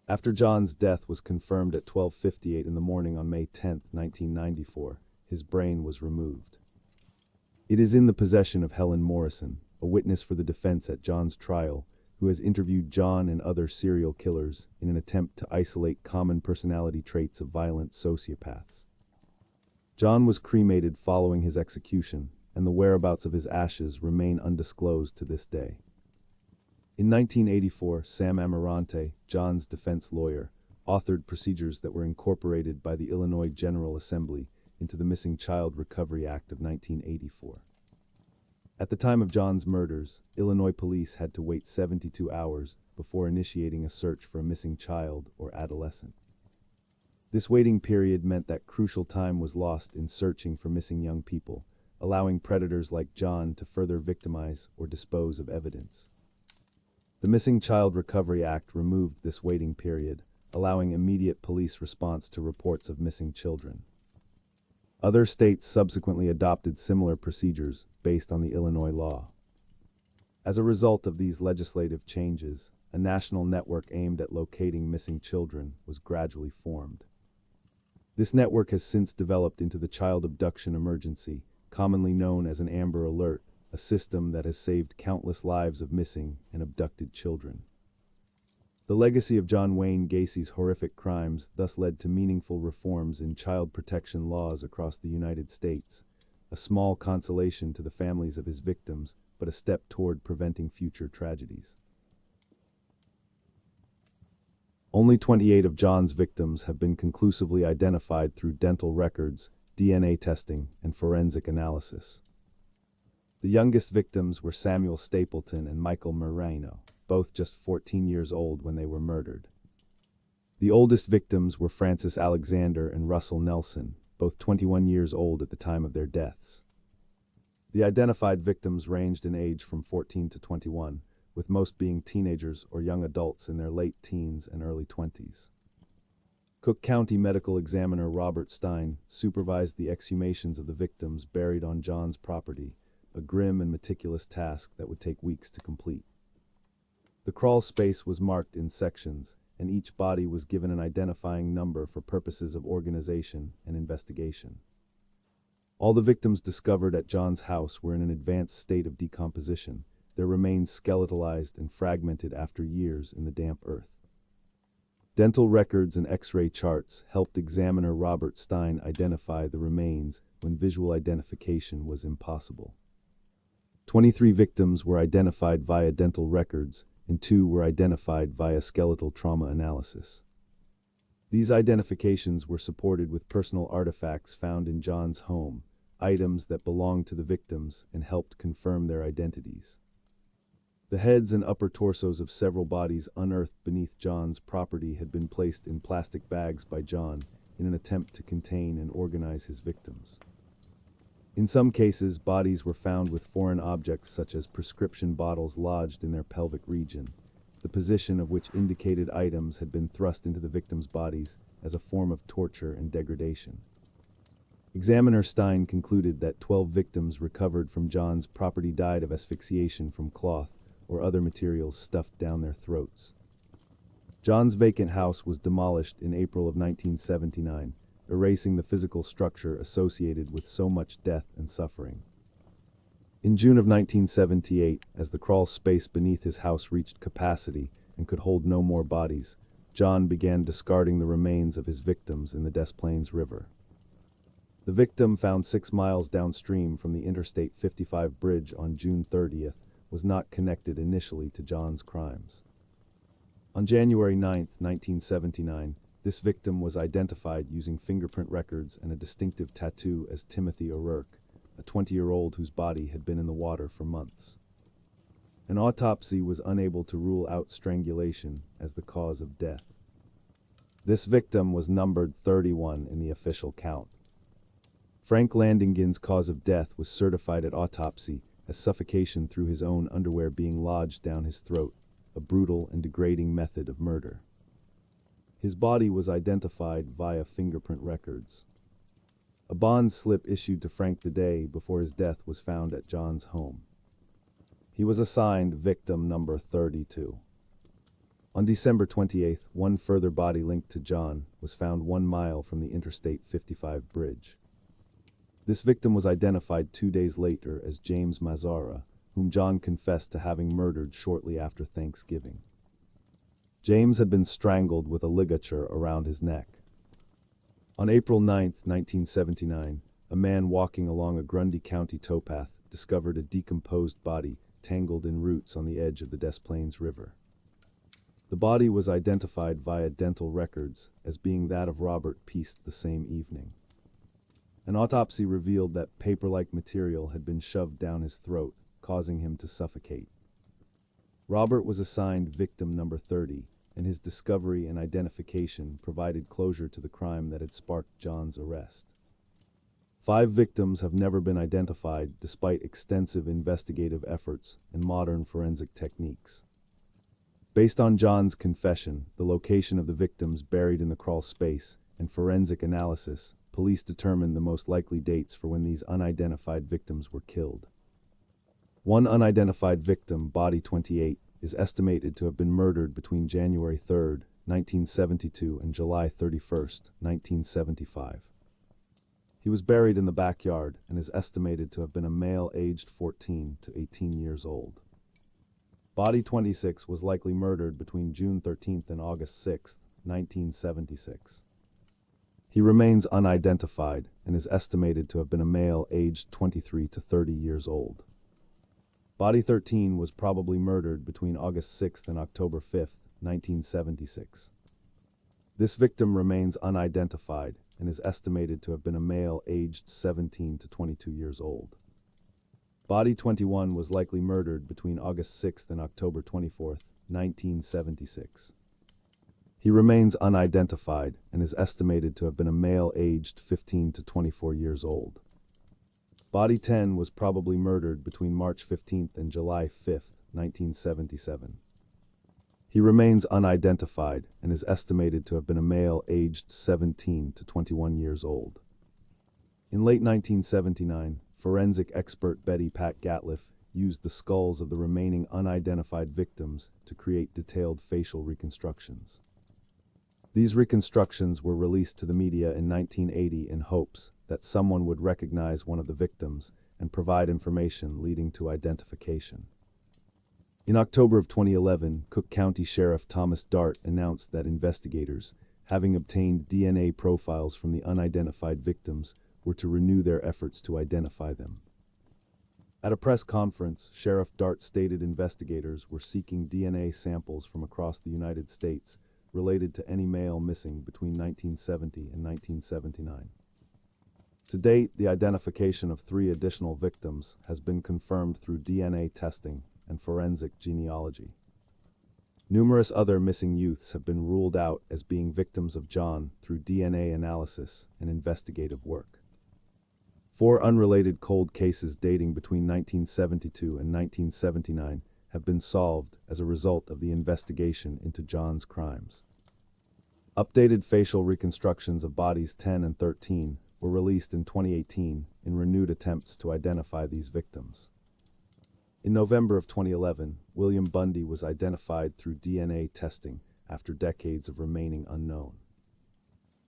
After John's death was confirmed at 12:58 in the morning on May 10, 1994, his brain was removed. It is in the possession of Helen Morrison, a witness for the defense at John's trial, who has interviewed John and other serial killers in an attempt to isolate common personality traits of violent sociopaths. John was cremated following his execution, and the whereabouts of his ashes remain undisclosed to this day. In 1984, Sam Amarante, John's defense lawyer, authored procedures that were incorporated by the Illinois General Assembly into the Missing Child Recovery Act of 1984. At the time of John's murders, Illinois police had to wait 72 hours before initiating a search for a missing child or adolescent. This waiting period meant that crucial time was lost in searching for missing young people, allowing predators like John to further victimize or dispose of evidence. The Missing Child Recovery Act removed this waiting period, allowing immediate police response to reports of missing children. Other states subsequently adopted similar procedures based on the Illinois law. As a result of these legislative changes, a national network aimed at locating missing children was gradually formed. This network has since developed into the Child Abduction Emergency, commonly known as an Amber Alert, a system that has saved countless lives of missing and abducted children. The legacy of John Wayne Gacy's horrific crimes thus led to meaningful reforms in child protection laws across the United States, a small consolation to the families of his victims, but a step toward preventing future tragedies. Only 28 of John's victims have been conclusively identified through dental records, DNA testing, and forensic analysis. The youngest victims were Samuel Stapleton and Michael Moreno, both just 14 years old when they were murdered. The oldest victims were Francis Alexander and Russell Nelson, both 21 years old at the time of their deaths. The identified victims ranged in age from 14 to 21, with most being teenagers or young adults in their late teens and early 20s. Cook County Medical Examiner Robert Stein supervised the exhumations of the victims buried on John's property, a grim and meticulous task that would take weeks to complete. The crawl space was marked in sections, and each body was given an identifying number for purposes of organization and investigation. All the victims discovered at John's house were in an advanced state of decomposition, their remains skeletalized and fragmented after years in the damp earth. Dental records and X-ray charts helped examiner Robert Stein identify the remains when visual identification was impossible. 23 victims were identified via dental records, and 2 were identified via skeletal trauma analysis. These identifications were supported with personal artifacts found in John's home, items that belonged to the victims and helped confirm their identities. The heads and upper torsos of several bodies unearthed beneath John's property had been placed in plastic bags by John in an attempt to contain and organize his victims. In some cases, bodies were found with foreign objects such as prescription bottles lodged in their pelvic region, the position of which indicated items had been thrust into the victims' bodies as a form of torture and degradation. Examiner Stein concluded that 12 victims recovered from John's property died of asphyxiation from cloth or other materials stuffed down their throats. John's vacant house was demolished in April of 1979, erasing the physical structure associated with so much death and suffering. In June of 1978, as the crawl space beneath his house reached capacity and could hold no more bodies, John began discarding the remains of his victims in the Des Plaines River. The victim, found 6 miles downstream from the Interstate 55 bridge on June 30th, was not connected initially to John's crimes. On January 9, 1979, this victim was identified using fingerprint records and a distinctive tattoo as Timothy O'Rourke, a 20-year-old whose body had been in the water for months. An autopsy was unable to rule out strangulation as the cause of death. This victim was numbered 31 in the official count. Frank Landingin's cause of death was certified at autopsy as suffocation through his own underwear being lodged down his throat, a brutal and degrading method of murder. His body was identified via fingerprint records. A bond slip issued to Frank the day before his death was found at John's home. He was assigned victim number 32. On December 28th, one further body linked to John was found 1 mile from the Interstate 55 bridge. This victim was identified 2 days later as James Mazzara, whom John confessed to having murdered shortly after Thanksgiving. James had been strangled with a ligature around his neck. On April 9, 1979, a man walking along a Grundy County towpath discovered a decomposed body tangled in roots on the edge of the Des Plaines River. The body was identified via dental records as being that of Robert Piest the same evening. An autopsy revealed that paper-like material had been shoved down his throat, causing him to suffocate. Robert was assigned victim number 30, and his discovery and identification provided closure to the crime that had sparked John's arrest. 5 victims have never been identified despite extensive investigative efforts and modern forensic techniques. Based on John's confession, the location of the victims buried in the crawl space, and forensic analysis, police determined the most likely dates for when these unidentified victims were killed. One unidentified victim, body 28, is estimated to have been murdered between January 3, 1972 and July 31, 1975. He was buried in the backyard and is estimated to have been a male aged 14 to 18 years old. Body 26 was likely murdered between June 13 and August 6, 1976. He remains unidentified and is estimated to have been a male aged 23 to 30 years old. Body 13 was probably murdered between August 6 and October 5, 1976. This victim remains unidentified and is estimated to have been a male aged 17 to 22 years old. Body 21 was likely murdered between August 6 and October 24, 1976. He remains unidentified and is estimated to have been a male aged 15 to 24 years old. Body 10 was probably murdered between March 15 and July 5, 1977. He remains unidentified and is estimated to have been a male aged 17 to 21 years old. In late 1979, forensic expert Betty Pat Gatliff used the skulls of the remaining unidentified victims to create detailed facial reconstructions. These reconstructions were released to the media in 1980 in hopes that someone would recognize one of the victims and provide information leading to identification. In October of 2011, Cook County Sheriff Thomas Dart announced that investigators, having obtained DNA profiles from the unidentified victims, were to renew their efforts to identify them. At a press conference, Sheriff Dart stated investigators were seeking DNA samples from across the United States related to any male missing between 1970 and 1979. To date, the identification of 3 additional victims has been confirmed through DNA testing and forensic genealogy. Numerous other missing youths have been ruled out as being victims of John through DNA analysis and investigative work. 4 unrelated cold cases dating between 1972 and 1979 have been solved as a result of the investigation into John's crimes. Updated facial reconstructions of bodies 10 and 13 were released in 2018 in renewed attempts to identify these victims. In November of 2011, William Bundy was identified through DNA testing after decades of remaining unknown.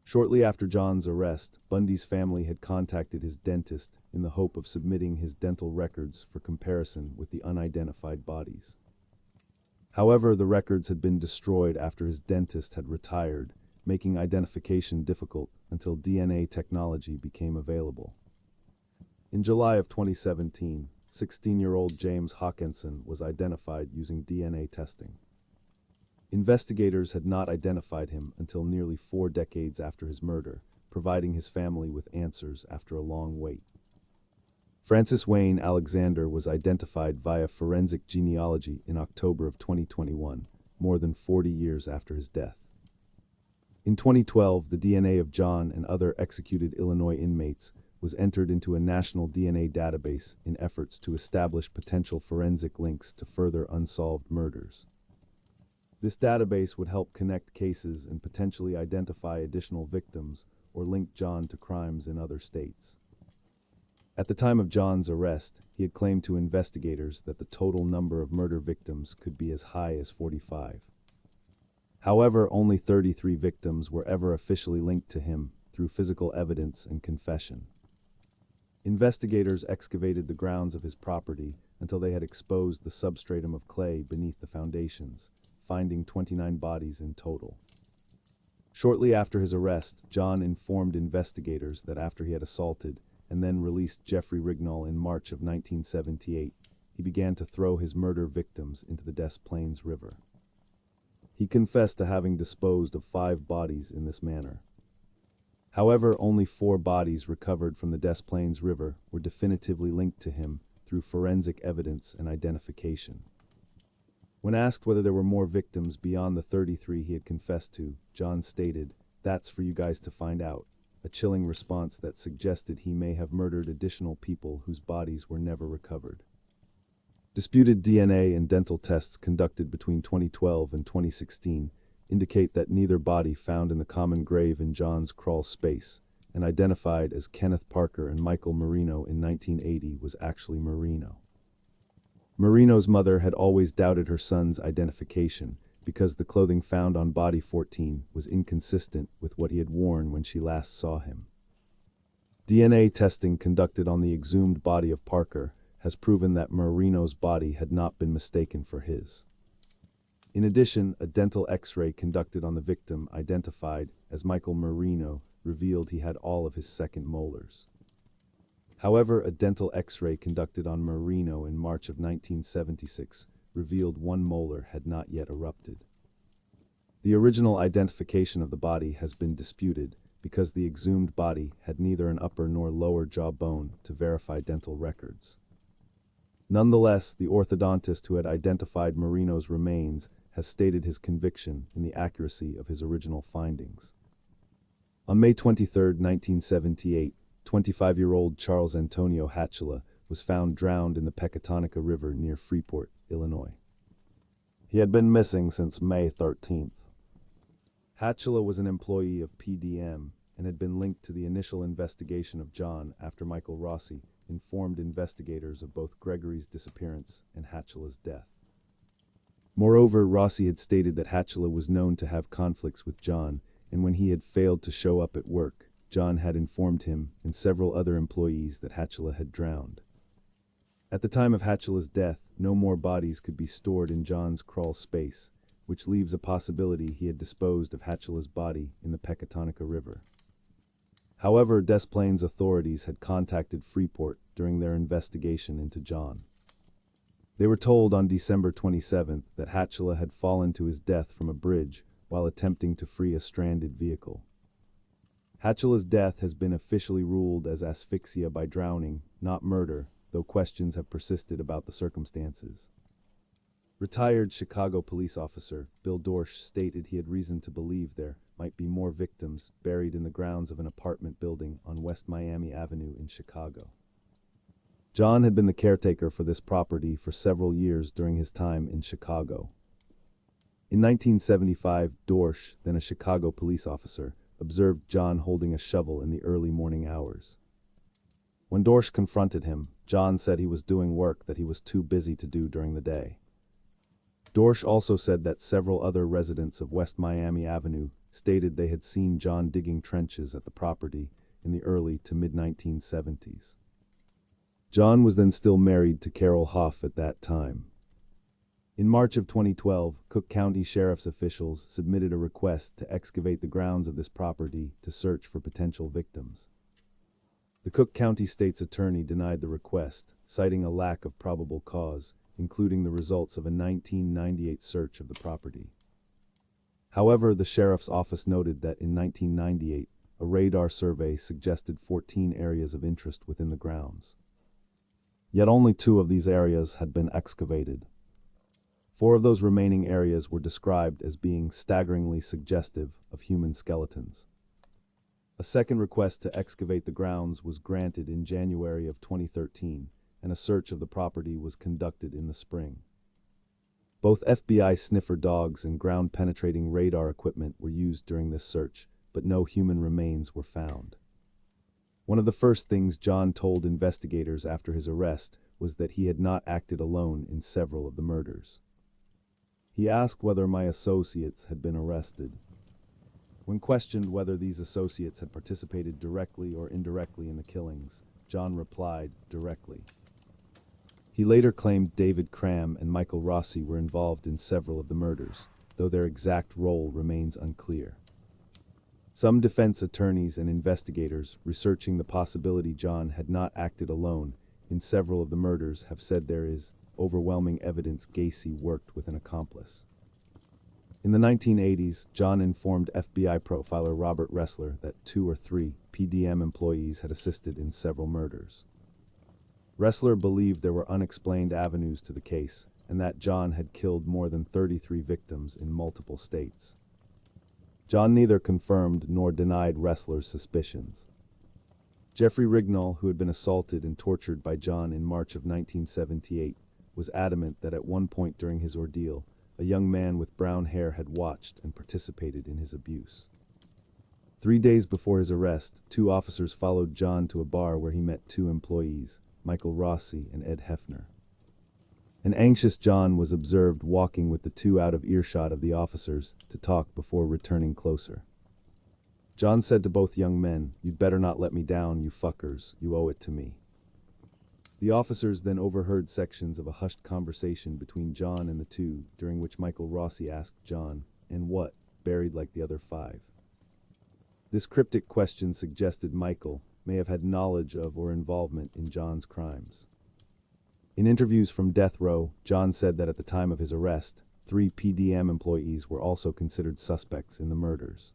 Shortly after John's arrest, Bundy's family had contacted his dentist in the hope of submitting his dental records for comparison with the unidentified bodies. However, the records had been destroyed after his dentist had retired, making identification difficult until DNA technology became available. In July of 2017, 16-year-old James Hawkinson was identified using DNA testing. Investigators had not identified him until nearly 4 decades after his murder, providing his family with answers after a long wait. Francis Wayne Alexander was identified via forensic genealogy in October of 2021, more than 40 years after his death. In 2012, the DNA of John and other executed Illinois inmates was entered into a national DNA database in efforts to establish potential forensic links to further unsolved murders. This database would help connect cases and potentially identify additional victims or link John to crimes in other states. At the time of John's arrest, he had claimed to investigators that the total number of murder victims could be as high as 45. However, only 33 victims were ever officially linked to him through physical evidence and confession. Investigators excavated the grounds of his property until they had exposed the substratum of clay beneath the foundations, finding 29 bodies in total. Shortly after his arrest, John informed investigators that after he had assaulted and then released Jeffrey Rignall in March of 1978, he began to throw his murder victims into the Des Plaines River. He confessed to having disposed of 5 bodies in this manner. However, only 4 bodies recovered from the Des Plaines River were definitively linked to him through forensic evidence and identification. When asked whether there were more victims beyond the 33 he had confessed to, John stated, "That's for you guys to find out," a chilling response that suggested he may have murdered additional people whose bodies were never recovered. Disputed DNA and dental tests conducted between 2012 and 2016 indicate that neither body found in the common grave in John's crawl space, and identified as Kenneth Parker and Michael Marino in 1980, was actually Marino. Marino's mother had always doubted her son's identification because the clothing found on body 14 was inconsistent with what he had worn when she last saw him. DNA testing conducted on the exhumed body of Parker has proven that Marino's body had not been mistaken for his. In addition, a dental X-ray conducted on the victim, identified as Michael Marino, revealed he had all of his second molars. However, a dental X-ray conducted on Marino in March of 1976 revealed one molar had not yet erupted. The original identification of the body has been disputed because the exhumed body had neither an upper nor lower jaw bone to verify dental records. Nonetheless, the orthodontist who had identified Marino's remains has stated his conviction in the accuracy of his original findings. On May 23, 1978, 25-year-old Charles Antonio Hatchela was found drowned in the Pecatonica River near Freeport, Illinois. He had been missing since May 13th. Hatchela was an employee of PDM and had been linked to the initial investigation of John after Michael Rossi informed investigators of both Gregory's disappearance and Hatchela's death. Moreover, Rossi had stated that Hatchela was known to have conflicts with John, and when he had failed to show up at work, John had informed him and several other employees that Hatchela had drowned. At the time of Hatchela's death, no more bodies could be stored in John's crawl space, which leaves a possibility he had disposed of Hatchela's body in the Pecatonica River. However, Des Plaines authorities had contacted Freeport during their investigation into John. They were told on December 27th that Hatchela had fallen to his death from a bridge while attempting to free a stranded vehicle. Hatchela's death has been officially ruled as asphyxia by drowning, not murder, though questions have persisted about the circumstances. Retired Chicago police officer Bill Dorsch stated he had reason to believe there might be more victims buried in the grounds of an apartment building on West Miami Avenue in Chicago. John had been the caretaker for this property for several years during his time in Chicago. In 1975, Dorsch, then a Chicago police officer, observed John holding a shovel in the early morning hours. When Dorsch confronted him, John said he was doing work that he was too busy to do during the day. Dorsch also said that several other residents of West Miami Avenue stated they had seen John digging trenches at the property in the early to mid-1970s. John was then still married to Carol Hoff at that time. In March of 2012, Cook County Sheriff's officials submitted a request to excavate the grounds of this property to search for potential victims. The Cook County State's Attorney denied the request, citing a lack of probable cause, including the results of a 1998 search of the property. However, the Sheriff's Office noted that in 1998, a radar survey suggested 14 areas of interest within the grounds. Yet only 2 of these areas had been excavated. 4 of those remaining areas were described as being staggeringly suggestive of human skeletons. A second request to excavate the grounds was granted in January of 2013, and a search of the property was conducted in the spring. Both FBI sniffer dogs and ground-penetrating radar equipment were used during this search, but no human remains were found. One of the first things John told investigators after his arrest was that he had not acted alone in several of the murders. He asked whether my associates had been arrested. When questioned whether these associates had participated directly or indirectly in the killings, John replied, directly. He later claimed David Cram and Michael Rossi were involved in several of the murders, though their exact role remains unclear. Some defense attorneys and investigators researching the possibility John had not acted alone in several of the murders have said there is overwhelming evidence Gacy worked with an accomplice. In the 1980s, John informed FBI profiler Robert Ressler that 2 or 3 PDM employees had assisted in several murders. Ressler believed there were unexplained avenues to the case, and that John had killed more than 33 victims in multiple states. John neither confirmed nor denied Ressler's suspicions. Jeffrey Rignall, who had been assaulted and tortured by John in March of 1978, was adamant that at one point during his ordeal, a young man with brown hair had watched and participated in his abuse. 3 days before his arrest, 2 officers followed John to a bar where he met 2 employees, Michael Rossi and Ed Hefner. An anxious John was observed walking with the 2 out of earshot of the officers to talk before returning closer. John said to both young men, "You'd better not let me down, you fuckers. You owe it to me." The officers then overheard sections of a hushed conversation between John and the 2, during which Michael Rossi asked John, "And what, buried like the other 5?" This cryptic question suggested Michael may have had knowledge of or involvement in John's crimes. In interviews from death row, John said that at the time of his arrest, 3 PDM employees were also considered suspects in the murders.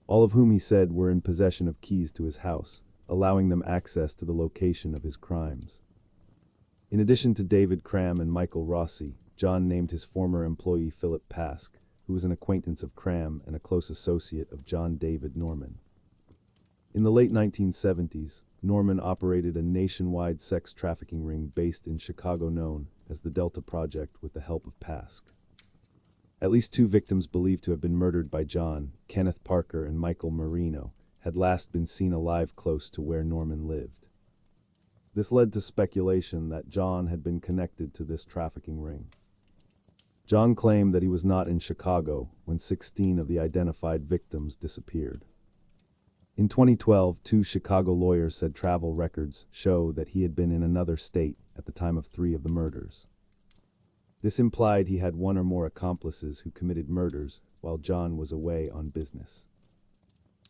All of whom he said were in possession of keys to his house, allowing them access to the location of his crimes. In addition to David Cram and Michael Rossi, John named his former employee Philip Pask, who was an acquaintance of Cram and a close associate of John David Norman. In the late 1970s, Norman operated a nationwide sex trafficking ring based in Chicago known as the Delta Project with the help of Pask. At least 2 victims believed to have been murdered by John, Kenneth Parker and Michael Marino, had last been seen alive close to where Norman lived. This led to speculation that John had been connected to this trafficking ring. John claimed that he was not in Chicago when 16 of the identified victims disappeared. In 2012, 2 Chicago lawyers said travel records show that he had been in another state at the time of 3 of the murders. This implied he had 1 or more accomplices who committed murders while John was away on business.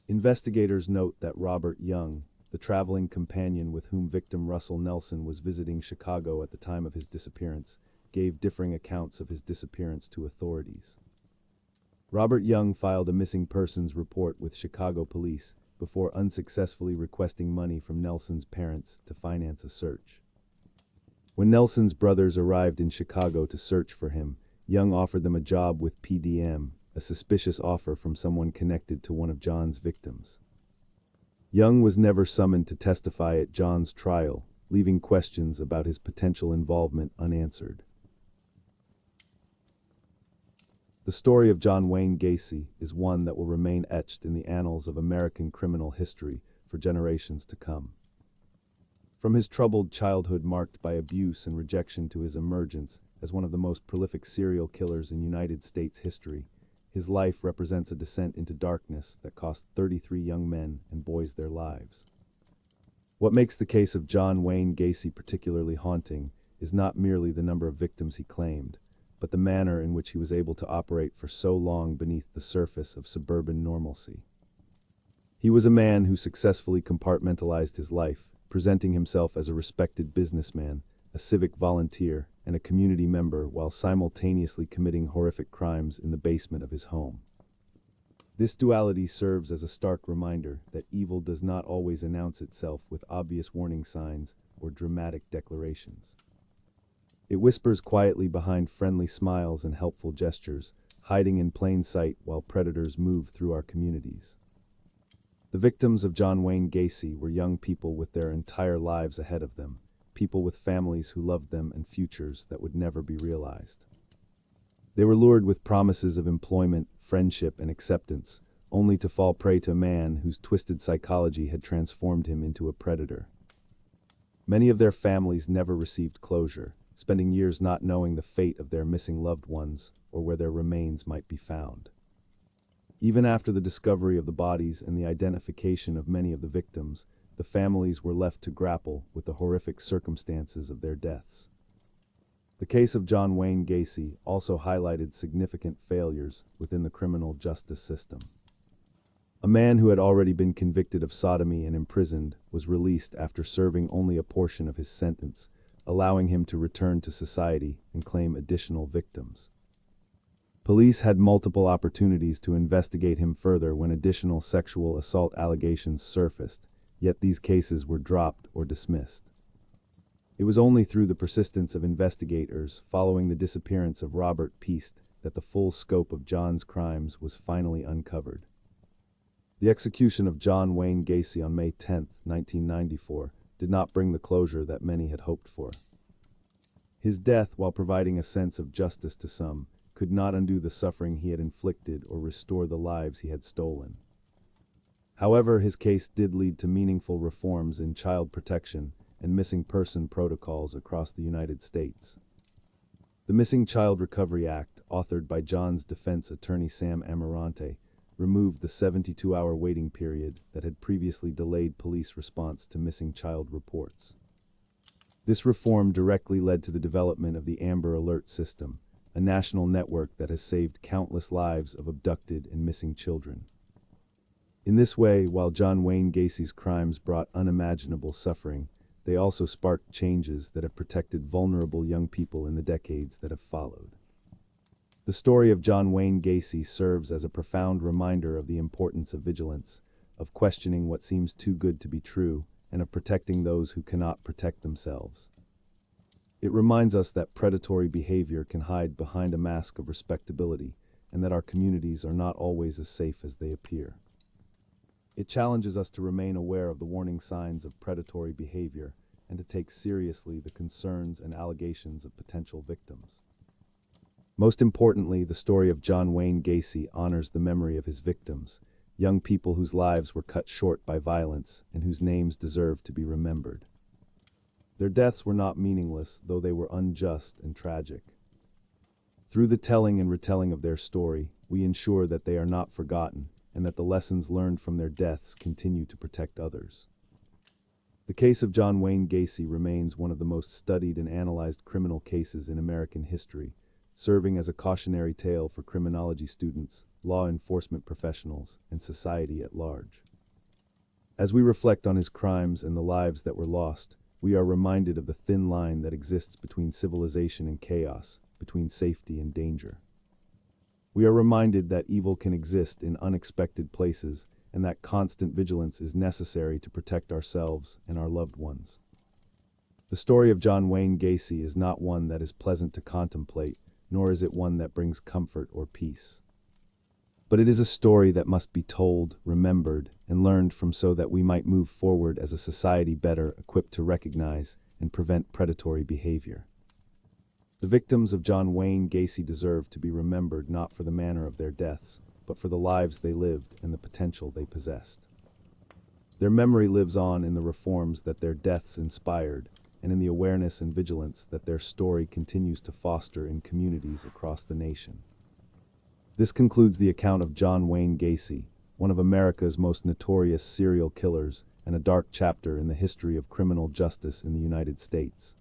Investigators note that Robert Young, the traveling companion with whom victim Russell Nelson was visiting Chicago at the time of his disappearance, gave differing accounts of his disappearance to authorities. Robert Young filed a missing persons report with Chicago police before unsuccessfully requesting money from Nelson's parents to finance a search. When Nelson's brothers arrived in Chicago to search for him, Young offered them a job with PDM, a suspicious offer from someone connected to one of John's victims. Young was never summoned to testify at John's trial, leaving questions about his potential involvement unanswered. The story of John Wayne Gacy is one that will remain etched in the annals of American criminal history for generations to come. From his troubled childhood marked by abuse and rejection to his emergence as one of the most prolific serial killers in United States history, his life represents a descent into darkness that cost 33 young men and boys their lives. What makes the case of John Wayne Gacy particularly haunting is not merely the number of victims he claimed, but the manner in which he was able to operate for so long beneath the surface of suburban normalcy. He was a man who successfully compartmentalized his life, presenting himself as a respected businessman, a civic volunteer, and a community member while simultaneously committing horrific crimes in the basement of his home. This duality serves as a stark reminder that evil does not always announce itself with obvious warning signs or dramatic declarations. It whispers quietly behind friendly smiles and helpful gestures, hiding in plain sight while predators move through our communities. The victims of John Wayne Gacy were young people with their entire lives ahead of them, people with families who loved them and futures that would never be realized. They were lured with promises of employment, friendship, and acceptance, only to fall prey to a man whose twisted psychology had transformed him into a predator. Many of their families never received closure, spending years not knowing the fate of their missing loved ones or where their remains might be found. Even after the discovery of the bodies and the identification of many of the victims, the families were left to grapple with the horrific circumstances of their deaths. The case of John Wayne Gacy also highlighted significant failures within the criminal justice system. A man who had already been convicted of sodomy and imprisoned was released after serving only a portion of his sentence, allowing him to return to society and claim additional victims. Police had multiple opportunities to investigate him further when additional sexual assault allegations surfaced, yet these cases were dropped or dismissed. It was only through the persistence of investigators following the disappearance of Robert Piest that the full scope of John's crimes was finally uncovered. The execution of John Wayne Gacy on May 10, 1994, did not bring the closure that many had hoped for. His death, while providing a sense of justice to some, could not undo the suffering he had inflicted or restore the lives he had stolen. However, his case did lead to meaningful reforms in child protection and missing person protocols across the United States. The Missing Child Recovery Act, authored by John's defense attorney Sam Amarante, removed the 72-hour waiting period that had previously delayed police response to missing child reports. This reform directly led to the development of the Amber Alert system, a national network that has saved countless lives of abducted and missing children. In this way, while John Wayne Gacy's crimes brought unimaginable suffering, they also sparked changes that have protected vulnerable young people in the decades that have followed. The story of John Wayne Gacy serves as a profound reminder of the importance of vigilance, of questioning what seems too good to be true, and of protecting those who cannot protect themselves. It reminds us that predatory behavior can hide behind a mask of respectability, and that our communities are not always as safe as they appear. It challenges us to remain aware of the warning signs of predatory behavior and to take seriously the concerns and allegations of potential victims. Most importantly, the story of John Wayne Gacy honors the memory of his victims, young people whose lives were cut short by violence and whose names deserve to be remembered. Their deaths were not meaningless, though they were unjust and tragic. Through the telling and retelling of their story, we ensure that they are not forgotten and that the lessons learned from their deaths continue to protect others. The case of John Wayne Gacy remains one of the most studied and analyzed criminal cases in American history, serving as a cautionary tale for criminology students, law enforcement professionals, and society at large. As we reflect on his crimes and the lives that were lost, we are reminded of the thin line that exists between civilization and chaos, between safety and danger. We are reminded that evil can exist in unexpected places and that constant vigilance is necessary to protect ourselves and our loved ones. The story of John Wayne Gacy is not one that is pleasant to contemplate, nor is it one that brings comfort or peace. But it is a story that must be told, remembered, and learned from so that we might move forward as a society better equipped to recognize and prevent predatory behavior. The victims of John Wayne Gacy deserve to be remembered not for the manner of their deaths, but for the lives they lived and the potential they possessed. Their memory lives on in the reforms that their deaths inspired, and in the awareness and vigilance that their story continues to foster in communities across the nation. This concludes the account of John Wayne Gacy, one of America's most notorious serial killers and a dark chapter in the history of criminal justice in the United States.